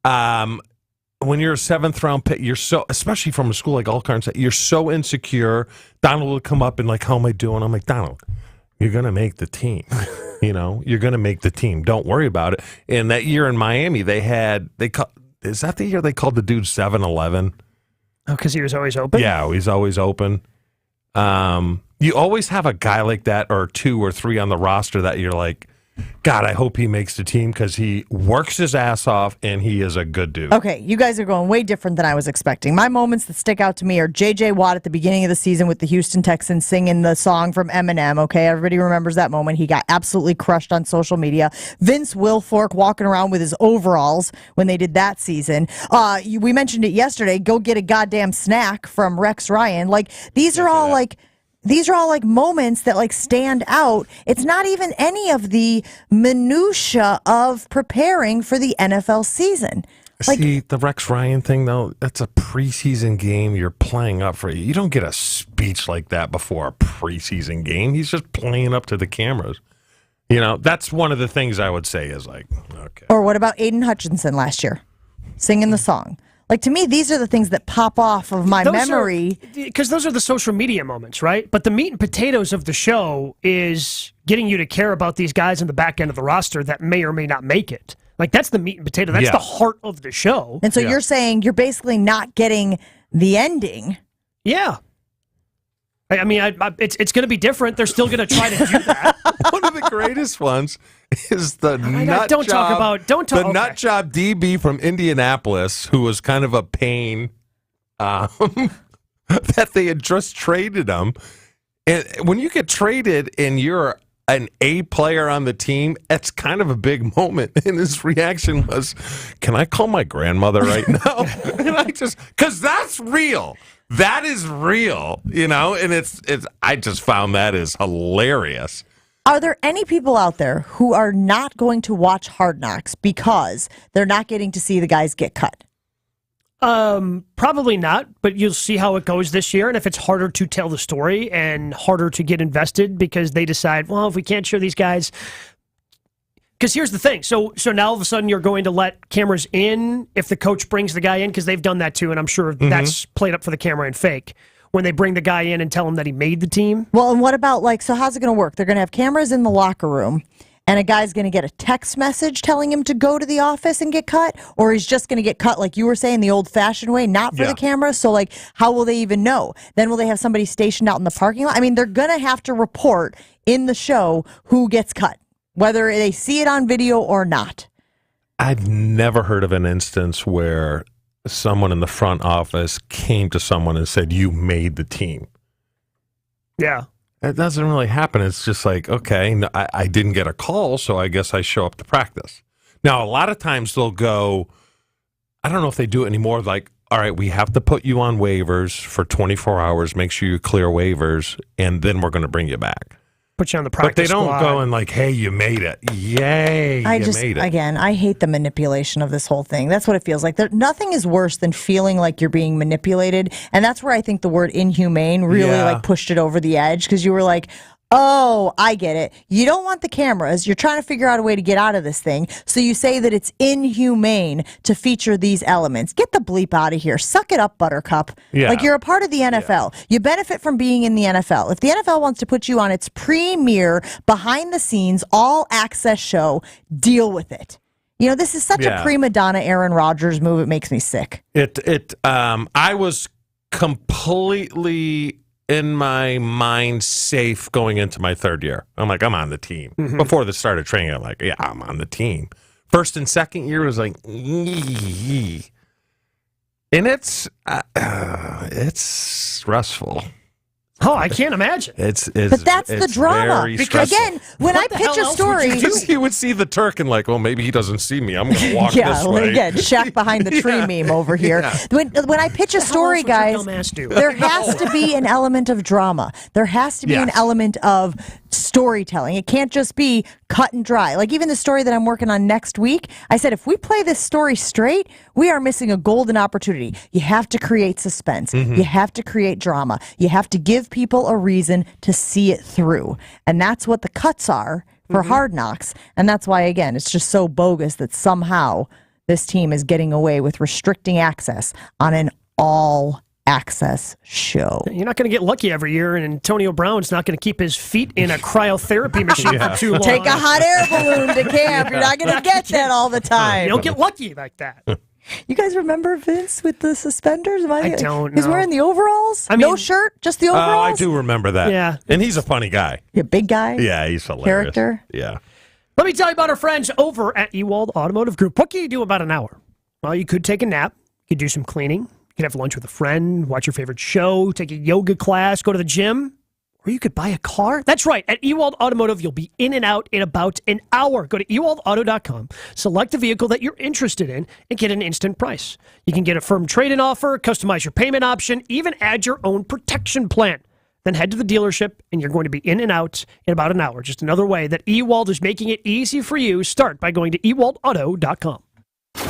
When you're a 7th round pick, you're so, especially from a school like Alcorn State, you're so insecure. Donald would come up and like, how am I doing? I'm like, Donald, you're going to make the team. You're going to make the team. Don't worry about it. And that year in Miami, is that the year they called the dude 7-Eleven? Oh, because he was always open? Yeah, he's always open. You always have a guy like that or 2 or 3 on the roster that you're like, God, I hope he makes the team because he works his ass off and he is a good dude. Okay, you guys are going way different than I was expecting. My moments that stick out to me are J.J. Watt at the beginning of the season with the Houston Texans singing the song from Eminem. Okay, everybody remembers that moment. He got absolutely crushed on social media. Vince Wilfork walking around with his overalls when they did that season. We mentioned it yesterday. Go get a goddamn snack from Rex Ryan. Like these are all like moments that like stand out. It's not even any of the minutia of preparing for the NFL season. See, the Rex Ryan thing, though, that's a preseason game you're playing up for. You don't get a speech like that before a preseason game. He's just playing up to the cameras. That's one of the things I would say is like, okay. Or what about Aiden Hutchinson last year? Singing the song. Like, to me, these are the things that pop off of my memory. Because those are the social media moments, right? But the meat and potatoes of the show is getting you to care about these guys in the back end of the roster that may or may not make it. Like, that's the meat and potato. That's the heart of the show. And so you're saying you're basically not getting the ending. Yeah. I mean, it's going to be different. They're still going to try to do that. One of the greatest ones is the nut don't job. talk about the nut job DB from Indianapolis, who was kind of a pain. That they had just traded him, and when you get traded and you're an A player on the team, it's kind of a big moment. And his reaction was, "Can I call my grandmother right now?" And because that's real. That is real, and it's. I just found that is hilarious. Are there any people out there who are not going to watch Hard Knocks because they're not getting to see the guys get cut? Probably not, but you'll see how it goes this year. And if it's harder to tell the story and harder to get invested because they decide, well, if we can't show these guys. Because here's the thing. So now all of a sudden you're going to let cameras in if the coach brings the guy in, because they've done that too, and I'm sure that's played up for the camera and fake. When they bring the guy in and tell him that he made the team. Well, and what about, so how's it going to work? They're going to have cameras in the locker room, and a guy's going to get a text message telling him to go to the office and get cut, or he's just going to get cut like you were saying, the old-fashioned way, not for the camera? So, how will they even know? Then will they have somebody stationed out in the parking lot? I mean, they're going to have to report in the show who gets cut, whether they see it on video or not. I've never heard of an instance where someone in the front office came to someone and said, "You made the team." Yeah. It doesn't really happen. It's just like, okay, no, I didn't get a call, so I guess I show up to practice. Now, a lot of times they'll go, I don't know if they do it anymore, like, all right, we have to put you on waivers for 24 hours, make sure you clear waivers, and then we're going to bring you back. Put you on the practice But they don't squad. go and like, hey, you made it. Yay, you made it. Again, I hate the manipulation of this whole thing. That's what it feels like. Nothing is worse than feeling like you're being manipulated. And that's where I think the word inhumane really pushed it over the edge, because you were like, oh, I get it. You don't want the cameras. You're trying to figure out a way to get out of this thing. So you say that it's inhumane to feature these elements. Get the bleep out of here. Suck it up, Buttercup. Yeah. Like, you're a part of the NFL. You benefit from being in the NFL. If the NFL wants to put you on its premier, behind-the-scenes, all-access show, deal with it. This is such a prima donna Aaron Rodgers move. It makes me sick. I was completely in my mind safe going into my third year. I'm like, I'm on the team. Before the start of training, I'm like, yeah, I'm on the team. First and second year was like, and it's stressful. Oh, I can't imagine. But that's the drama. Because again, when I pitch a story, you would see the Turk and like, well, maybe he doesn't see me. I'm going to walk this way. Again, Shaq behind the tree meme over here. Yeah. When I pitch a story, guys, there has to be an element of drama. There has to be an element of storytelling. It can't just be cut and dry. Like, even the story that I'm working on next week, I said, if we play this story straight, we are missing a golden opportunity. You have to create suspense. You have to create drama. You have to give people a reason to see it through. And that's what the cuts are for Hard Knocks. And that's why, again, it's just so bogus that somehow this team is getting away with restricting access on an all-access show. You're not going to get lucky every year, and Antonio Brown's not going to keep his feet in a cryotherapy machine for too long. Take a hot air balloon to camp. You're not going to get that all the time. You don't get lucky like that. You guys remember Vince with the suspenders? I don't know. He's wearing the overalls? No shirt, just the overalls? I do remember that. Yeah. And he's a funny guy. Yeah, big guy? Yeah, he's hilarious. Character? Yeah. Let me tell you about our friends over at Ewald Automotive Group. What can you do about an hour? Well, you could take a nap. You could do some cleaning. You could have lunch with a friend, watch your favorite show, take a yoga class, go to the gym. Or you could buy a car. That's right. At Ewald Automotive, you'll be in and out in about an hour. Go to ewaldauto.com, select a vehicle that you're interested in, and get an instant price. You can get a firm trade-in offer, customize your payment option, even add your own protection plan. Then head to the dealership, and you're going to be in and out in about an hour. Just another way that Ewald is making it easy for you. Start by going to ewaldauto.com.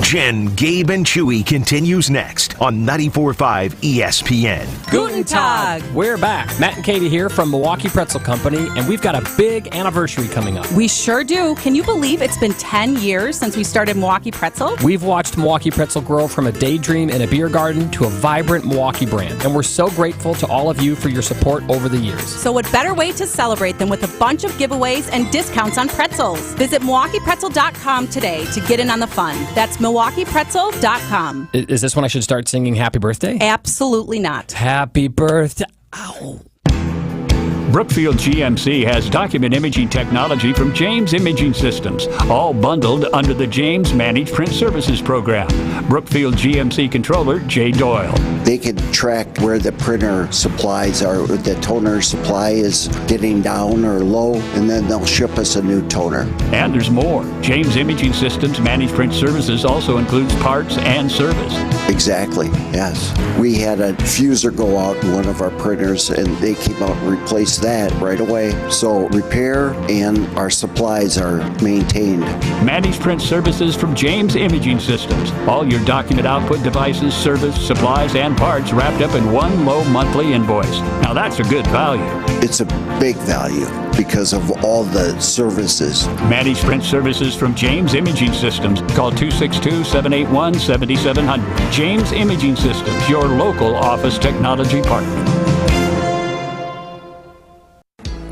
Jen, Gabe, and Chewy continues next on 94.5 ESPN. Guten Tag! We're back. Matt and Katie here from Milwaukee Pretzel Company, and we've got a big anniversary coming up. We sure do. Can you believe it's been 10 years since we started Milwaukee Pretzel? We've watched Milwaukee Pretzel grow from a daydream in a beer garden to a vibrant Milwaukee brand, and we're so grateful to all of you for your support over the years. So what better way to celebrate than with a bunch of giveaways and discounts on pretzels? Visit MilwaukeePretzel.com today to get in on the fun. That's MilwaukeePretzel.com. Is this when I should start singing Happy Birthday? Absolutely not. Happy birthday. Ow. Brookfield GMC has document imaging technology from James Imaging Systems, all bundled under the James Managed Print Services Program. Brookfield GMC Controller Jay Doyle. They can track where the printer supplies are, the toner supply is getting down or low, and then they'll ship us a new toner. And there's more. James Imaging Systems Managed Print Services also includes parts and service. Exactly, yes. We had a fuser go out in one of our printers, and they came out and replaced that right away. So repair and our supplies are maintained. Managed Print Services from James Imaging Systems. All your document output devices, service, supplies, and parts wrapped up in one low monthly invoice. Now that's a good value. It's a big value because of all the services. Managed Print Services from James Imaging Systems. Call 262-781-7700. James Imaging Systems, your local office technology partner.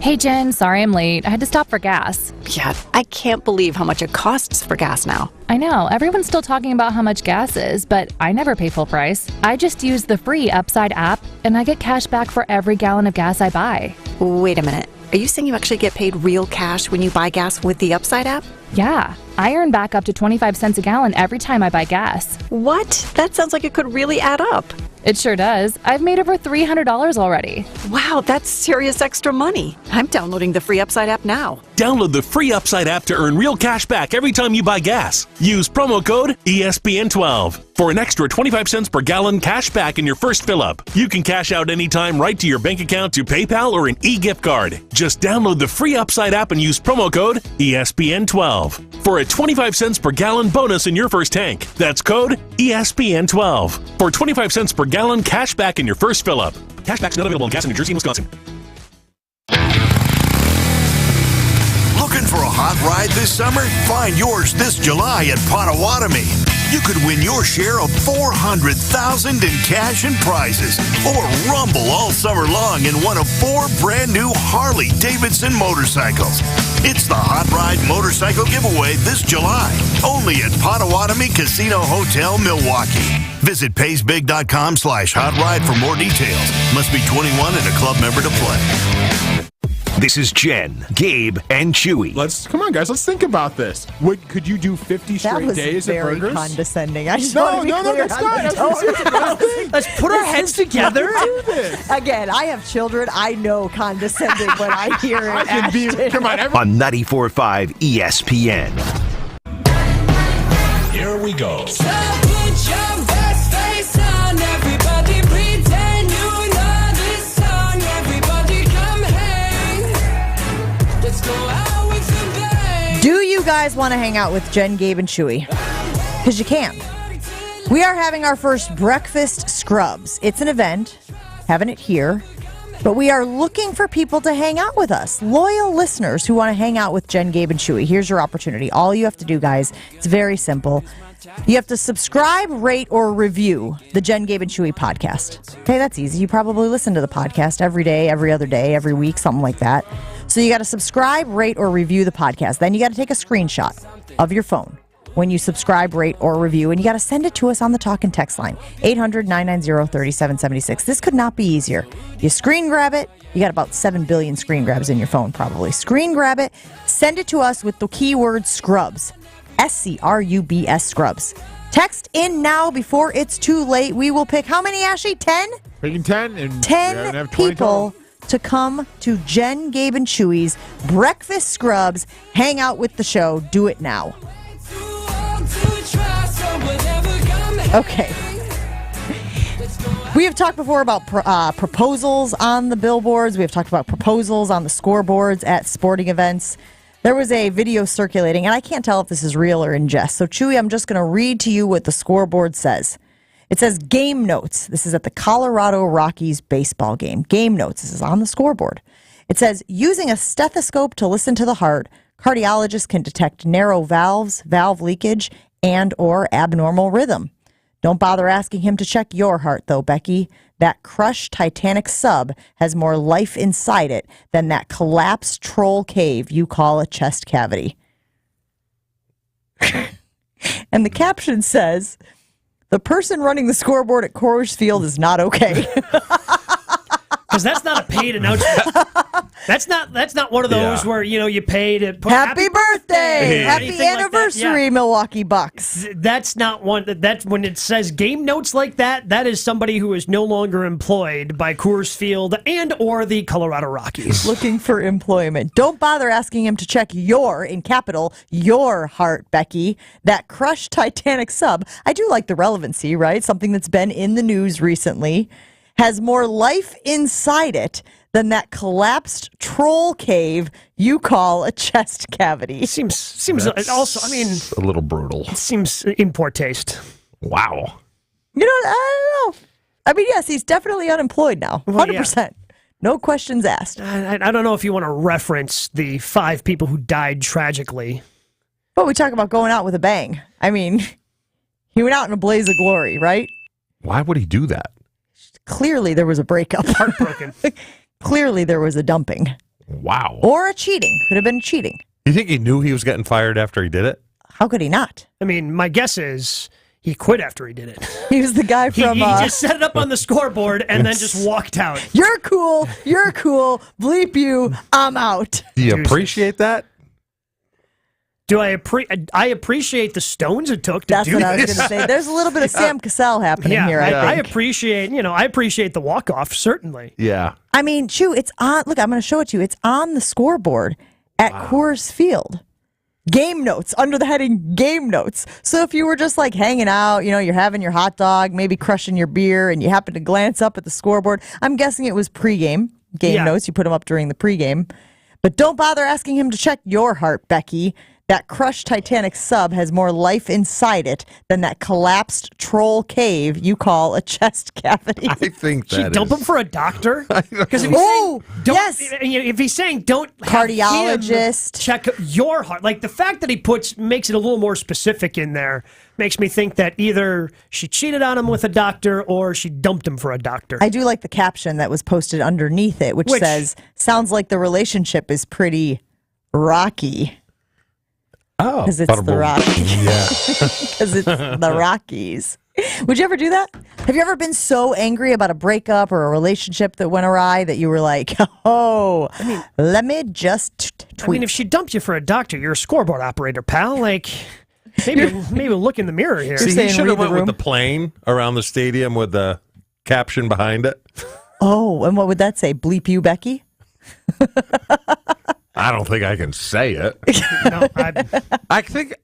Hey, Jen, sorry I'm late. I had to stop for gas. Yeah, I can't believe how much it costs for gas now. I know. Everyone's still talking about how much gas is, but I never pay full price. I just use the free Upside app, and I get cash back for every gallon of gas I buy. Wait a minute. Are you saying you actually get paid real cash when you buy gas with the Upside app? Yeah. I earn back up to 25 cents a gallon every time I buy gas. What? That sounds like it could really add up. It sure does. I've made over $300 already. Wow, that's serious extra money. I'm downloading the free Upside app now. Download the free Upside app to earn real cash back every time you buy gas. Use promo code ESPN12 for an extra 25 cents per gallon cash back in your first fill-up. You can cash out anytime right to your bank account, to PayPal, or an e-gift card. Just download the free Upside app and use promo code ESPN12 for a 25 cents per gallon bonus in your first tank. That's code ESPN12 for 25 cents per gallon cash back in your first fill-up. Cashback's not available in gas in New Jersey and Wisconsin. Looking for a hot ride this summer? Find yours this July at Potawatomi. You could win your share of $400,000 in cash and prizes, or rumble all summer long in one of 4 brand new Harley-Davidson motorcycles. It's the Hot Ride Motorcycle Giveaway this July, only at Potawatomi Casino Hotel, Milwaukee. Visit paysbig.com/hot ride for more details. Must be 21 and a club member to play. This is Jen, Gabe, and Chewy. Come on, guys. Let's think about this. Could you do 50 straight days of burgers? That was very condescending. I just No, want to be clear that's on not. the tone. Let's put our heads together. Do this. Again, I have children. I know condescending when I hear it. I can be. Come on, On 94.5 ESPN. Here we go. So put your best face on, everybody pretend you know this song. Everybody come hang. Let's go out with the bang. Do you guys want to hang out with Jen, Gabe, and Chewy? Because you can. We are having our first breakfast scrubs. It's an event, having it here, but we are looking for people to hang out with us. Loyal listeners who want to hang out with Jen, Gabe, and Chewy. Here's your opportunity. All you have to do, guys, it's very simple. You have to subscribe, rate, or review the Jen, Gabe, and Chewy podcast. Okay, that's easy. You probably listen to the podcast every day, every other day, every week, something like that. So you got to subscribe, rate, or review the podcast. Then you got to take a screenshot of your phone when you subscribe, rate, or review, and you got to send it to us on the talk and text line, 800-990-3776. This could not be easier. You screen grab it. You got about 7 billion screen grabs in your phone, probably. Screen grab it, send it to us with the keyword scrubs, SCRUBS, scrubs. Text in now before it's too late. We will pick how many, Ashley? 10? Picking 10 and 10 have 20 people to come to Jen, Gabe, and Chewy's breakfast scrubs. Hang out with the show. Do it now. Okay. We have talked before about proposals on the billboards. We have talked about proposals on the scoreboards at sporting events. There was a video circulating, and I can't tell if this is real or in jest. So, Chewy, I'm just going to read to you what the scoreboard says. It says game notes. This is at the Colorado Rockies baseball game. Game notes. This is on the scoreboard. It says, using a stethoscope to listen to the heart, cardiologists can detect narrow valves, valve leakage, and or abnormal rhythm. Don't bother asking him to check your heart, though, Becky. That crushed Titanic sub has more life inside it than that collapsed troll cave you call a chest cavity. And the caption says, the person running the scoreboard at Coors Field is not okay. Because that's not a paid announcement. That's not one of those where you pay to put Happy birthday! Happy anything like that. anniversary, Milwaukee Bucks. That's not one. That's when it says game notes like that. That is somebody who is no longer employed by Coors Field and or the Colorado Rockies. Looking for employment. Don't bother asking him to check your, in capital, your heart, Becky. That crushed Titanic sub. I do like the relevancy, right? Something that's been in the news recently. Has more life inside it than that collapsed troll cave you call a chest cavity. Seems also, I mean, a little brutal. It seems in poor taste. Wow. You know, I don't know. I mean, yes, he's definitely unemployed now. 100%. No questions asked. I don't know if you want to reference the 5 people who died tragically. But we talk about going out with a bang. I mean, he went out in a blaze of glory, right? Why would he do that? Clearly there was a breakup. Heartbroken. Clearly there was a dumping. Wow. Or a cheating. Could have been cheating. You think he knew he was getting fired after he did it? How could he not? I mean, my guess is he quit after he did it. He was the guy from... He just set it up on the scoreboard and then just walked out. You're cool. You're cool. Bleep you. I'm out. Do you appreciate that? Do I appreciate the stones it took to That's do what I was this. going to say. There's a little bit of Sam Cassell happening here, I I think. appreciate the walk-off, certainly. Yeah. I mean, Chew, it's on... Look, I'm going to show it to you. It's on the scoreboard at Coors Field. Game notes, under the heading Game Notes. So if you were just like hanging out, you're having your hot dog, maybe crushing your beer, and you happen to glance up at the scoreboard, I'm guessing it was pregame. Game notes, you put them up during the pregame. But don't bother asking him to check your heart, Becky. That crushed Titanic sub has more life inside it than that collapsed troll cave you call a chest cavity. I think that She dump him for a doctor? Because if he's saying don't have cardiologist him check your heart, like the fact that he makes it a little more specific in there makes me think that either she cheated on him with a doctor or she dumped him for a doctor. I do like the caption that was posted underneath it, which says, sounds like the relationship is pretty rocky. Oh, because it's the Rockies. Yeah, because it's the Rockies. Would you ever do that? Have you ever been so angry about a breakup or a relationship that went awry that you were like, let me just tweet? I mean, if she dumped you for a doctor, you're a scoreboard operator, pal. Like, maybe look in the mirror here. See, he should have went with the plane around the stadium with the caption behind it. Oh, and what would that say? Bleep you, Becky? I don't think I can say it. No, I think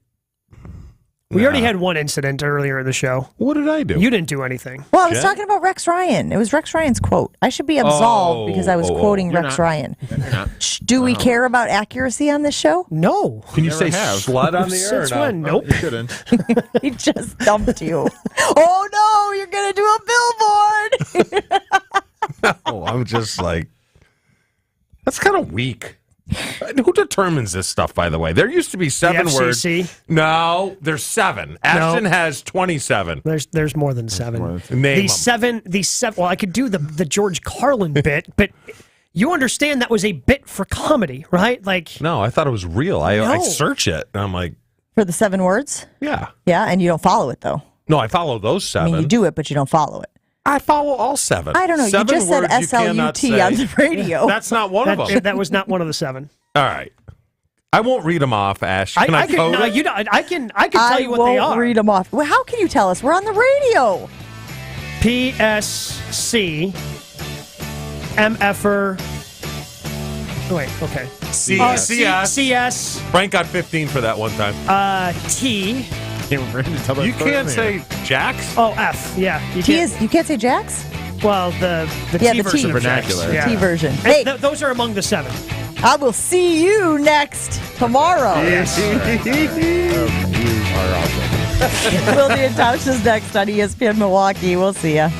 we already had one incident earlier in the show. What did I do? You didn't do anything. Well, I was talking about Rex Ryan. It was Rex Ryan's quote. I should be absolved because I was quoting Rex Ryan. Do we care about accuracy on this show? No. Can you say slut on the air? Since when? Nope. You shouldn't. He just dumped you. Oh, no, you're going to do a billboard. No, I'm just like, that's kind of weak. Who determines this stuff, by the way? There used to be 7 words. No, there's 7. Ashton has 27. There's more than 7. Name the 7. Well, I could do the George Carlin bit, but you understand that was a bit for comedy, right? Like, no, I thought it was real. I search it, and I'm like, for the 7 words? Yeah. Yeah, and you don't follow it, though. No, I follow those 7. I mean, you do it, but you don't follow it. I follow all 7. I don't know. 7 you just said words you cannot SLUT say. on the radio. That's not one of them. That was not one of the 7. All right. I won't read them off, Ash. Can I code it? I can tell you what they are. I won't read them off. Well, how can you tell us? We're on the radio. PSC MFer. Wait, okay. CS. Frank got 15 for that one time. T. You can't say Jax? Oh, F. Yeah. You can't say Jax? Well, the T version. Vernacular. Yeah. T version. Hey. Those are among the 7. I will see you next tomorrow. You are awesome. Wildy and Tausch is next on ESPN Milwaukee. We'll see ya.